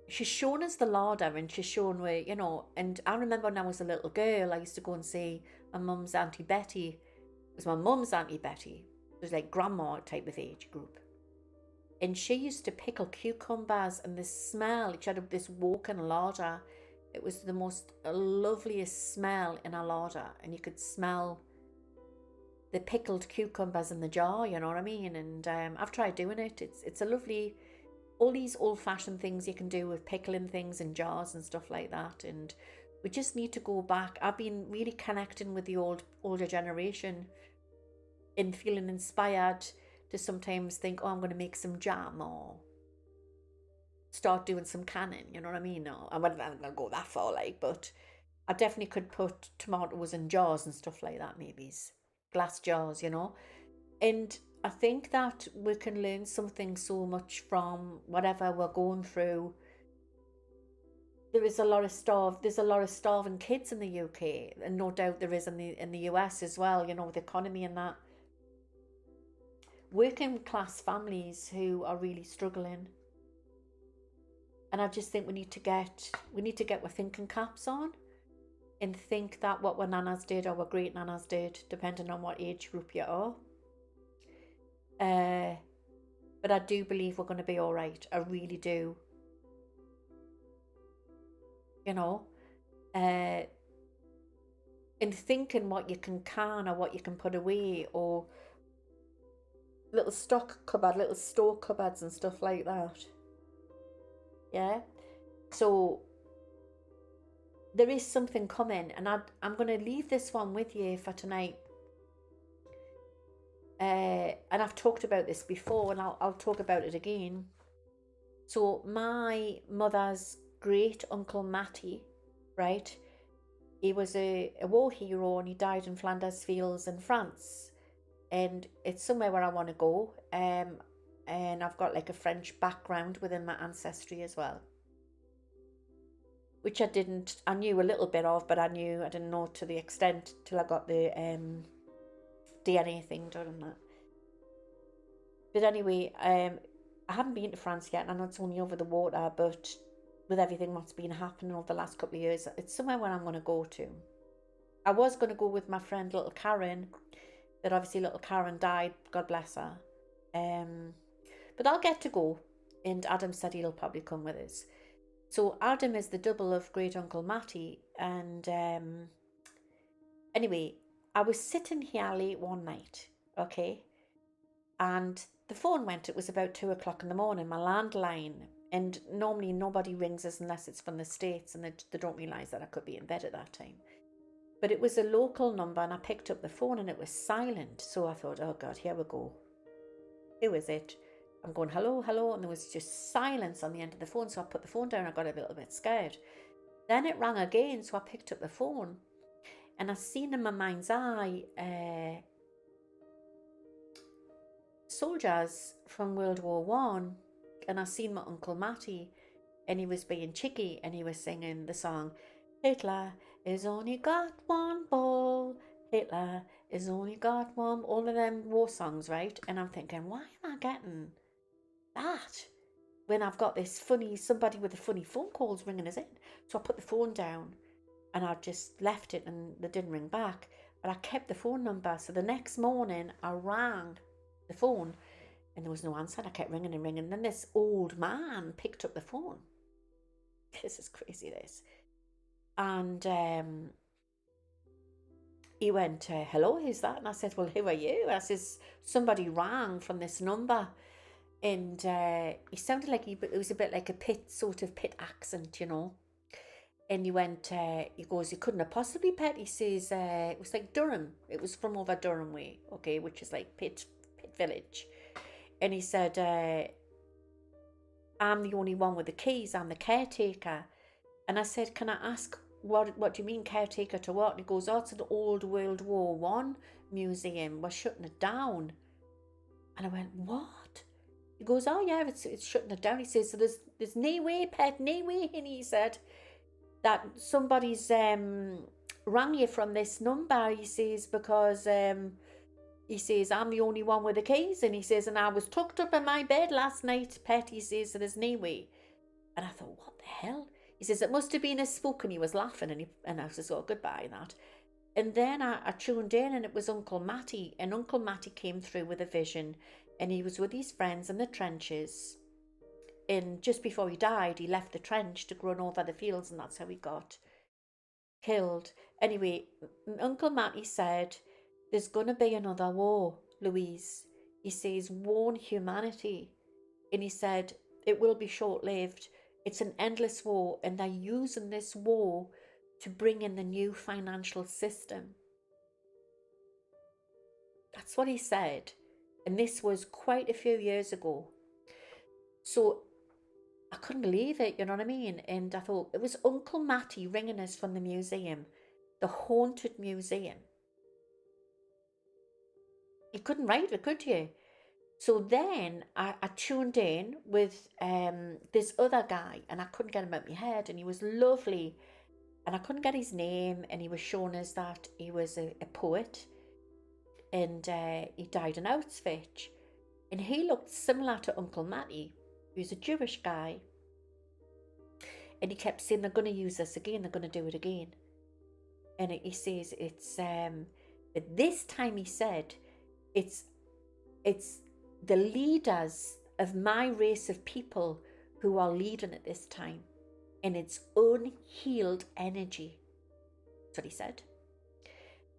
she's shown us the larder and she's shown where, you know, and I remember when I was a little girl, I used to go and see my mum's Auntie Betty. It was my mum's Auntie Betty. It was like grandma type of age group. And she used to pickle cucumbers, and the smell, she had this walk-in larder. It was the most loveliest smell in a larder, and you could smell the pickled cucumbers in the jar, you know what I mean? And I've tried doing it. It's a lovely, all these old-fashioned things you can do with pickling things in jars and stuff like that. And we just need to go back. I've been really connecting with the older generation and feeling inspired to sometimes think, oh, I'm going to make some jam or start doing some canning, you know what I mean? No, I'm not going to go that far, like, but I definitely could put tomatoes in jars and stuff like that, maybe glass jars, you know. And I think that we can learn something so much from whatever we're going through. There's a lot of starving kids in the UK, and no doubt there is in the US as well, you know, with the economy and that. Working class families who are really struggling. And I just think we need to get our thinking caps on and think that what our nanas did or what great nanas did, depending on what age group you are. But I do believe we're going to be all right. I really do. You know, and thinking what you can or what you can put away, or little stock cupboard, little store cupboards and stuff like that. Yeah, so there is something coming, and I'm going to leave this one with you for tonight. And I've talked about this before, and I'll talk about it again. So my mother's great uncle Matty, right? He was a war hero, and he died in Flanders Fields in France. And it's somewhere where I want to go. And I've got like a French background within my ancestry as well, which I knew a little bit of, but I didn't know to the extent till I got the DNA thing done and that. But anyway, I haven't been to France yet, and I know it's only over the water, but with everything that's been happening over the last couple of years, it's somewhere where I'm going to go to. I was going to go with my friend little Karen, but obviously little Karen died, God bless her. But I'll get to go, and Adam said he'll probably come with us. So Adam is the double of great uncle Matty, and anyway, I was sitting here late one night, okay, and the phone went. It was about 2 o'clock in the morning, my landline, and normally nobody rings us unless it's from the States, and they don't realise that I could be in bed at that time. But it was a local number, and I picked up the phone and it was silent. So I thought, oh God, here we go. Who is it? I'm going, hello, hello, and there was just silence on the end of the phone. So I put the phone down. I got a little bit scared. Then it rang again, so I picked up the phone, and I seen in my mind's eye soldiers from World War One, and I seen my uncle Matty, and he was being cheeky, and he was singing the song, Hitler, is only got one ball. Hitler is only got one. All of them war songs, right? And I'm thinking, why am I getting that when I've got this funny, somebody with the funny phone calls ringing us in? So I put the phone down and I just left it and they didn't ring back. But I kept the phone number. So the next morning I rang the phone and there was no answer. And I kept ringing and ringing. And then this old man picked up the phone. This is crazy, this. And he went, hello, who's that? And I said, well, who are you? And I says, somebody rang from this number. And he sounded like it was a bit like a sort of pit accent, you know. And he went, he goes, he couldn't have possibly pet. He says, it was like Durham. It was from over Durham way, okay, which is like Pit Village. And he said, I'm the only one with the keys. I'm the caretaker. And I said, can I ask, what do you mean caretaker to what? And he goes, oh, it's an old World War One museum. We're shutting it down. And I went, what? He goes, oh yeah, it's shutting it down. He says, so there's no way, pet, no way. And he said that somebody's rang you from this number. He says, because he says, I'm the only one with the keys. And he says, and I was tucked up in my bed last night, pet. He says, so there's no way. And I thought, what the hell? He says, it must have been a spook. And he was laughing. And I says, oh, goodbye and that. And then I tuned in and it was Uncle Matty. And Uncle Matty came through with a vision. And he was with his friends in the trenches. And just before he died, he left the trench to run over the fields. And that's how he got killed. Anyway, Uncle Matty said, there's going to be another war, Louise. He says, warn humanity. And he said, it will be short-lived. It's an endless war. And they're using this war to bring in the new financial system. That's what he said. And this was quite a few years ago. So I couldn't believe it, you know what I mean? And I thought, it was Uncle Matty ringing us from the museum, the haunted museum. You couldn't write it, could you? So then I tuned in with this other guy and I couldn't get him out of my head, and he was lovely and I couldn't get his name, and he was showing us that he was a poet and he died in Auschwitz, and he looked similar to Uncle Matty. He was a Jewish guy, and he kept saying, they're going to use this again, they're going to do it again. And he says it's but this time he said it's the leaders of my race of people who are leading at this time, and it's unhealed energy. That's what he said.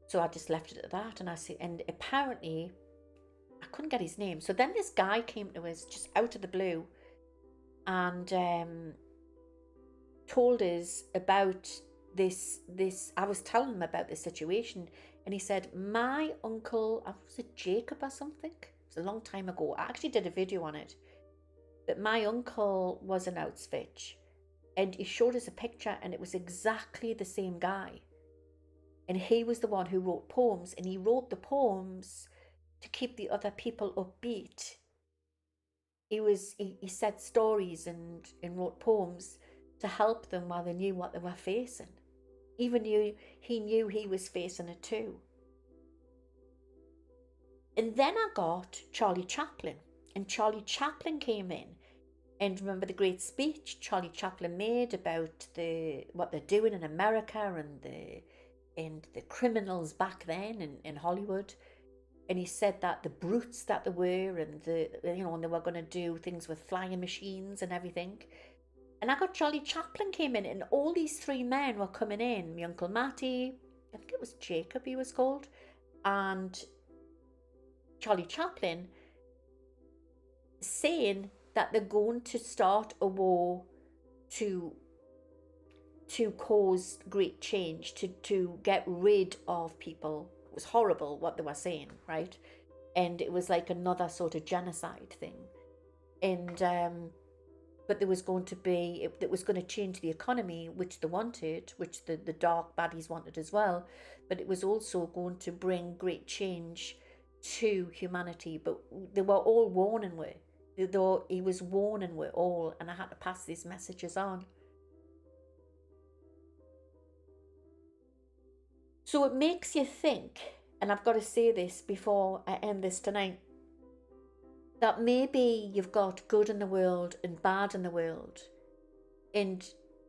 So I just left it at that, and I said, and apparently I couldn't get his name. So then this guy came to us just out of the blue and told us about this. I was telling him about this situation, and he said, my uncle, was it Jacob or something? It was a long time ago. I actually did a video on it. But my uncle was in Auschwitz, and he showed us a picture, and it was exactly the same guy. And he was the one who wrote poems, and he wrote the poems to keep the other people upbeat. He said stories and wrote poems to help them while they knew what they were facing. Even he knew he was facing it too. And then I got Charlie Chaplin, and Charlie Chaplin came in. And remember the great speech Charlie Chaplin made about what they're doing in America and the criminals back then in Hollywood. And he said that the brutes that they were, and and they were going to do things with flying machines and everything. And I got Charlie Chaplin came in, and all these three men were coming in. My Uncle Matty, I think it was Jacob he was called, and Charlie Chaplin, saying that they're going to start a war to cause great change, to get rid of people. It was horrible what they were saying, right? And it was like another sort of genocide thing. And but there was going to be, it was going to change the economy, which they wanted, which the dark baddies wanted as well. But it was also going to bring great change to humanity. But they were all warning we. Though he was warning we all, and I had to pass these messages on. So it makes you think, and I've got to say this before I end this tonight, that maybe you've got good in the world and bad in the world, and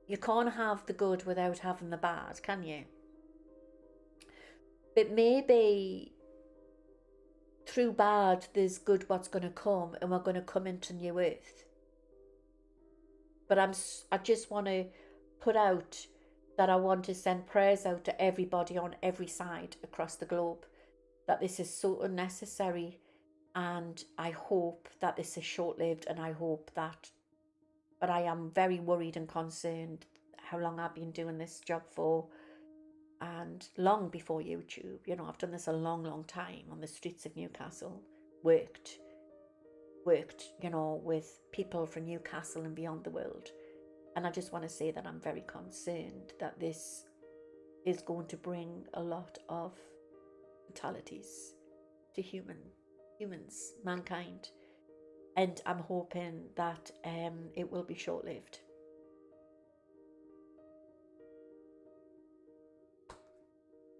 you can't have the good without having the bad, can you? But maybe through bad there's good what's going to come, and we're going to come into new earth. But I just want to put out that I want to send prayers out to everybody on every side across the globe, that this is so unnecessary, and I hope that this is short-lived, and I hope that, but I am very worried and concerned how long I've been doing this job for, and long before YouTube. You know, I've done this a long time on the streets of Newcastle, worked, you know, with people from Newcastle and beyond the world. And I just want to say that I'm very concerned that this is going to bring a lot of fatalities to humans, mankind. And I'm hoping that it will be short-lived.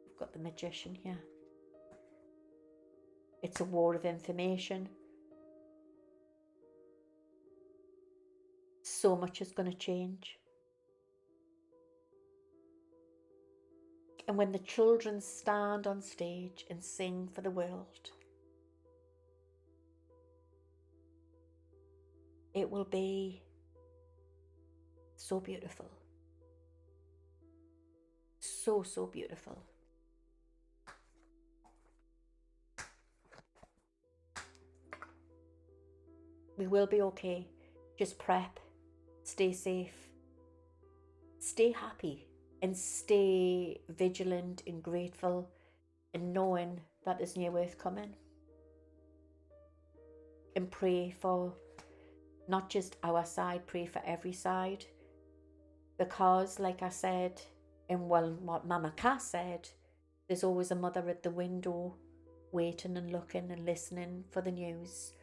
We've got the Magician here. It's a war of information. So much is going to change. And when the children stand on stage and sing for the world, it will be so beautiful. So beautiful. We will be okay. Just prep, stay safe, stay happy, and stay vigilant and grateful, and knowing that there's new earth coming. And pray for not just our side, pray for every side. Because, like I said, and well, what Mama Cass said, there's always a mother at the window waiting and looking and listening for the news,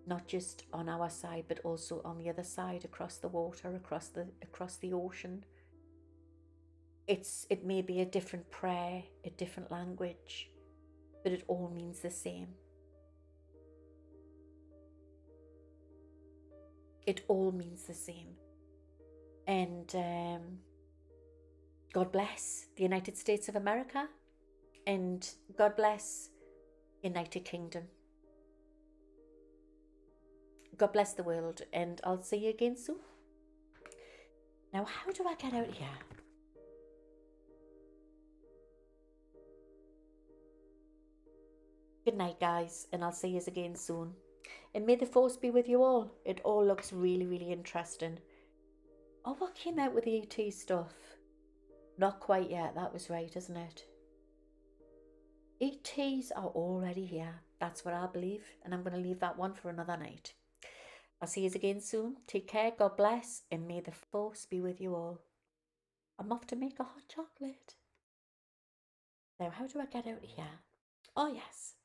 not just on our side, but also on the other side, across the water, across the ocean. It may be a different prayer, a different language, but it all means the same. It all means the same. And God bless the United States of America, and God bless United Kingdom. God bless the world, and I'll see you again soon. Now, how do I get out of here? Good night, guys, and I'll see you again soon. And may the force be with you all. It all looks really interesting. Oh, what came out with the ET stuff? Not quite yet, that was right, isn't it? ETs are already here. That's what I believe, and I'm going to leave that one for another night. I'll see you again soon. Take care, God bless, and may the force be with you all. I'm off to make a hot chocolate. Now, how do I get out of here? Oh, yes.